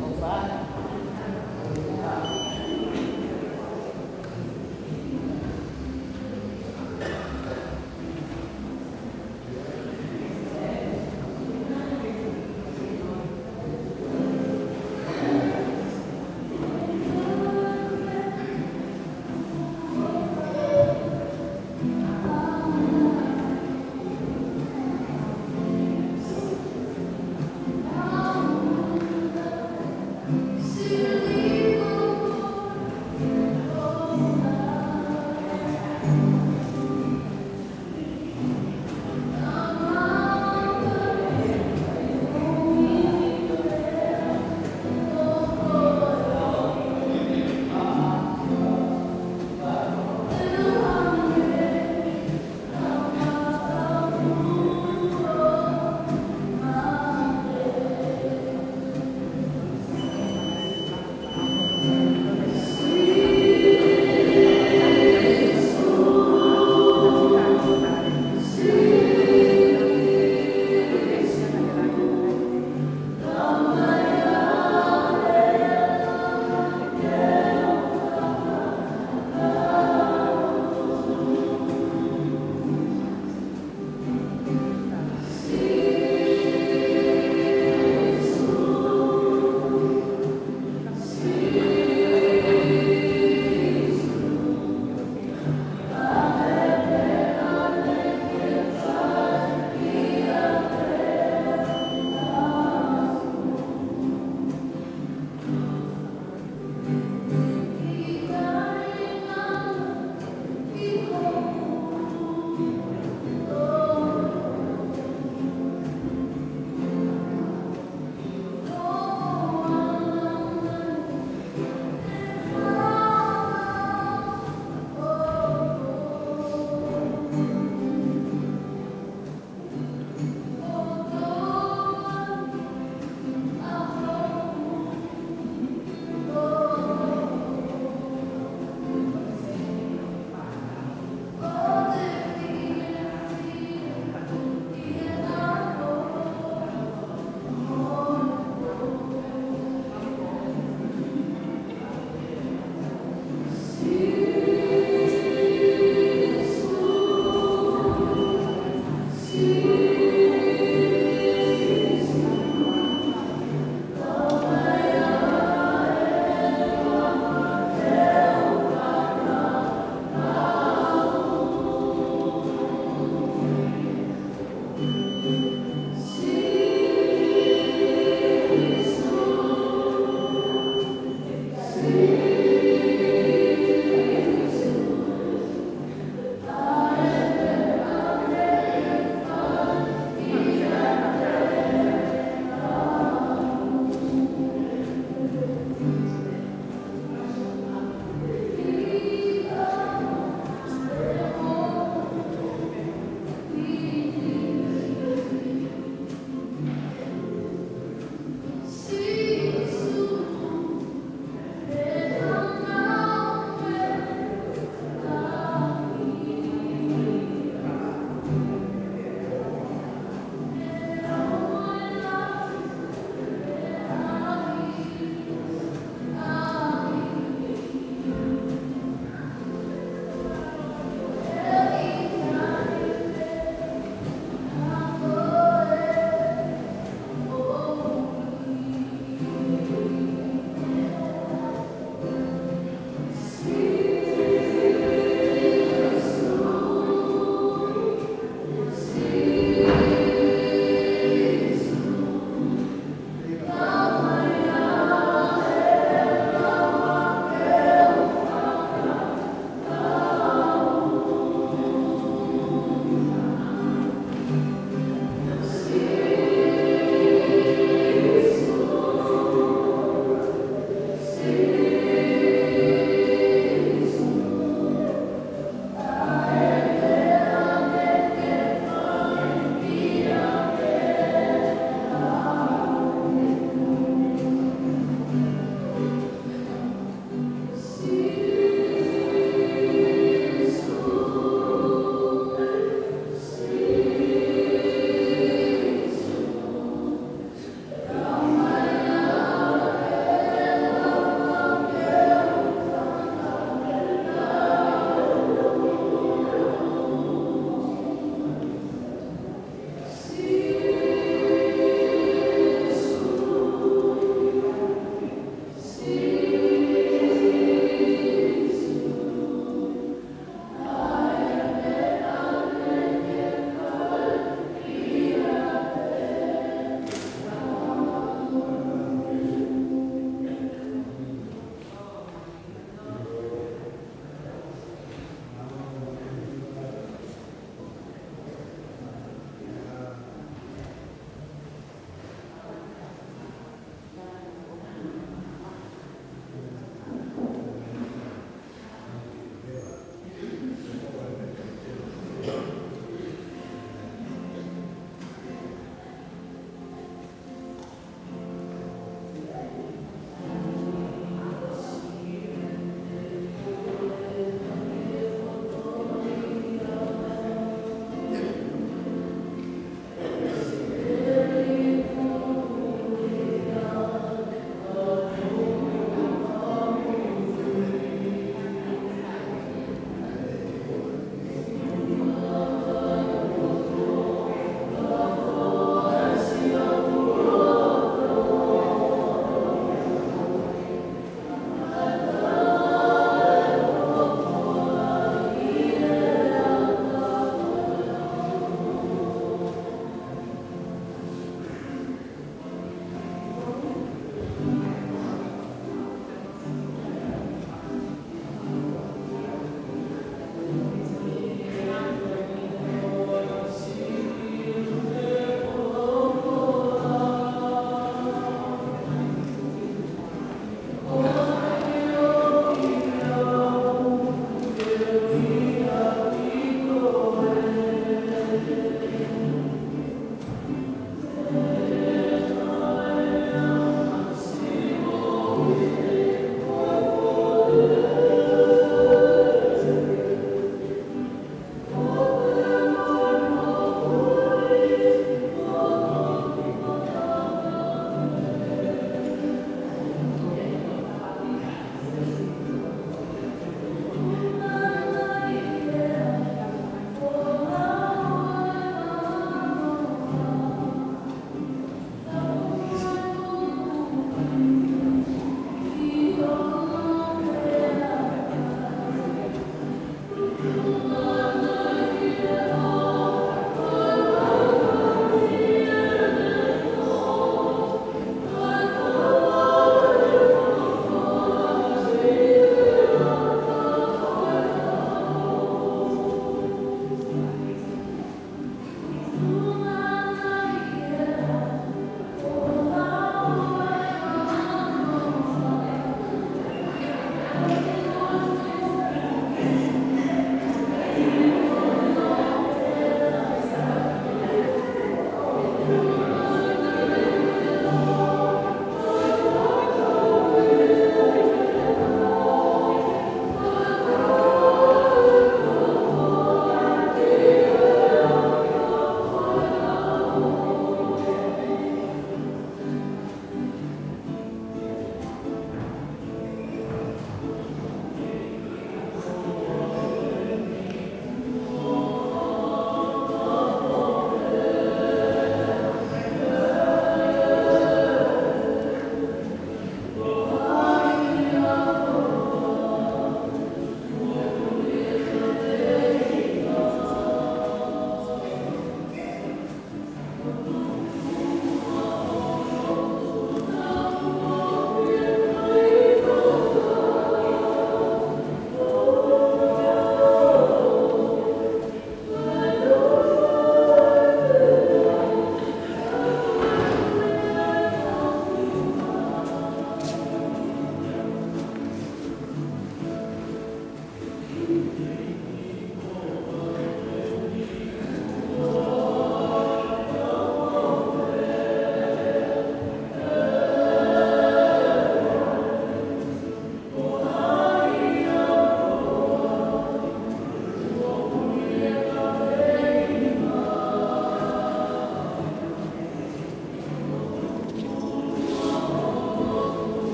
Speaker 12: Heuifanga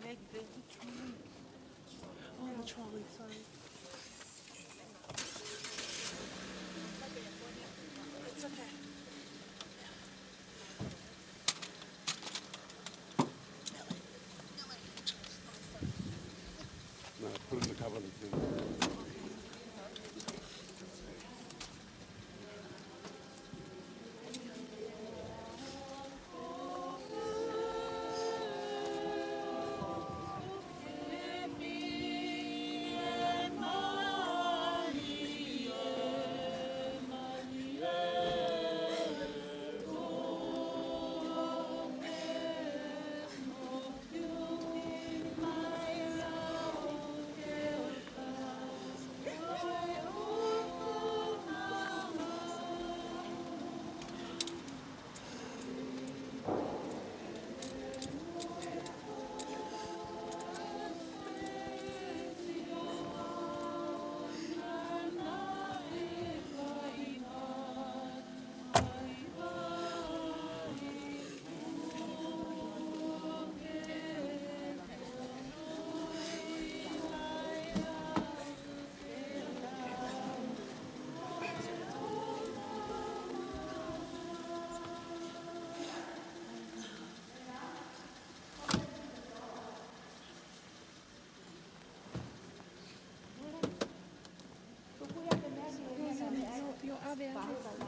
Speaker 5: bag there. The trolley. Oh, the trolley, sorry. It's okay.
Speaker 11: No, put it in the cover.
Speaker 12: Yo, a ver.